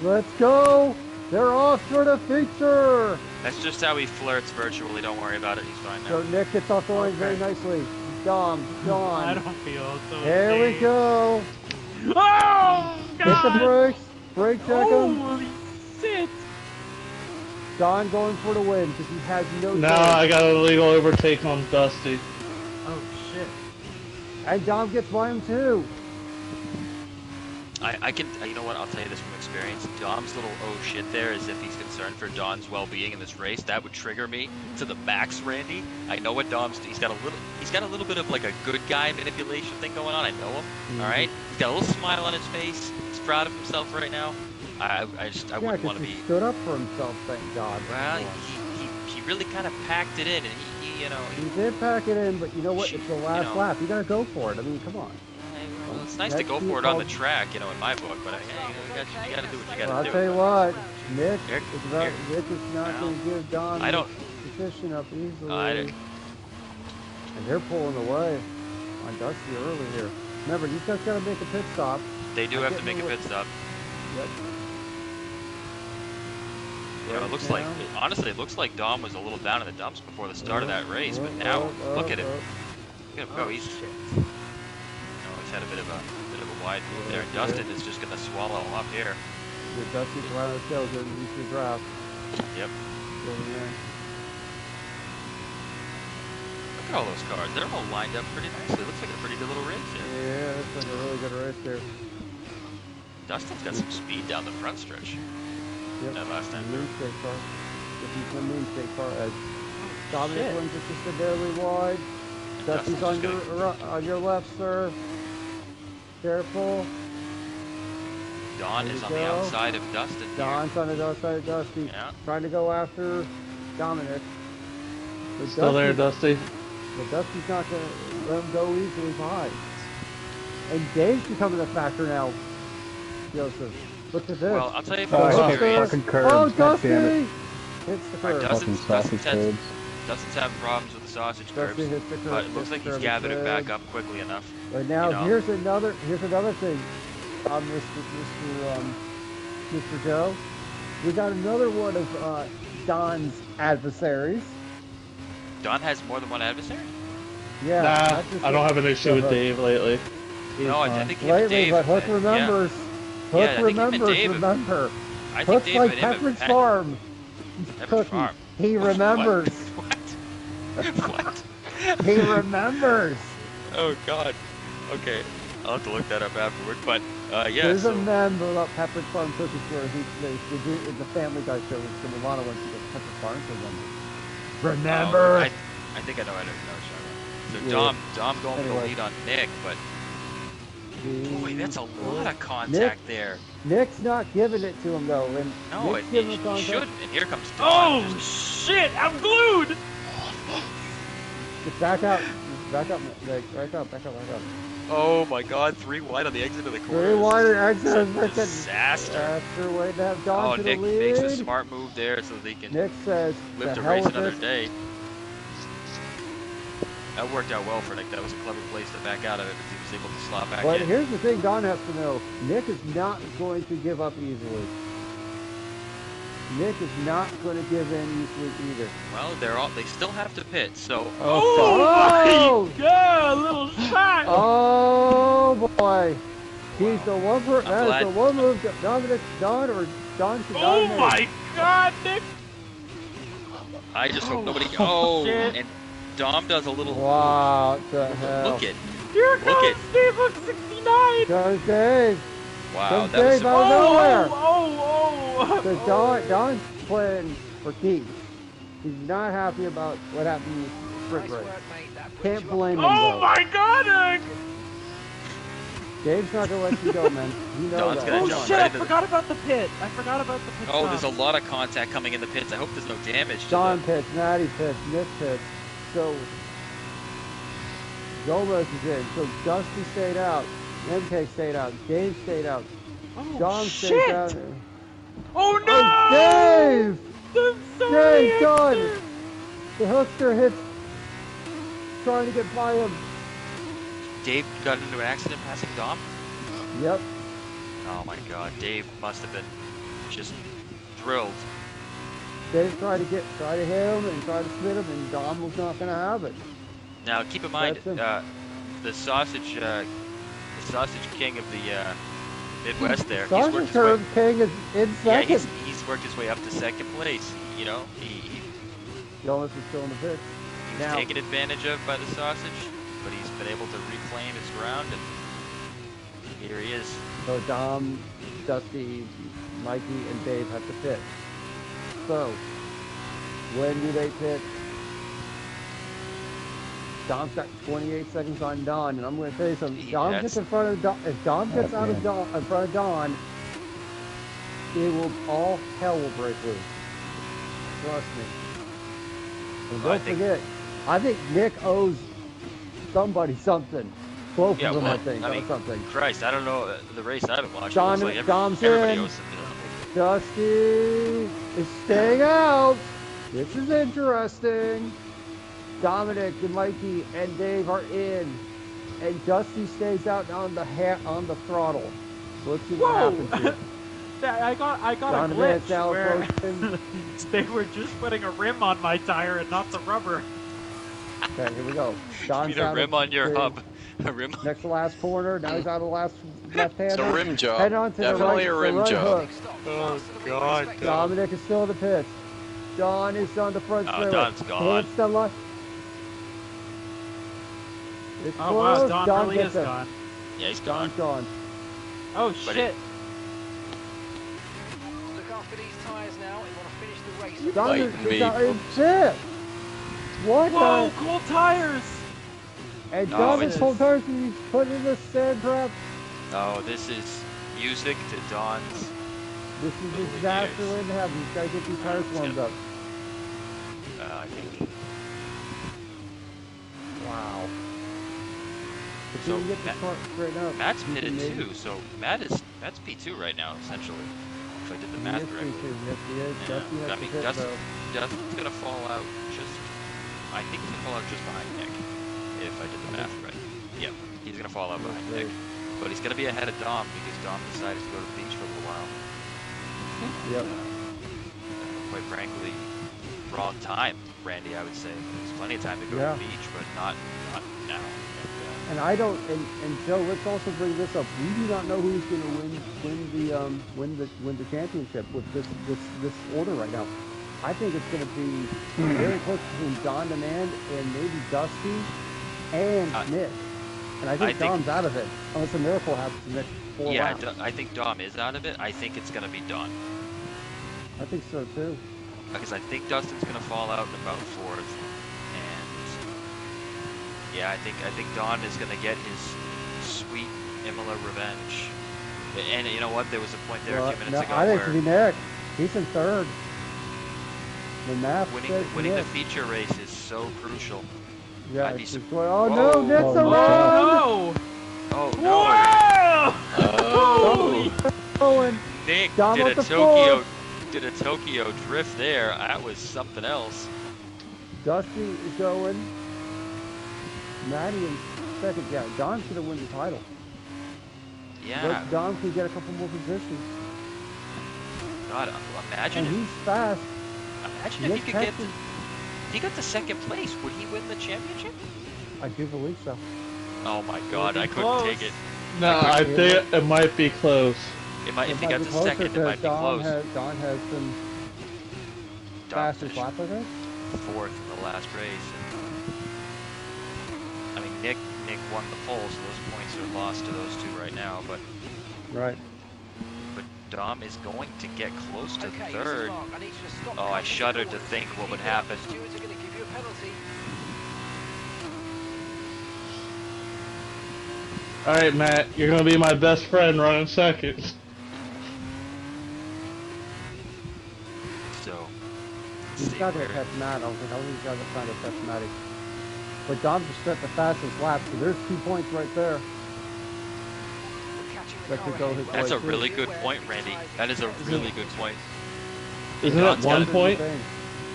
Let's go. They're off for the feature. That's just how he flirts virtually. Don't worry about it. He's fine So now. Nick gets off the line very nicely. Dom, I Don. don't feel so Here we safe. go. Oh, Hit the God. brakes. Brake check him. Holy shit. Don going for the win because he has no Now choice. I got a legal overtake on Dusty. Oh, shit. And Dom gets by him too. I can, you know what, I'll tell you this from experience. Dom's little oh shit there, as if he's concerned for Don's well-being in this race, that would trigger me to the max, Randy. I know what Dom's, he's got a little bit of like a good guy manipulation thing going on. I know him, all right? He's got a little smile on his face. He's proud of himself right now. I wouldn't want to be. He stood up for himself, thank God. Well, he really kind of packed it in, and He did pack it in, but you know what? It's the last lap. You gotta go for it. I mean, come on. Well, it's nice to go for it on the track, in my book, but you gotta do what you gotta I'll do. tell you what, Nick Nick is not going to give Don I don't- the position up easily. I- And they're pulling away on Dusty early here. Remember, these guys got to make a pit stop. They do have to make a pit stop. Yep. It looks like, honestly, it looks like Dom was a little down in the dumps before the start of that race, but now, look at him. Look at him go. He's had a bit of a wide move there. And Dustin is just going to swallow him up here. Dusty's around the tail, getting used to the draft. Yep. over there. Look at all those cars. They're all lined up pretty nicely. Looks like a pretty good little race here. Yeah, it's like a really good race there. Dustin's got some speed down the front stretch. Yep. That last time. Moon state car. This is the moon state car. Dominic wins it just a barely wide. Dusty's on your left, sir. Careful. Don is on the outside of Dustin. Don's on the outside of Dusty. Yeah. Trying to go after Dominic. But Still there, Dusty. But Dusty's not going to let him go easily by. And Dave's becoming a factor now, Joseph. Look at this. Well, I'll tell you Oh, from fucking experience. curbs. Oh, God damn it. Dusty! Hits the curb. Dustin's having problems with the sausage curbs, Dusty hits the curb. but it looks like he's gathered it back up quickly enough. But now you know. here's another thing, Mr. Joe. We got another one of Don's adversaries. Don has more than one adversary? Yeah. Nah, I don't have an issue with Dave lately. No, I think him and Lately, Dave. but Hook remembers. Yeah, I Hook think him and remembers. Dave- Remember. I think Hook's Dave like and him have Pepperidge had- Farm. Pepperidge Cookie. Farm. He remembers. What? He remembers. Oh God. Okay, I'll have to look that up afterward. But yeah. There's So, a member of Pepperidge Farm Cookies where they do in the Family Guy show. It's the Milano one. She goes, Pepperidge Farm. Remember. I think I know. I know. So Yeah. Dom going for the Anyway. lead on Nick, but boy, that's a lot of contact there. Nick's not giving it to him though. And No, Nick's it giving him contact. shouldn't. And here comes Don. Oh shit! I'm glued. Just back out. Back up. Back up. Oh my God, 3 wide on the exit of the corner. Very wide and It's a exit. disaster. After waiting to have Don Oh, to Nick the lead. makes a smart move there so they can Nick says, live "The to hell race with another this." day. That worked out well for Nick. That was a clever place to back out of it because he was able to slot back But in. here's the thing Don has to know. Nick is not going to give up easily. Nick is not going to give in easily either. Well, they still have to pit, so. Oh, my God! A little shot. Oh boy. He's the one for I'm glad- the one move that Dominic Don or Don should Oh not my make. God, Nick! I just hope nobody. shit. And Dom does a little. Wow, what the hell. Look it. Here Look comes at- Dave Hook 69. Goes Dave. Wow, Goes that was Dave out of nowhere. Oh! So Don's playing for keeps. He's not happy about what happened in the sprint race. Can't blame him Oh though. my God, Nick! Dave's not gonna let you go, man. You know Don's that. gonna Oh jump shit! right I into the- forgot about the pit. I forgot about the pit. Oh, stop. there's a lot of contact coming in the pits. I hope there's no damage to Don the. pits, Matty pits, Nick pits. So Gomez is in. So Dusty stayed out. MK stayed out. Dave stayed out. Oh, Don shit. stayed out. Oh no! Oh, Dave! I'm sorry, Dave, Don! Hookster. The Hookster hits, trying to get by him. Dave got into an accident passing Dom. Yep. Oh my God, Dave must have been just thrilled. Dave tried to hit him and try to split him, and Don was not going to have it. Now keep in mind, That's the sausage king of the Midwest there. He's Sausage worked his way. Curve King is in Yeah, second. he's worked his way up to second place. You know, he Gomez is still in the pits. was taken advantage of by the sausage, but he's been able to reclaim his ground, and here he is. So Dom, Dusty, Mikey, and Dave have to pit. So, when do they pit? Dom's got 28 seconds on Don, and I'm going to tell you something. Dom gets in front of Don. If Dom gets out of Don, in front of Don, all hell will break loose. Trust me. And don't forget, I think Nick owes somebody something. Both of them, I think, or something. Christ, I don't know the race I haven't watched. Don, It looks like Dom's everybody in. owes something. Dusty is staying out. This is interesting. Dominic and Mikey and Dave are in, and Dusty stays out on the throttle. So let's see what happens here. I got Don a Vance glitch now where approaching. they were just putting a rim on my tire and not the rubber. Okay, here we go. You Don's mean a out rim of on your the- hub? A rim? Next to last corner. Now he's out of the last left-hander. It's a rim job. Head on to Definitely the a right, rim the right job. hook. Oh God! Dominic is still in the pits. Don is on the front Oh, straightaway. Don's gone. Close the line. It's Oh close. wow, Don really gets is him. gone. Yeah, he's gone. Don's gone. Oh But shit. Look after these tyres now. You want to finish the race. Don Fighting me. is shit. What Whoa, the? cool tires! And Oh, Don it's- is full tires and he's put in the sand trap. Oh, this is music to Don's. This is Little disaster ears. waiting to happen. He's got to get these tires It's warmed gonna- up. I think. Wow. If So, he can get this car straight up, Matt's he pitted can maybe- too, so Matt's P2 right now, essentially. If I did the He math is correctly. P2. Yes, he is. Yeah. Dusty has I to mean, hit, though. Dustin's gonna fall out just. I think he's gonna fall out just behind Nick. If I did the math right. Yep, he's gonna fall out behind Nick. But he's gonna be ahead of Dom because Dom decided to go to the beach for a little while. Yep. Quite frankly, wrong time, Randy, I would say. There's plenty of time to go Yeah. to the beach, but not now. And I don't. And Joe, let's also bring this up. We do not know who's going to win the championship with this order right now. I think it's going to be very close between Don Demand and maybe Dusty and Nick. And I think Dom's out of it unless a miracle happens in the next 4 Yeah, laps. I think Dom is out of it. I think it's gonna be Don. I think so too. Because I think Dustin's gonna fall out in about 4th, and yeah, I think Don is gonna get his sweet Imola revenge. And you know what? There was a point there a few minutes ago I think it where should be Nick. He's in 3rd. The math says winning the Nick. feature race is so crucial. Yeah. I'd be it's sur- just- oh no, Nick's Oh around. no! Oh no! Whoa! Going. Nick Dom did up a the Tokyo drift there. That was something else. Dusty is going. Maddie in 2nd. Yeah, Don's going to win the title. Yeah. But Don can get a couple more positions. God, imagine And if, he's fast. imagine Nick if he could get. Texas- If he got to 2nd place, would he win the championship? I do believe so. Oh my God, I couldn't close. take it. No, I think it might be close. If he It might got be to closer 2nd, it because might be Don close. Don has been Dom fastest finished lap, I think. 4th in the last race. I mean, Nick won the pole, so those points are lost to those two right now. But Right. Dom is going to get close to Okay, 3rd. Mrs. Mark, I need you to stop Oh, I cutting shuddered to corners. think what would Keep it up. happen. The stewards are going to give you a penalty. Alright, Matt, you're gonna be my best friend running 2nd. So, let's He's see not going where- to catch Matt. I don't think he's going to try to catch Matty. But Dom just set the fastest lap, so there's 2 points right there. We're catching the That car could go ahead. his Well, That's a way, too. really good point, Randy. That is a really good point. Isn't Don's it 1 gotta- point?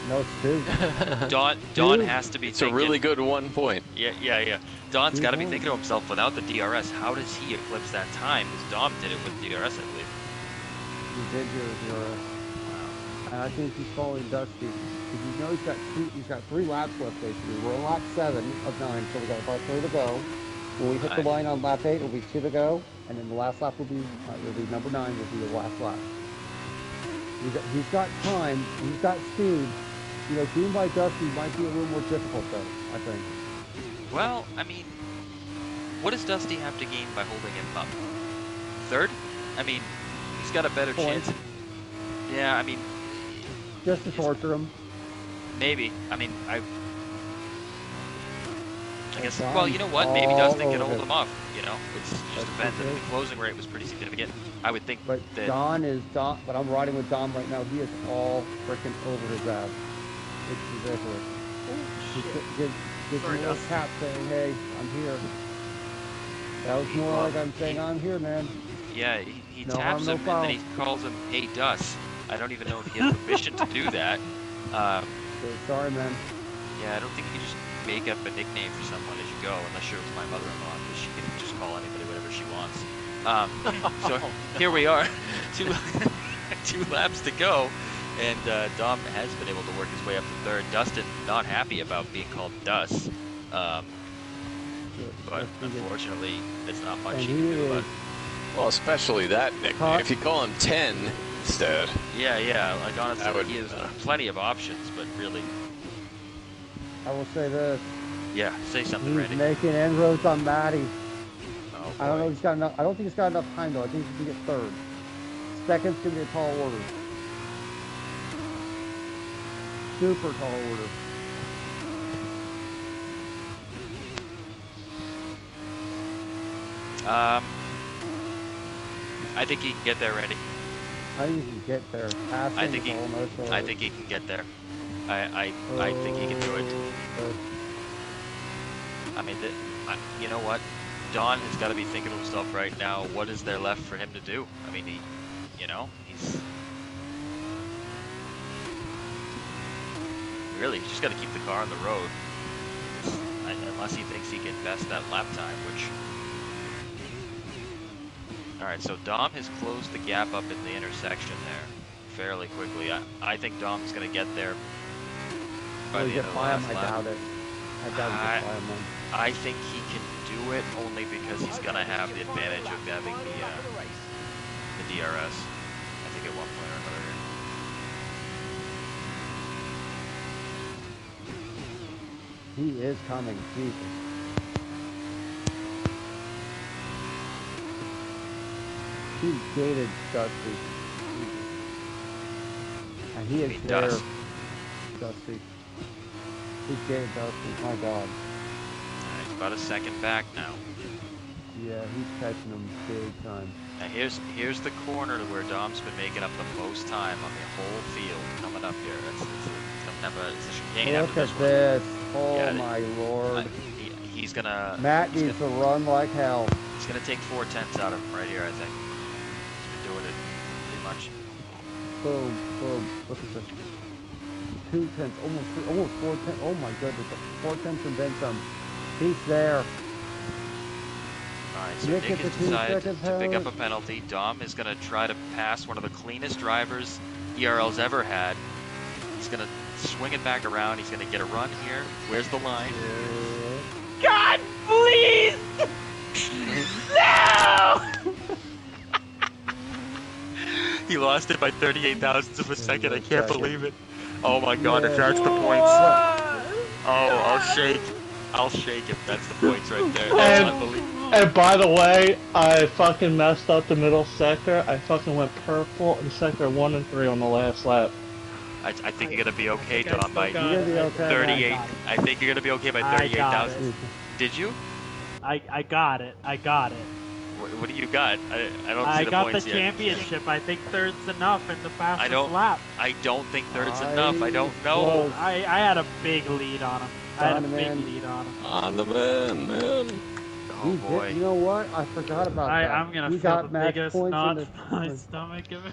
No, it's 2. Don has to be It's a thinking. really good 1 point. Yeah. Don's got to be Mhm. thinking to himself, without the DRS, how does he eclipse that time? Because Dom did it with DRS, I believe. He did your and I think he's following Dusty. Because you know he's got 3 laps left basically. We're on lap 7 of 9, so we got about 3 to go. When we hit the Right. line on lap 8, it'll be 2 to go, and then the last lap will be number 9 will be the last lap. He's got time, he's got speed. You know, being by Dusty might be a little more difficult though, I think. Well, I mean, what does Dusty have to gain by holding him up? 3rd? I mean, he's got a better Point. chance. Yeah, I mean, Just to torture him. maybe. I mean, I guess. Don's Well, you know what? Maybe all Dustin can over hold it. him off. You know, it just That's depends. I true. mean, the closing rate was pretty significant. I would think But that. but I'm riding with Dom right now. He is all freaking over his ass. It's ridiculous. Gives Sorry, me a little Dust. tap saying, hey, I'm here. That was more like I'm saying, I'm here, man. Yeah, he No taps harm, no him foul. and then he calls him, "Hey, Dust." I don't even know if he has permission to do that. So sorry, man. Yeah, I don't think you just make up a nickname for someone as you go, unless you're my mother-in-law, because she can just call anybody whatever she wants. So here we are, two laps to go, and Dom has been able to work his way up to 3rd. Dustin not happy about being called Dust, but unfortunately, there's not much And he can he do about is it. Well, especially that nickname. If you call him 10, instead. Yeah. Like honestly, That would- he has plenty of options, but really, I will say this. yeah. Say something, He's Randy. making inroads on Matty. Oh, I don't know boy. if he's got enough. I don't think he's got enough time though. I think he can get third. Second's gonna be a tall order. Super tall order. I think he can get there, Randy. I think he can get there. Passing I think is almost I think he can get there. I think he can do it. I mean, you know what? Don has got to be thinking to himself right now, what is there left for him to do? I mean, he's really just got to keep the car on the road, unless he thinks he can invest that lap time, which. All right, so Dom has closed the gap up in the intersection there fairly quickly. I think Dom's going to get there by the end of the last lap. I doubt it. I doubt he can fly him then. I think he can do it only because he's going to have the advantage of having the DRS. I think at one point or another. He is coming. Jesus. He gated Dusty. And he is there. Dusty. He gated Dusty. My God. He's about a second back now. Yeah, he's catching him big time. Now here's the corner where Dom's been making up the most time on the whole field coming up here. It's a chicane Look after at this this. one. Oh Yeah, my Lord. He's gonna. Matt needs to run like hell. He's gonna take 4/10 out of him right here, I think. He's been doing it pretty much. Boom, boom. Look at this. 2/10, almost 4/10. Oh my goodness. 4/10 and then some. He's there. Alright, so Nick has decided to pick up a penalty. Dom is going to try to pass one of the cleanest drivers ERL's ever had. He's going to swing it back around. He's going to get a run here. Where's the line? God, please! No! He lost it by 38 thousandths of a second. I can't believe it. Oh my God, if that's the points. Oh, I'll shake if that's the points right there. That's unbelievable. And by the way, I fucking messed up the middle sector. I fucking went purple in sector 1 and 3 on the last lap. I think you're gonna be okay, Don, by You're gonna be okay, 38. man. I think you're gonna be okay by 38,000. Did you? I got it. I got it. What do you got? I don't see I the got the points yet. championship. I think third's enough in the fastest lap. I don't think third's enough. I don't know. I had a big lead on him. I had a big lead on him. On the man. Oh boy. You know what? I forgot about that. I'm gonna he feel got the match biggest points knot in in my stomach of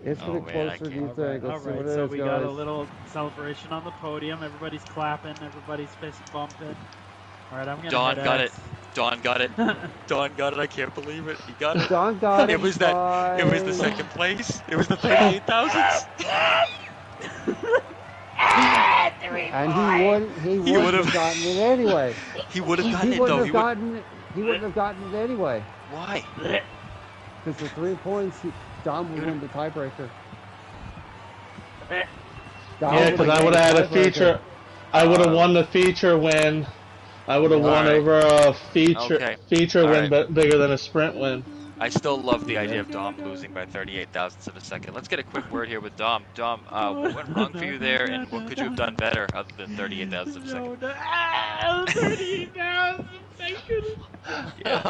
It's getting closer to you think. Let's see what it so is, we guys. got a little celebration on the podium. Everybody's clapping. Everybody's fist bumping. All right, I'm gonna. Don hit got X. it. Don got it. Don got it. I can't believe it. He got it. Don got it. It was that. It was the second place. It was the 38,000. And he would have gotten it anyway. He would have gotten it though. He wouldn't have gotten it anyway. Why? Because the 3 points, Dom would win the tiebreaker. Yeah, because I would have had a feature. I would have won the feature win. I would have won over a feature win bigger than a sprint win. I still love the idea of Dom losing by 38 thousandths of a second. Let's get a quick word here with Dom. Dom, what went wrong for you there, and what could you have done better other than 38 thousandths of a second? 38,000 seconds. Yeah.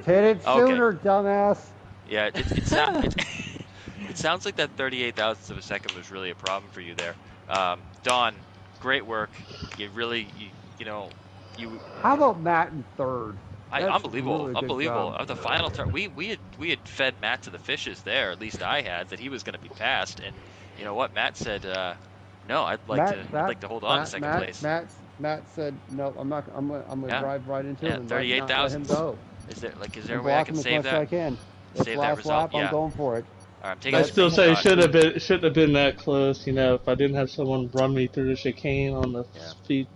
Hit it sooner, dumbass. Yeah, it sounds like that 38 thousandths of a second was really a problem for you there. Don, great work. You really, you know. How about Matt in third? Unbelievable, really unbelievable. Of the final turn, we had fed Matt to the fishes there. At least I had, that he was going to be passed. And you know what? Matt said, no, I'd like to hold on to second place. Matt said, no, I'm not. I'm gonna drive right into him. 38,000. Is there a way I can save that? I can. Save that result. I'm going for it. All right, I'm I still say it shouldn't have been that close. You know, if I didn't have someone run me through the chicane on the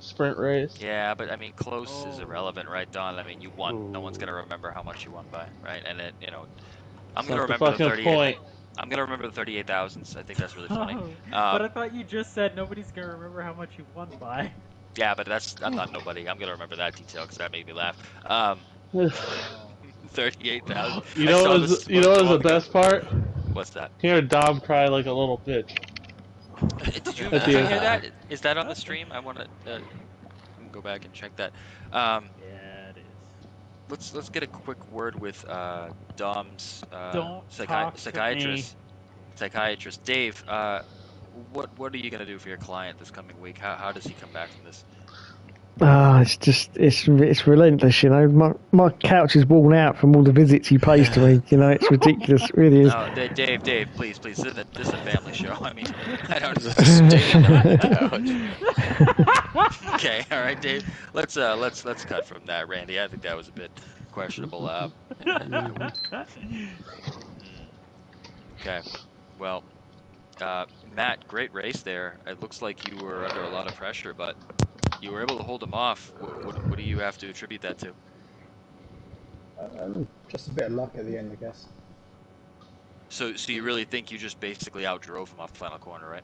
sprint race. Yeah, but I mean, close is irrelevant, right, Don? I mean, you won. No one's gonna remember how much you won by, right? And I'm gonna That's the remember the fucking 38. point. I'm gonna remember the 38,000s. I think that's really funny. But I thought you just said nobody's gonna remember how much you won by. Yeah, but I'm not nobody. I'm gonna remember that detail because that made me laugh. 38,000. You know what was the best part? What's that? Hear Dom cry like a little bitch. Did you At the hear end. that? Is that on the stream? I want to go back and check that. Yeah, it is. Let's get a quick word with Dom's Don't talk psychiatrist. Psychiatrist Dave. What are you gonna do for your client this coming week? How does he come back from this? It's relentless, you know. My couch is worn out from all the visits he pays to me. You know, it's ridiculous. It really is. Oh, Dave, please. This is a family show. I mean, I don't. Okay, all right, Dave. Let's cut from that, Randy. I think that was a bit questionable. Okay, well, Matt, great race there. It looks like you were under a lot of pressure, but you were able to hold him off. What do you have to attribute that to? Just a bit of luck at the end, I guess. So you really think you just basically outdrove him off the final corner, right?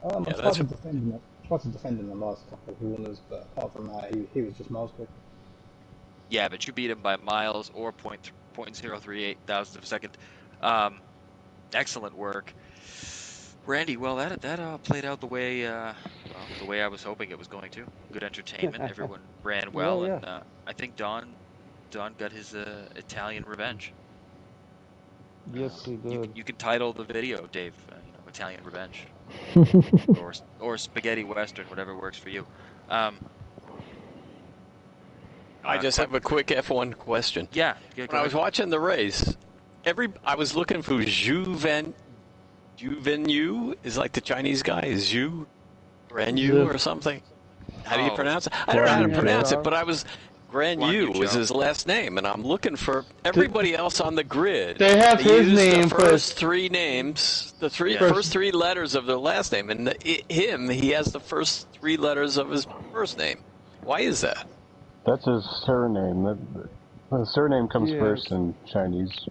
I tried to defend in the last couple of corners, but apart from that, he was just miles quick. Yeah, but you beat him by miles or 0.038 thousandths of a second. Excellent work, Randy. Well, that played out the way I was hoping it was going to. Good entertainment. Everyone ran well, and I think Don got his Italian revenge. Yes, he did. You can title the video, Dave. Italian revenge, or spaghetti western, whatever works for you. I just have a quick F1 question. Yeah. When I was watching the race, I was looking for Zhu Venyu, is like the Chinese guy, Zhu Renyu or something. How do you pronounce it? I don't know how to pronounce it, but Guan Yu was his last name, and I'm looking for everybody else on the grid. They have his name the first three names, first three letters of their last name, and he has the first three letters of his first name. Why is that? That's his surname. The surname comes first in Chinese.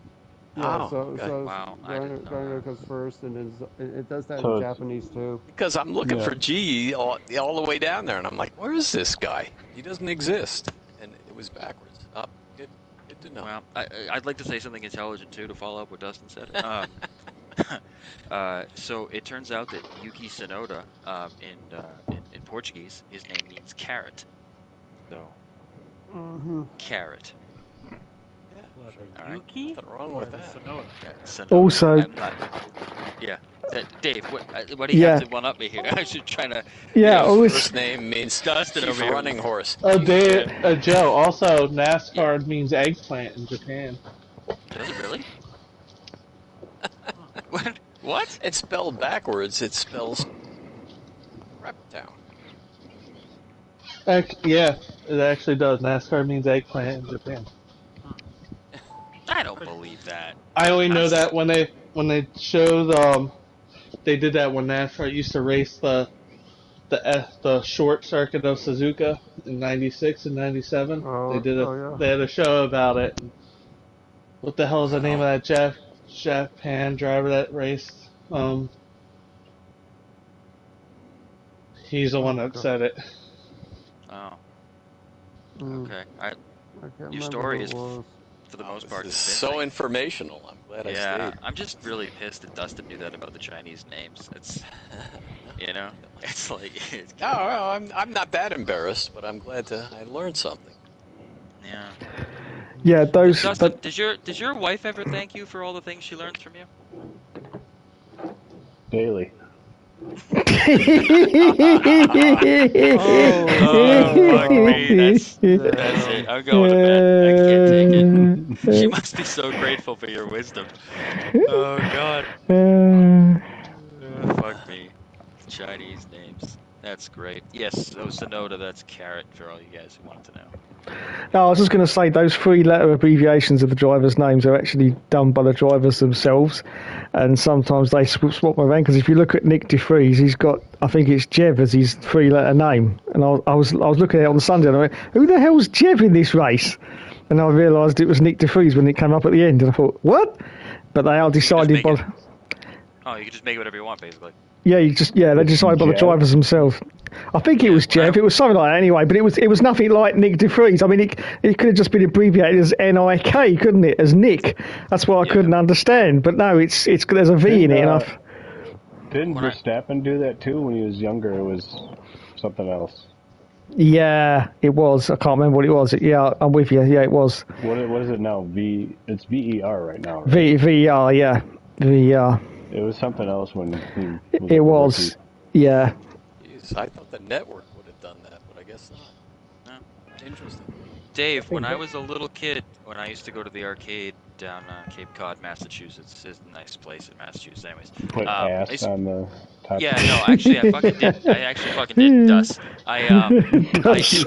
Yeah, wow. Garner comes first, and it does that in Japanese too. Because I'm looking for G all the way down there, and I'm like, where is this guy? He doesn't exist. And it was backwards. Good to know. Well, I'd like to say something intelligent too to follow up what Dustin said. So it turns out that Yuki Tsunoda, in Portuguese, his name means carrot. So, carrot. Yuki? Nothing wrong with that. Tsunoda. Also, Dave, what do you have to one up me here? I should try to. First name means Dustin over here. Running horse. Joe. Also, NASCAR means eggplant in Japan. Does it really? What? It's spelled backwards. It spells Reptown. Yeah, it actually does. NASCAR means eggplant in Japan. I don't believe that. I only know that when they showed they did that when NASCAR used to race the short circuit of Suzuka in '96 and '97. They had a show about it. What the hell is the name of that Japan driver that raced? He's the one that said it. Oh. Okay. Your story is, for the most part, so informational. I'm glad I stayed. I'm just really pissed that Dustin knew that about the Chinese names. It's, it's like. I'm not that embarrassed, but I'm glad I learned something. Yeah. Yeah, those. Dustin, does your wife ever thank you for all the things she learns from you? Daily. Fuck me. That's it. I'm going to bed. I can't take it. She must be so grateful for your wisdom. Oh God. Fuck me. Chinese names. That's great. Yes, so Tsunoda, that's carrot for all you guys who wanted to know. No, I was just going to say those three-letter abbreviations of the drivers' names are actually done by the drivers themselves, and sometimes they swap around. Because if you look at Nick De Vries, he's got, I think it's Jev as his three-letter name, and I was looking at it on Sunday, and I went, who the hell's Jev in this race? and I realised it was Nick DeFreeze when it came up at the end, and I thought, what? But they are decided by. Oh, you can just make it whatever you want, basically. Yeah, they decided by the drivers themselves. I think it was Jeff. It was something like that anyway, but it was nothing like Nick DeFreeze. I mean, it could have just been abbreviated as NIK, couldn't it? As Nick. That's what I couldn't understand. But no, it's there's a V in it enough. Didn't Verstappen do that too when he was younger? It was something else. Yeah, it was. I can't remember what it was. Yeah, I'm with you. Yeah, it was. What is it now? It's VER right now. Right? VER, yeah. VER. It was something else when he was It was. Yeah. Jeez, I thought the network would have done that, but I guess not. No. Interesting. Dave, when I was a little kid, when I used to go to the arcade down Cape Cod, Massachusetts, it's a nice place in Massachusetts, anyways. Put ass on the top. Yeah, no, actually, I fucking did. I actually fucking did. Dust. I didn't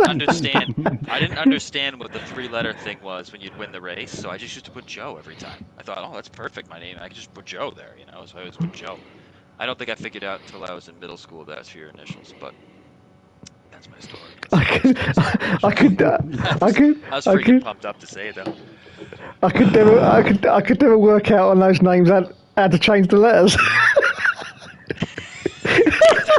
understand. I didn't understand what the 3-letter thing was when you'd win the race, so I just used to put Joe every time. I thought, oh, that's perfect, my name. I could just put Joe there, you know. So I always put Joe. I don't think I figured out until I was in middle school that's for your initials, but that's my story. I could. I was freaking pumped up to say it though. I could never work out on those names how to change the letters.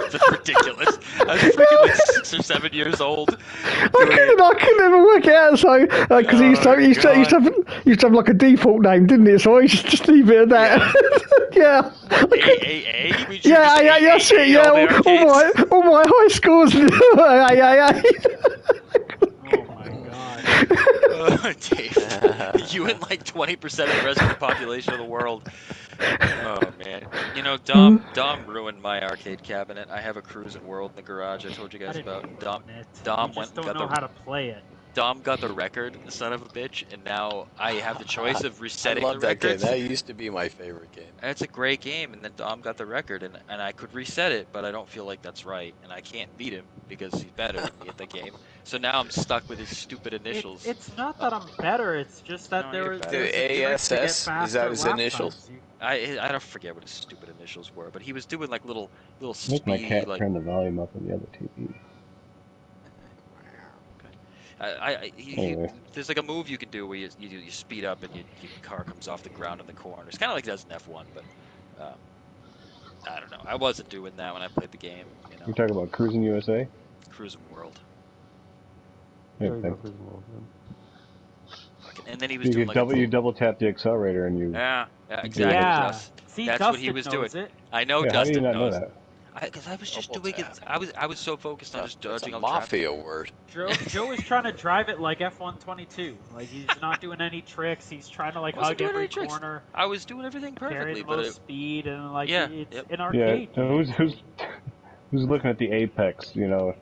That's ridiculous. I was freaking like 6 or 7 years old. I could never work it out. So because he used to have like a default name, didn't it? So I used to just leave it at that. Yeah. AAA? Yeah, that's it. Yeah, all my high scores. Dave, you and like 20% of the rest of the population of the world. Oh man, you know Dom ruined my arcade cabinet. I have a Cruising World in the garage. I told you guys about. Dom went and got how to play it. Dom got the record, the son of a bitch, and now I have the choice of resetting I love the that game. records. That used to be my favorite game. It's a great game, and then Dom got the record, and I could reset it, but I don't feel like that's right, and I can't beat him because he's better than me at the game. So now I'm stuck with his stupid initials. It's not that I'm better, it's just that there was the ASS, is that his initials? I don't forget what his stupid initials were, but he was doing like little Make my cat like turn the volume up on the other TV. Anyway. There's like a move you can do where you speed up and your car comes off the ground in the corner. It's kind of like it does in F1, but I don't know. I wasn't doing that when I played the game. You know? You're talking about Cruising USA? Cruising World. Yeah, and then he was doing like you double tap the accelerator and you. Yeah, exactly. Yeah. That's what he was doing. I know Dustin Dustin how do you not knows. know that? Because I was just doing it. I was so focused on just dodging all mafia word. Joe is trying to drive it like F122. Like he's not doing any tricks. He's trying to like hug every corner. I was doing everything perfectly, but speed and like it's an arcade. Yeah. Who's looking at the apex? You know.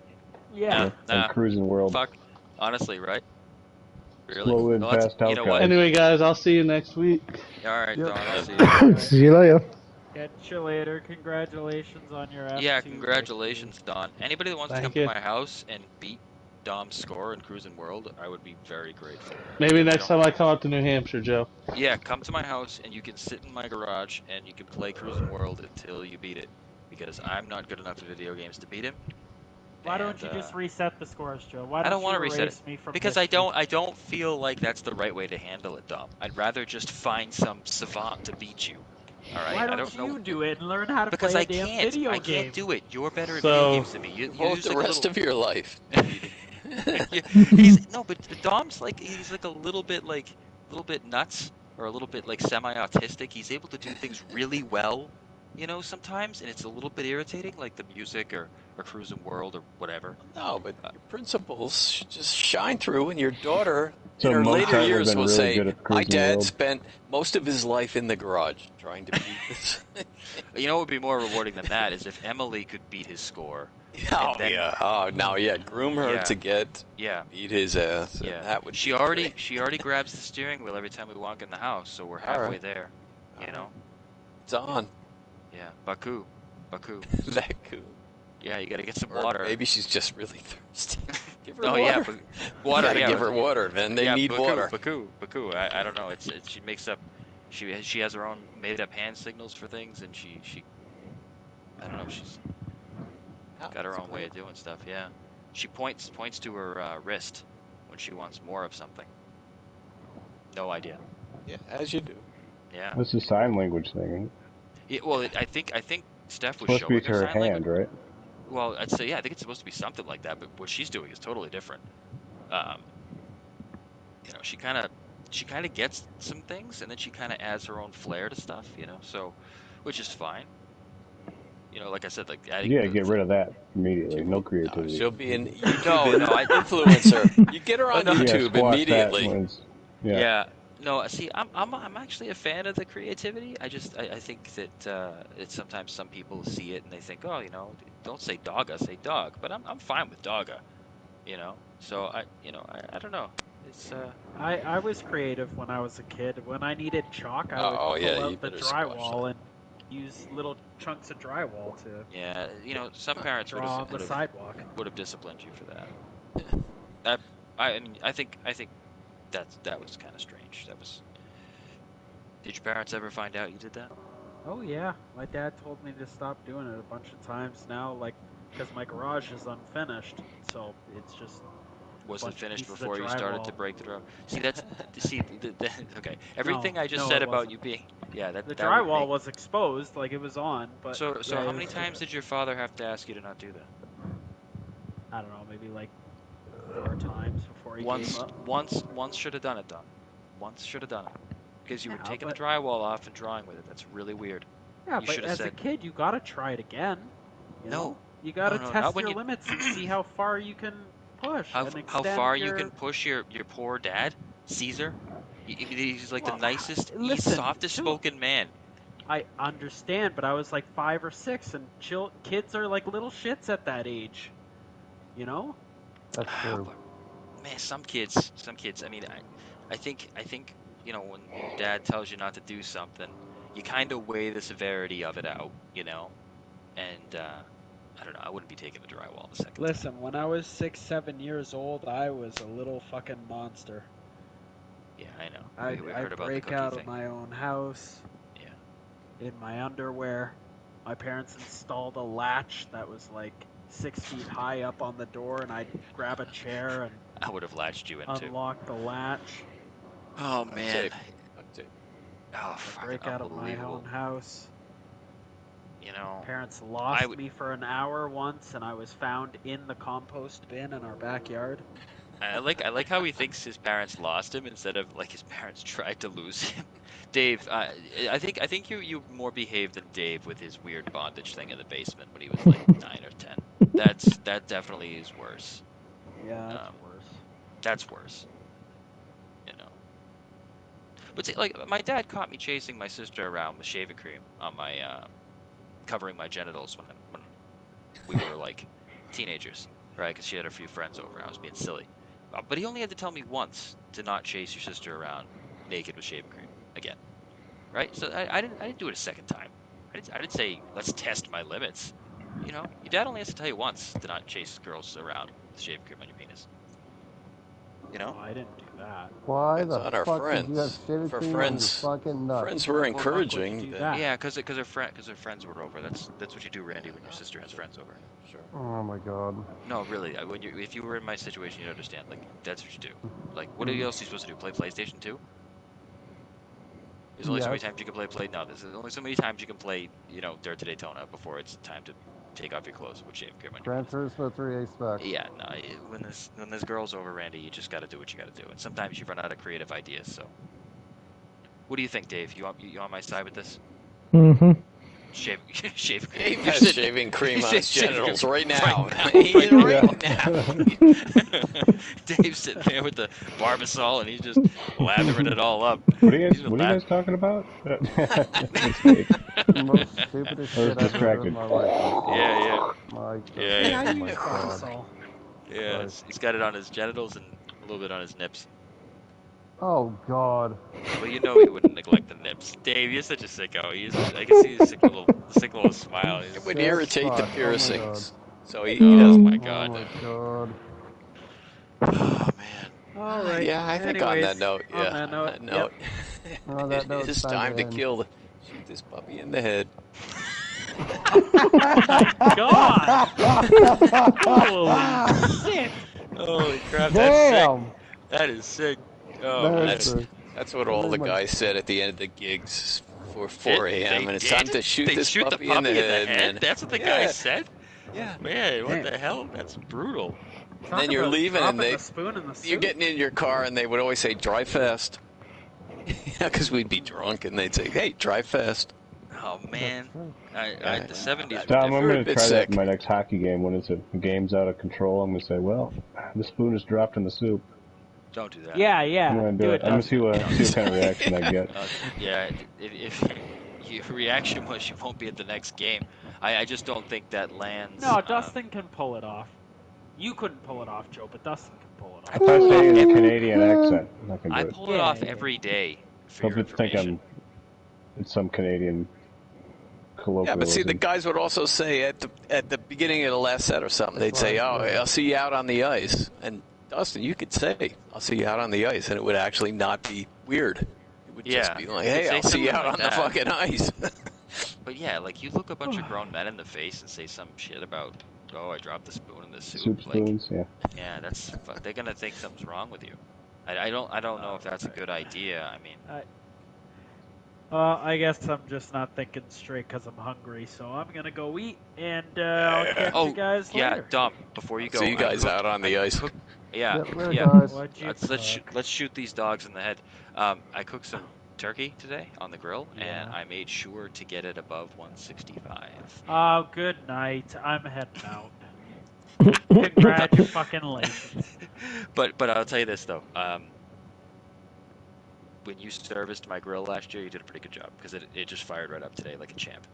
Yeah. And Cruising World. Fuck. Honestly, right? Really? Slow and fast out. Anyway, guys, I'll see you next week. All right, Don. I'll see you. See you later. Catch you later. Congratulations on your F2. Yeah, congratulations, Don. Anybody that wants to come to my house and beat Dom's score in Cruising World, I would be very grateful. Maybe next time I come out to New Hampshire, Joe. Yeah, come to my house and you can sit in my garage and you can play Cruising World until you beat it. Because I'm not good enough at video games to beat him. Why don't you just reset the scores, Joe? Why I don't want to reset it me from because I don't feel like that's the right way to handle it, Dom. I'd rather just find some savant to beat you. All right. Why don't you do it and learn how to play a damn video game? I can't do it. You're better at video games than me. You use the rest of your life. But Dom's like he's like a little bit nuts or a little bit like semi-autistic. He's able to do things really well, you know, sometimes, and it's a little bit irritating, like the music or Cruising World or whatever. No, but your principles should just shine through, and your daughter So in her Mozart later would've years been will really say, good at my Cruising dad World." spent most of his life in the garage trying to beat this. You know what would be more rewarding than that is if Emily could beat his score. Groom her to beat his ass. Yeah, that would she already grabs the steering wheel every time we walk in the house, so we're halfway there. You know, it's on. Yeah, Baku. Baku. Yeah, you gotta get some Or water. Maybe she's just really thirsty. Give her Oh water. yeah, water. You gotta Yeah, give her water, man. They need Baku, water. Baku. I don't know. She makes up. She has her own made up hand signals for things, and she I don't know. She's got her own way of doing stuff. Yeah, she points to her wrist when she wants more of something. No idea. Yeah, as you do. Yeah. This is sign language thing. Yeah, well, I think Steph was Supposed to be showing to her her sign hand, language. right? Well, I'd say, yeah, I think it's supposed to be something like that, but what she's doing is totally different. You know, she kind of gets some things, and then she kind of adds her own flair to stuff, you know, so, which is fine. You know, like I said, like adding. Yeah, get rid of that immediately. No No, creativity. she'll be an YouTube No, influencer. You get her on no. Yeah, YouTube squash immediately. that when it's, yeah. Yeah. No, see, I'm actually a fan of the creativity. I think that it's sometimes some people see it and they think, oh, you know, don't say dogga, say dog. But I'm fine with dogga, you know. So I don't know. It's I was creative when I was a kid. When I needed chalk, I would Oh, pull yeah, you out the better squash drywall and use little chunks of drywall to yeah, you know, some parents would draw on the have sidewalk. disciplined you for that. I mean, I think that was kind of strange. That was. Did your parents ever find out you did that? Oh yeah, my dad told me to stop doing it a bunch of times now, like because my garage is unfinished, so it's just Wasn't bunch of finished pieces of before you started to drywall. break the drywall. See, okay. Everything No, I just no, said it about wasn't. you being, yeah, that The that would drywall make. was exposed, like it was on, but So yeah, how it many was, times did your father have to ask you to not do that? I don't know, maybe like 4 times before he gave up. Once should have done it, though. Once should have done it, because you were Yeah, taking the but drywall off and drawing with it. That's really weird. yeah, You but should have as a said kid, you gotta try it again. You know, no, you gotta not test when your you. limits and see how far you can push and How extend far you your. can push your poor dad, Caesar. He's like the Well, nicest, he's listen, softest spoken man. I understand, but I was like 5 or 6, and kids are like little shits at that age. You know? That's true. But, man, some kids. I mean, I think you know when your dad tells you not to do something, you kind of weigh the severity of it out, you know. And I don't know. I wouldn't be taking the drywall the second time. Listen, when I was 6, 7 years old, I was a little fucking monster. Yeah, I know. We I'd heard about the break cookie out thing. of my own house. Yeah. In my underwear. My parents installed a latch that was like 6 feet high up on the door, and I'd grab a chair and I would have latched you in too. unlock the latch. Oh man. Duct tape. Oh, I'd fucking break out of my unbelievable. own house. You know. Parents lost me for an hour once, and I was found in the compost bin in our backyard. I like how he thinks his parents lost him instead of like his parents tried to lose him. Dave, I think you more behaved than Dave with his weird bondage thing in the basement when he was like 9 or 10. That definitely is worse. Yeah, that's worse. That's worse. You know. But see, like my dad caught me chasing my sister around with shaving cream on my covering my genitals when we were like teenagers, right? Because she had a few friends over. I was being silly. But he only had to tell me once to not chase your sister around naked with shaving cream again, right? So I didn't do it a second time. I didn't say let's test my limits. You know, your dad only has to tell you once to not chase girls around with shaving cream on your penis. You know? No, I didn't do that. Why It's the on our fuck did you have friends. shaving For cream friends, on your fucking nuts? friends were encouraging. Yeah, because her friends were over. That's what you do, Randy, when your sister has friends over. Sure. Oh my god. No, really. If you were in my situation, you'd understand. Like that's what you do. Like what else are you supposed to do? Play PlayStation 2? There's only so many times you can play. No, there's only so many times you can play. You know, Dare to Daytona before it's time to take off your clothes with shaving cream on your Gran Turismo 3 specs. Yeah, no. When there's girls over, Randy, you just got to do what you got to do. And sometimes you run out of creative ideas. So, what do you think, Dave? You on my side with this? Mm-hmm. Shave cream. Dave has shaving cream on his genitals right now. Right now. Dave's sitting there with the Barbasol and he's just lathering it all up. What are you guys talking about? Most stupidest shit I've ever heard in my life. Yeah. My Yeah. I oh use my god. Barbasol. Yeah, he's got it on his genitals and a little bit on his nips. Oh god. Well, you know he wouldn't neglect the nips. Dave, you're such a sicko. I can see his sick little smile. It would irritate the piercings. So he oh doesn't. my god. Oh my god. Oh man. All right. Yeah, I think on that note, On that note, On that note, it is time to shoot this puppy in the head. God! Holy shit! Holy crap, Damn! that's sick. That is sick. Oh, That's man. That's what all the guys said at the end of the gigs for 4 They a.m. and it's time to shoot They this shoot puppy, the puppy in the head. Man. That's what the Yeah. guy said? Yeah. Man, what the hell? That's brutal. And then you're leaving and the spoon in the soup. you're getting in your car and they would always say, drive fast. Yeah, because we'd be drunk and they'd say, hey, drive fast. Oh, man. The 70s Tom, I'm going to try that sick. in my next hockey game. When it's a game's out of control, I'm going to say, well, the spoon is dropped in the soup. Don't do that. Yeah, I'm going to do it. I'm going to see what kind of reaction I get. Yeah, if your reaction was you won't be at the next game, I just don't think that lands. No, Dustin can pull it off. You couldn't pull it off, Joe, but Dustin can pull it off. If I say it in a Canadian accent, I can do I it. pull it off every day. For your Don't think information. it's some Canadian Yeah, colloquialism. but see, the guys would also say at the beginning of the last set or something, they'd say, oh, I'll see you out on the ice. And Dustin, you could say, I'll see you out on the ice, and it would actually not be weird. It would just be like, hey, I'll see you out on the fucking ice. But yeah, like you look a bunch of grown men in the face and say some shit about, oh, I dropped the spoon in the soup. Soup spoons, yeah. Yeah, they're gonna think something's wrong with you. I don't know if that's a good idea. I mean, I guess I'm just not thinking straight because I'm hungry, so I'm gonna go eat, and I'll catch you guys later. Yeah, Dom, before you go, See you guys out on the ice. Yeah, Later, guys. Let's shoot these dogs in the head. I cooked some turkey today on the grill, and I made sure to get it above 165. Oh, good night. I'm heading out. Congratulations. But I'll tell you this though. When you serviced my grill last year, you did a pretty good job because it just fired right up today like a champ.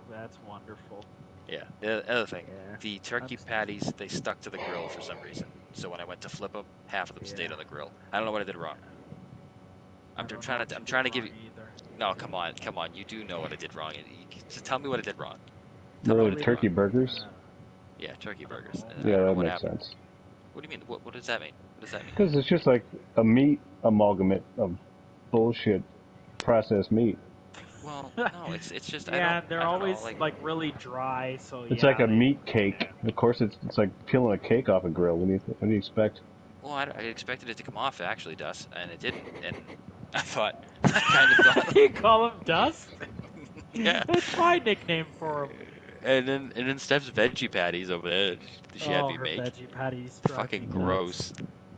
That's wonderful. Yeah. The other thing, the turkey patties, they stuck to the grill for some reason. So when I went to flip them, half of them stayed on the grill. I don't know what I did wrong. I'm trying to give you. No, come on. You do know what I did wrong. So tell me what I did wrong. Really, the turkey burgers? Yeah, turkey burgers. Yeah, that makes sense. What do you mean? What does that mean? What does that mean? Because it's just like a meat amalgamate of bullshit processed meat. Well, no, it's just they're always like really dry. So It's like a meat cake. Of course, it's like peeling a cake off a grill. What do you expect? Well, I expected it to come off actually, Dust, and it didn't. And I kind of thought. You call him Dust? Yeah. That's my nickname for him. And then Steph's veggie patties over there. She had me her make. veggie patties. Fucking gross.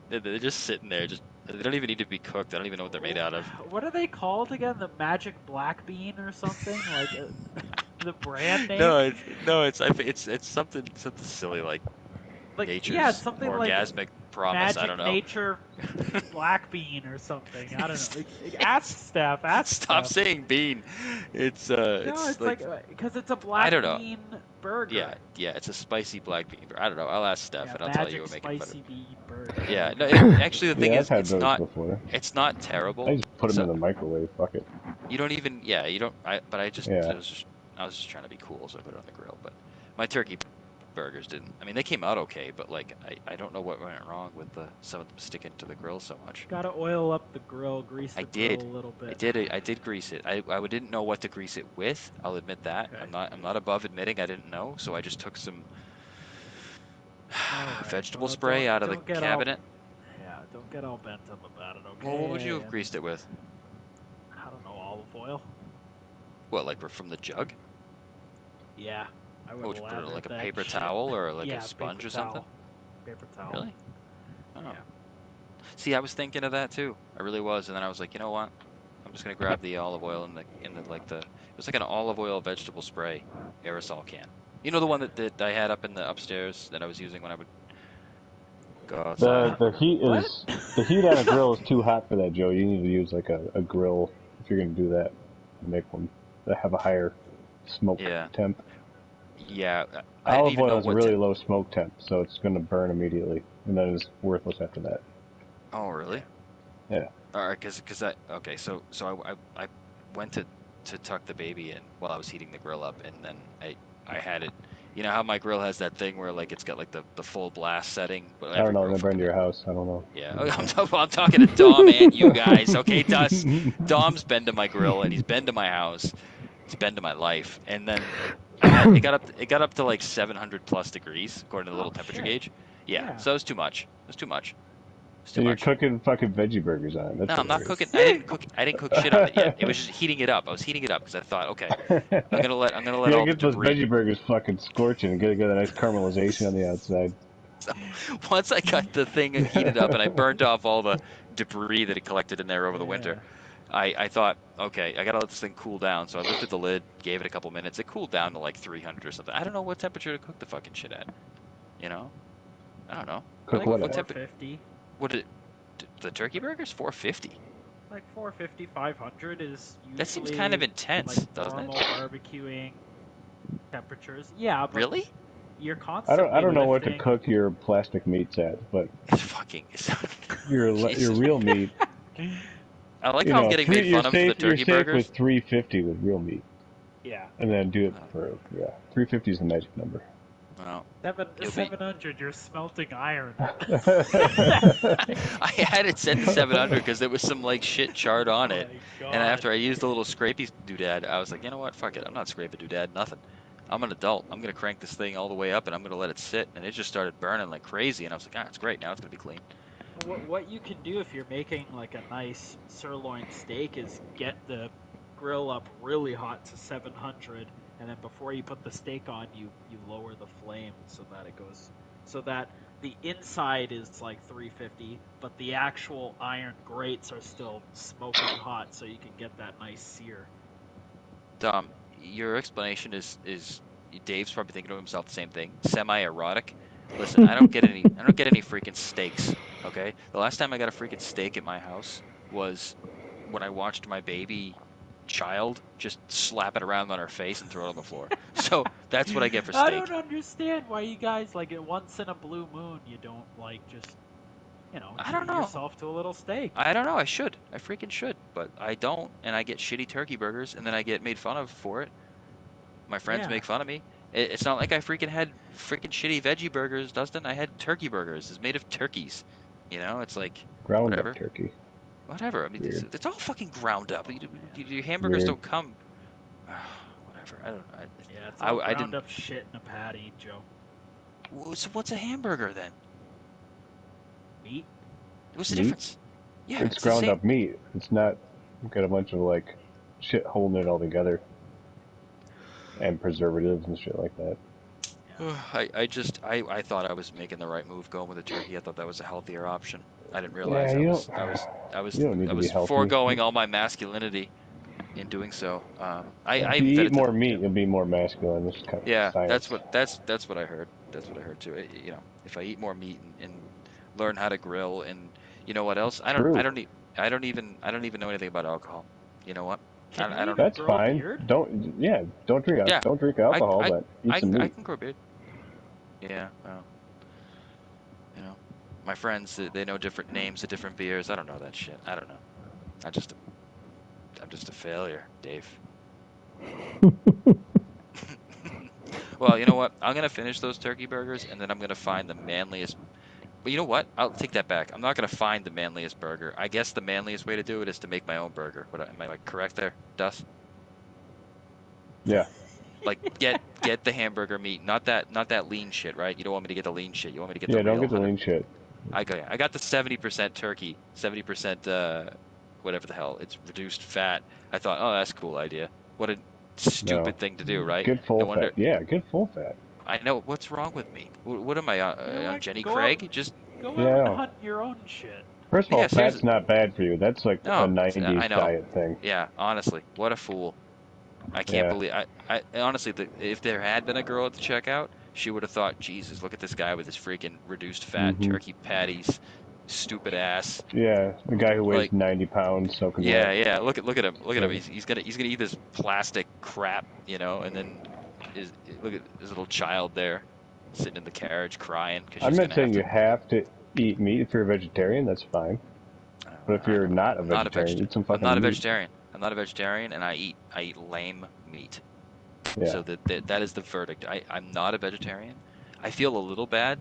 They're just sitting there. They don't even need to be cooked. I don't even know what they're made out of. What are they called again? The magic black bean or something? Like the brand name? It's something silly like nature's something orgasmic like promise. Magic I don't know. Nature black bean or something. I don't know. Ask Steph. Stop saying bean. It's like because it's a black bean burger. Yeah, it's a spicy black bean burger. I don't know. I'll ask Steph and I'll tell you what make it better. Spicy bean burger. Yeah, no. Actually, the thing is, I've had those before. It's not terrible. I just put them in the microwave. Fuck it. You don't even. Yeah, you don't. I was just trying to be cool, so I put it on the grill. But my turkey burgers didn't. I mean, they came out okay, but like I don't know what went wrong with some of them sticking to the grill so much. Gotta oil up the grill, grease the grill a little bit. I did grease it. I didn't know what to grease it with. I'll admit that. Okay. I'm not above admitting I didn't know. So I just took some vegetable spray out of the cabinet. Don't get all bent up about it. Okay. Well, what would you have greased it with? I don't know, olive oil. What, like from the jug? Yeah. Would you put it like a paper towel or like a sponge or something? Paper towel. Really? Oh. Yeah. See, I was thinking of that too. I really was, and then I was like, you know what? I'm just gonna grab the olive oil it was like an olive oil vegetable spray aerosol can. You know the one that I had up in the upstairs that I was using when I would go outside. The heat on a grill is too hot for that, Joe. You need to use like a grill if you're gonna do that. Make one that have a higher smoke temp. Yeah, olive oil has a really low smoke temp, so it's going to burn immediately, and then it's worthless after that. Oh, really? Yeah. All right, so I went to tuck the baby in while I was heating the grill up, and then I had it. You know how my grill has that thing where like it's got like the full blast setting. But I don't know. Never been to your house. I don't know. Yeah, I'm talking to Dom and you guys. Okay, Dom's been to my grill and he's been to my house. He's been to my life, and then. It got up to like 700 plus degrees according to the little temperature gauge. Yeah, so it was too much. It's too And you're much. cooking fucking veggie burgers on it. That's No, I'm not hilarious. cooking. I didn't cook shit on it yet. It was just heating it up. I was heating it up because I thought, okay, I'm gonna let You all gotta the get those debris. veggie burgers fucking scorching and get a nice caramelization on the outside. So once I got the thing heated up and I burned off all the debris that had collected in there over the winter, I thought, okay, I gotta let this thing cool down. So I lifted the lid, gave it a couple minutes. It cooled down to like 300 or something. I don't know what temperature to cook the fucking shit at. You know? I don't know. Cook What what at? 450. What did the turkey burgers? 450. Like 450, 500 is usually That seems kind of intense, like doesn't normal it? barbecuing temperatures. Yeah, but Really? you're constantly I don't know what to lifting. cook your plastic meats at, but It's fucking. your Jesus. real meat. I like You how I'm know, getting made fun of for the you're turkey safe burgers. with 350 with real meat, Yeah. and then do it for 350 is the magic number. Well, 700, you're smelting iron. I had it set to 700 because there was some like shit charred on it, and after I used a little scrapey doodad, I was like, you know what, fuck it, I'm not scraping doodad, nothing. I'm an adult. I'm gonna crank this thing all the way up, and I'm gonna let it sit, and it just started burning like crazy, and I was like, ah, it's great, now it's gonna be clean. What you can do if you're making like a nice sirloin steak is get the grill up really hot to 700, and then before you put the steak on, you lower the flame so that the inside is like 350, but the actual iron grates are still smoking hot, so you can get that nice sear. Dom, your explanation is Dave's probably thinking to himself the same thing. Semi-erotic. Listen, I don't get any freaking steaks. Okay, the last time I got a freaking steak at my house was when I watched my baby child just slap it around on her face and throw it on the floor. So that's what I get for steak. I don't understand why you guys like it once in a blue moon. You don't like just treat yourself to a little steak. I don't know. I should. I freaking should, but I don't, and I get shitty turkey burgers, and then I get made fun of for it. My friends make fun of me. It's not like I freaking had freaking shitty veggie burgers, Dustin. I had turkey burgers. It's made of turkeys. You know, it's like Ground whatever. up turkey. Whatever. I mean, it's all fucking ground up. Your hamburgers Weird. don't come. Whatever. I don't. Yeah, it's all I ground didn't. up shit in a patty, Joe. So what's a hamburger then? Meat. What's the Meat? difference? Yeah, it's the ground same. up meat. It's not got a bunch of like shit holding it all together, and preservatives and shit like that. I thought I was making the right move going with the turkey. I thought that was a healthier option. I didn't realize You I was don't need to be healthy. foregoing all my masculinity in doing so. If you eat more meat, you'll be more masculine. This is kind of science. that's what I heard. That's what I heard too. You know, if I eat more meat and learn how to grill, and you know what else? I don't even know anything about alcohol. You know what? I don't. That's fine. Don't drink. Yeah. Don't drink alcohol, but eat some meat. I can grow a beard. Yeah, well, you know, my friends, they know different names of different beers. I don't know that shit. I don't know. I'm just a failure, Dave. Well, you know what? I'm gonna finish those turkey burgers, and then I'm gonna find the manliest. But you know what? I'll take that back. I'm not gonna find the manliest burger. I guess the manliest way to do it is to make my own burger. Am I correct there, Dust? Yeah. Like get the hamburger meat, not that lean shit, right? You don't want me to get the lean shit. You want me to get the don't real get the lean shit. I got the 70% turkey, 70% whatever the hell. It's reduced fat. I thought, oh, that's a cool idea. What a stupid thing to do, right? Get full fat. Yeah, get full fat. I know. What's wrong with me? What am I on Jenny Craig? Just go out and hunt your own shit. First of all, fat's not bad for you. That's like a 90s diet thing. Yeah, honestly, what a fool. I can't believe. I honestly, if there had been a girl at the checkout, she would have thought, Jesus, look at this guy with his freaking reduced fat turkey patties, stupid ass. Yeah, the guy who weighs 90 pounds. So yeah. Look at him. Look at him. He's gonna eat this plastic crap, you know, and then look at his little child there, sitting in the carriage crying. I'm not saying you have to eat meat if you're a vegetarian. That's fine. But if you're not a vegetarian, eat some fucking meat. I'm not a vegetarian. I'm not a vegetarian, and I eat lame meat. Yeah. So that is the verdict. I'm not a vegetarian. I feel a little bad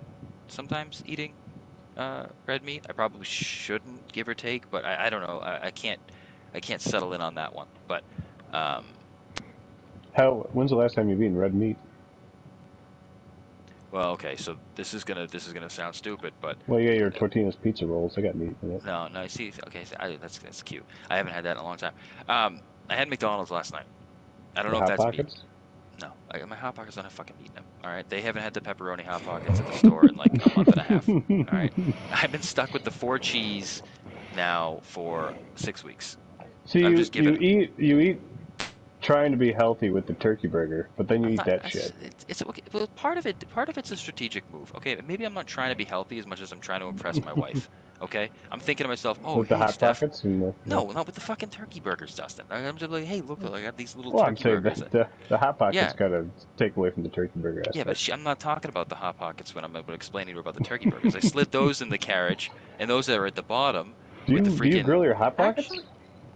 sometimes eating red meat. I probably shouldn't, give or take, but I don't know. I can't settle in on that one. But when's the last time you've eaten red meat? Well, okay, so this is gonna sound stupid, but Well, you got your Tortina's pizza rolls. I got meat in it. no. See, okay, so that's cute. I haven't had that in a long time. I had McDonald's last night. I don't The know if Hot that's meat. Pockets? No, my Hot Pockets don't have fucking meat in them. All right, they haven't had the pepperoni Hot Pockets at the store in like a month and a half. All right, I've been stuck with the 4 cheese now for 6 weeks. So you eat trying to be healthy with the turkey burger, but then you eat that shit. It's okay. Well, part of it's a strategic move. Okay, maybe I'm not trying to be healthy as much as I'm trying to impress my wife. Okay, I'm thinking to myself, oh, With the hey, Hot Steph. Pockets? And No, not with the fucking turkey burgers, Dustin. I'm just like, hey, look, I got these little well, I'm turkey saying burgers. the Hot Pockets Yeah. gotta take away from the turkey burger aspect. Yeah, but I'm not talking about the Hot Pockets when I'm explaining to her about the turkey burgers. I slid those in the carriage, and those that are at the bottom. Do you grill your Hot Pockets? Actually,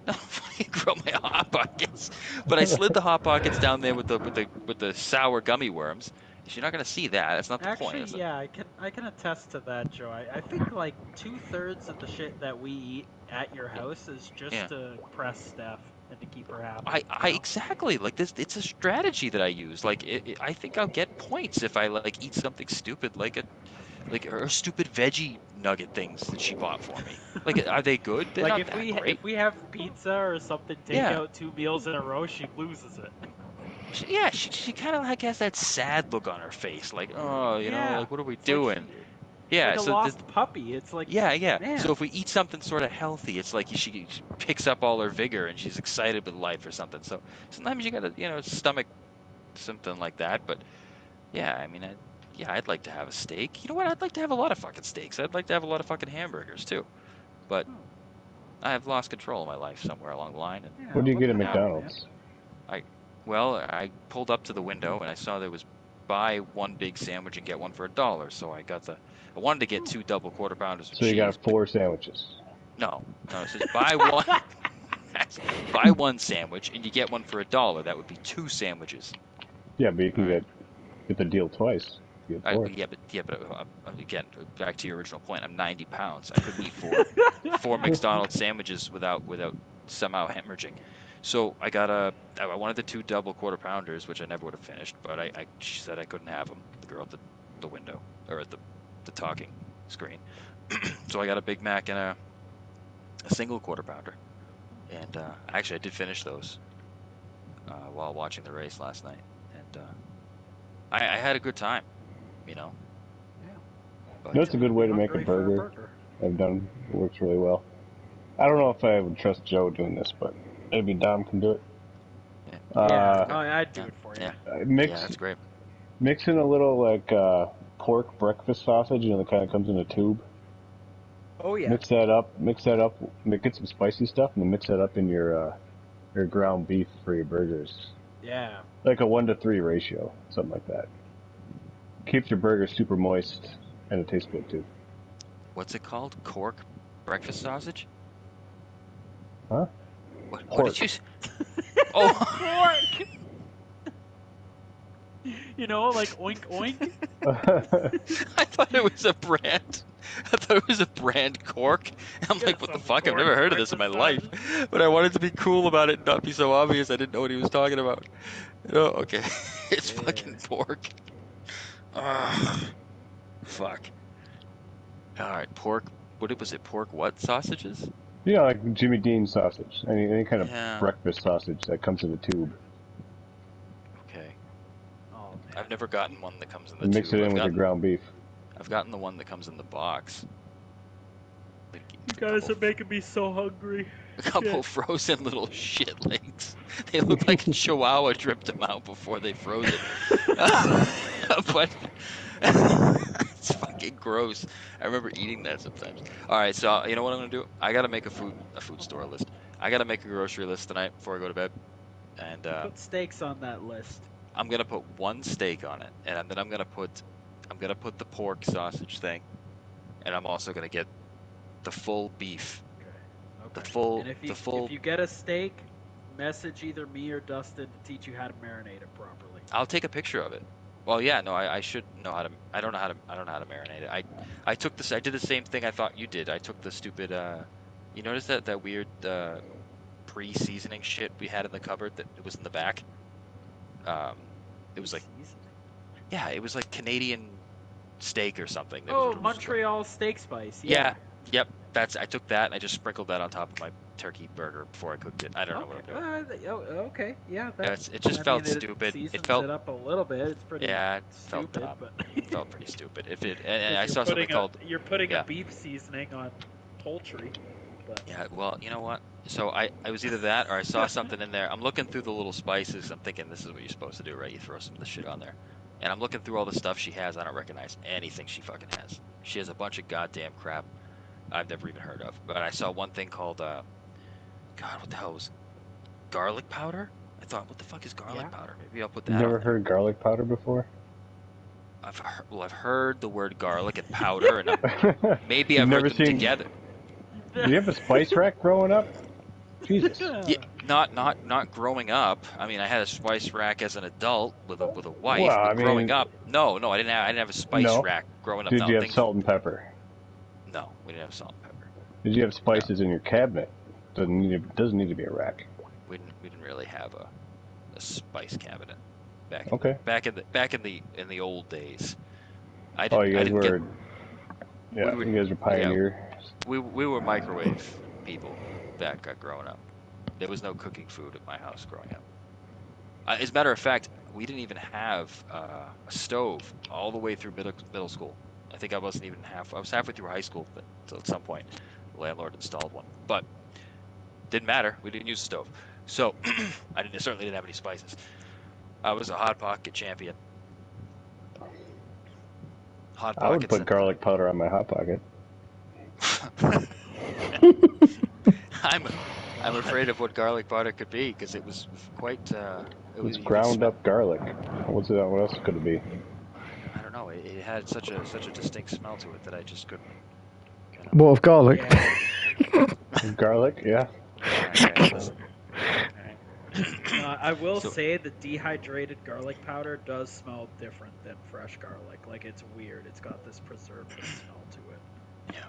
no, I grill my Hot Pockets, but I slid the Hot Pockets down there with the sour gummy worms. You're not gonna see that. That's not the point. Actually, yeah, I can attest to that, Joe. I think like 2/3 of the shit that we eat at your house is just to impress Steph and to keep her happy. I exactly like this. It's a strategy that I use. Like I think I'll get points if I like eat something stupid like or stupid veggie nugget things that she bought for me. Like, are they good? They're like not great. if we have pizza or something, take out 2 meals in a row, she loses it. She kind of like has that sad look on her face, like, oh, you know, like what are we doing? Like a lost puppy. It's like man. So if we eat something sort of healthy, it's like she picks up all her vigor and she's excited with life or something. So sometimes you gotta stomach something like that. But yeah, I mean, I'd like to have a steak. You know what? I'd like to have a lot of fucking steaks. I'd like to have a lot of fucking hamburgers too. But I have lost control of my life somewhere along the line. And what do you get at McDonald's? I pulled up to the window and I saw there was buy one big sandwich and get one for $1. So I wanted to get 2 double quarter pounders with cheese. So you got 4 sandwiches. No, it says buy one buy one sandwich and you get one for $1. That would be 2 sandwiches. Yeah, but you can get the deal twice. But again, back to your original point, I'm 90 pounds. I couldn't eat 4 McDonald's sandwiches without somehow hemorrhaging. So I wanted the 2 double quarter pounders, which I never would have finished, but she said I couldn't have them. The girl at the window or at the talking screen. So I got a Big Mac and a single quarter pounder, and actually I did finish those while watching the race last night, and I had a good time, you know. Yeah. But, that's a good way to make a burger. I've done. It works really well. I don't know if I would trust Joe doing this, but maybe Dom can do it. I'd do it for you. That's great. Mix in a little like pork breakfast sausage, that kind of comes in a tube. Oh yeah. Mix that up. Get some spicy stuff, and then mix that up in your ground beef for your burgers. Yeah. Like a 1-to-3 ratio, something like that. Keeps your burger super moist, and it tastes good too. What's it called? Cork breakfast sausage? Huh? What did you? Oh, pork. You know, like oink oink. I thought it was a brand. I thought it was a brand Cork. I'm like, what the fuck? I've never heard of this in my life. But I wanted to be cool about it and not be so obvious. I didn't know what he was talking about. Okay. It's fucking pork. Fuck. All right, pork. What was it? Pork what sausages? Yeah, like Jimmy Dean sausage. Any kind of breakfast sausage that comes in a tube. Okay. Oh, man. I've never gotten one that comes in the and tube. Mix it in with your ground beef. I've gotten the one that comes in the box. You guys are making me so hungry. A couple frozen little shit legs. They look like a Chihuahua dripped them out before they froze it. But it's fucking gross. I remember eating that sometimes. All right, so you know what I'm gonna do? I gotta make a food store list. I gotta make a grocery list tonight before I go to bed. And put steaks on that list. I'm gonna put 1 steak on it, and then I'm gonna put the pork sausage thing, and I'm also gonna get the full beef. Okay. The full. If you get a steak, message either me or Dustin to teach you how to marinate it properly. I'll take a picture of it. Well, yeah, no, I should know how to. I don't know how to marinate it. I took this. I did the same thing I thought you did. I took the stupid. You notice that weird pre-seasoning shit we had in the cupboard that it was in the back. It was like. Yeah, it was like Canadian steak or something. That Oh, was Montreal steak spice. Yeah. Yep. I took that and I just sprinkled that on top of my turkey burger before I cooked it. I don't know what I'm doing. Okay, yeah. It just felt stupid. It felt it up a little bit. It's pretty it stupid, felt dumb. but It felt pretty stupid. And I you're saw something putting called you're putting a beef seasoning on poultry. But yeah. Well, you know what? So I was either that or I saw something in there. I'm looking through the little spices. I'm thinking this is what you're supposed to do, right? You throw some of the shit on there. And I'm looking through all the stuff she has. I don't recognize anything she fucking has. She has a bunch of goddamn crap I've never even heard of. But I saw one thing called, God, what the hell was garlic powder? I thought, what the fuck is garlic powder? Maybe I'll put that You've never on there. heard garlic powder before? I've heard the word garlic and powder, and maybe I've never heard them seen... together. Did you have a spice rack growing up? Jesus. Yeah, not growing up. I mean, I had a spice rack as an adult with a wife. Well, but I mean, growing up, no, I didn't have a spice rack growing up. Did you have salt and pepper? No, we didn't have salt and pepper. Did you have spices in your cabinet? Doesn't need to be a rack. We didn't really have a spice cabinet back in the old days. You guys were pioneers. We were microwave people back growing up. There was no cooking food at my house growing up. As a matter of fact, we didn't even have a stove all the way through middle school. I think I was halfway through high school, but at some point the landlord installed one. But didn't matter. We didn't use a stove. So I certainly didn't have any spices. I was a Hot Pocket champion. Hot Pockets. I would put garlic powder on my Hot Pocket. I'm afraid of what garlic powder could be because it was quite. It was ground up garlic. What else could it be? I don't know. It had such a distinct smell to it that I just couldn't. What, of garlic? Garlic, yeah. I will say the dehydrated garlic powder does smell different than fresh garlic. Like, it's weird. It's got this preservative smell to it. Yeah.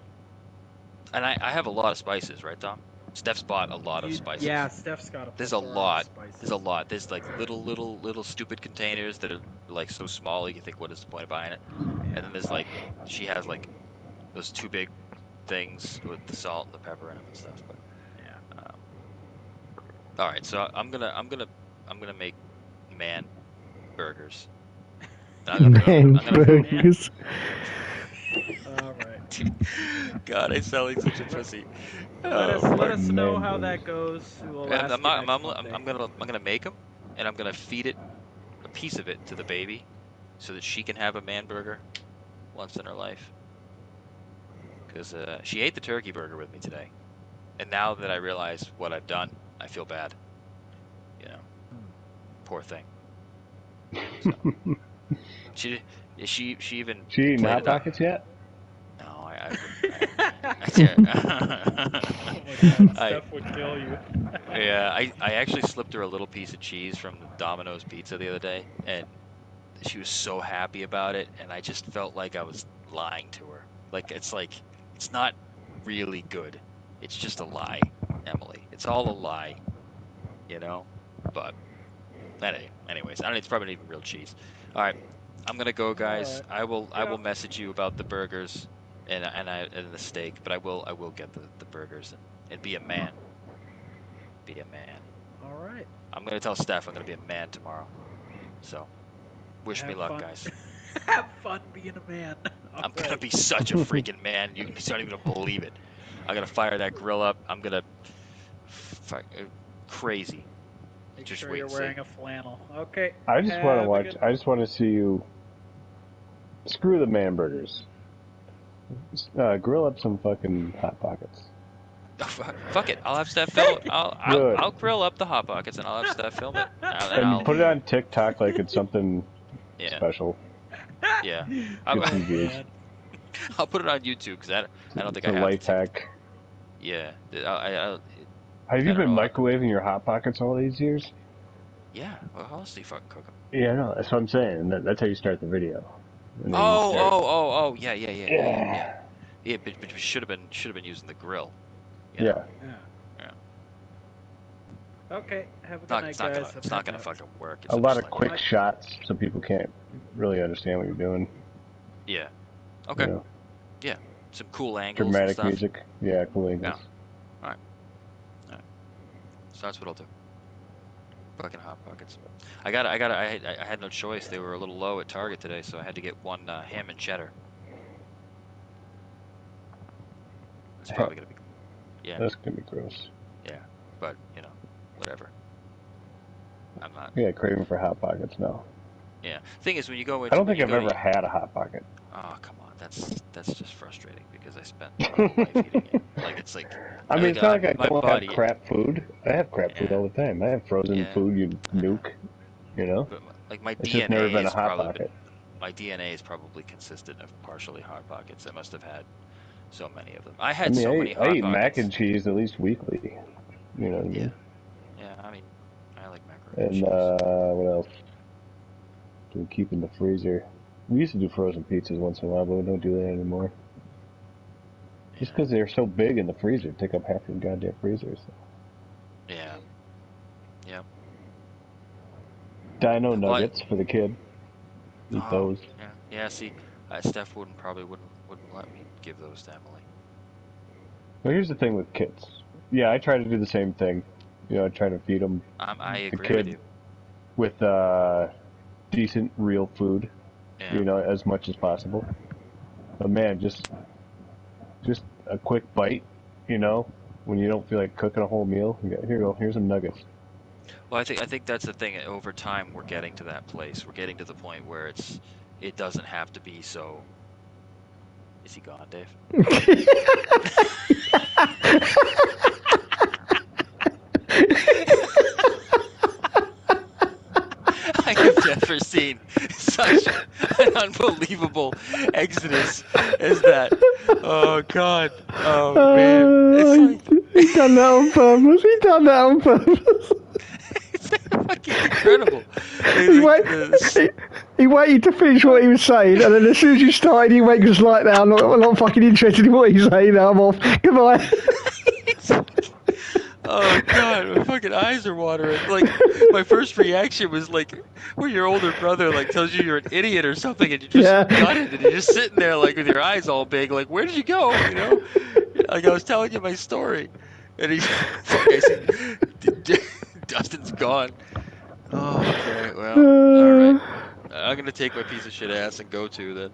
And I have a lot of spices, right, Tom? Steph's bought a lot of spices. Yeah, Steph's got There's a lot. There's a lot. There's like little stupid containers that are like so small you can think, what is the point of buying it? And then there's like, she has like those two big things with the salt and the pepper in them and stuff. But yeah. All right, so I'm gonna make man burgers. Burgers. All right. God, I sound like such a pussy. Let us know how that goes. I'm gonna make them, and I'm gonna feed it a piece of it to the baby, so that she can have a man burger once in her life. Because she ate the turkey burger with me today, and now that I realize what I've done, I feel bad. You know, poor thing. So, she even. She eating Hot Pockets yet? No, Steph would kill you. Yeah, I actually slipped her a little piece of cheese from the Domino's pizza the other day, and she was so happy about it, and I just felt like I was lying to her. Like, it's not really good. It's just a lie, Emily. It's all a lie, you know? But, anyways, it's probably not even real cheese. All right, I'm gonna go, guys. Right. I will message you about the burgers and the steak, but I will get the burgers and be a man. Be a man. All right. I'm gonna tell Steph I'm gonna be a man tomorrow. So, wish me luck, guys. Have fun being a man. I'm gonna be such a freaking man. You're not even gonna believe it. I'm gonna fire that grill up. I'm gonna crazy. Make just sure wait you're wearing a flannel. Okay. I just want to watch. I just want to see you. Screw the man burgers. Grill up some fucking Hot Pockets. Fuck it. I'll have Steph film it. I'll grill up the Hot Pockets and I'll have Steph film it. And put it on TikTok like it's something special. Yeah. I'll put it on YouTube because I don't think I have. A life hack. Yeah. Have you been microwaving your Hot Pockets all these years? Yeah. Well, how else do you fucking cook them? Yeah, no, that's what I'm saying. That's how you start the video. Oh, yeah. Yeah, but we should have been using the grill. Yeah. Okay, have a good night, guys. It's not gonna fucking work. A lot of quick shots, so people can't really understand what you're doing. Yeah. Okay. You know, Yeah. Some cool angles and dramatic stuff. music. Yeah, cool angles. Yeah. Alright. So that's what I'll do. Fucking Hot Pockets. I had no choice. They were a little low at Target today, so I had to get one ham and cheddar. It's probably gonna be. Yeah. That's gonna be gross. Yeah. But whatever. I'm not. Yeah, craving for Hot Pockets now. Yeah. Thing is, when you go into. I don't think I've ever had a Hot Pocket. Oh, come on. That's just frustrating because I spent my whole life eating it. Like it's like. I mean, it's not like I don't have body, crap food. I have crap food all the time. I have frozen food you nuke, you know? But like my it's just never DNA been a is Hot probably Pocket. my DNA is probably consistent of partially Hot Pockets. I must have had so many of them. I had so many Hot I eat Pockets. mac and cheese at least weekly. You know what I mean? Yeah, I mean, I like macaroni And what else? Do we keep in the freezer? We used to do frozen pizzas once in a while, but we don't do that anymore. Just because they're so big in the freezer, take up half your goddamn freezer. So. Yeah. Yep. Dino nuggets for the kid. Eat those. Yeah. Yeah. See, Steph probably wouldn't let me give those to Emily. Well, here's the thing with kids. Yeah, I try to do the same thing. You know, I try to feed them. I the agree kid with you. With decent, real food. Yeah. You know, as much as possible. But man, just a quick bite. You know, when you don't feel like cooking a whole meal, here you go. Here's some nuggets. Well, I think that's the thing. Over time, we're getting to that place. We're getting to the point where it doesn't have to be so. Is he gone, Dave? I have never seen such an unbelievable exodus as that. Oh God! Oh man! He done that on purpose. He done that on purpose. It's fucking incredible. He waited to finish what he was saying, and then as soon as you started, he went just like that. I'm not fucking interested in what he's saying. Now I'm off. Goodbye. Oh God, my fucking eyes are watering. Like, my first reaction was like, when your older brother like tells you you're an idiot or something, and you just got it, and you're just sitting there like with your eyes all big, like, where did you go? You know, like I was telling you my story, and he's, Dustin's gone. Oh, okay, well, all right. I'm gonna take my piece of shit ass and go to then.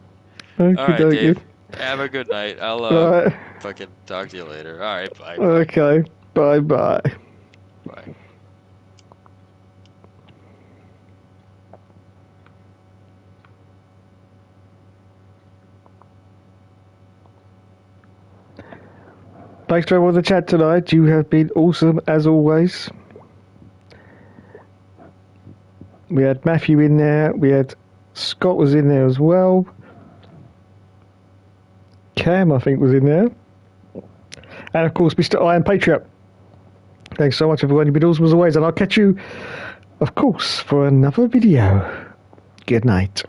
All right, Dave. Have a good night. I'll fucking talk to you later. All right, bye. Okay. Bye-bye. Bye. Thanks to everyone in the chat tonight. You have been awesome as always. We had Matthew in there. We had Scott was in there as well. Cam, I think, was in there. And of course, Mr. Iron Patriot. Thanks so much, everyone. You've been awesome as always. And I'll catch you, of course, for another video. Good night.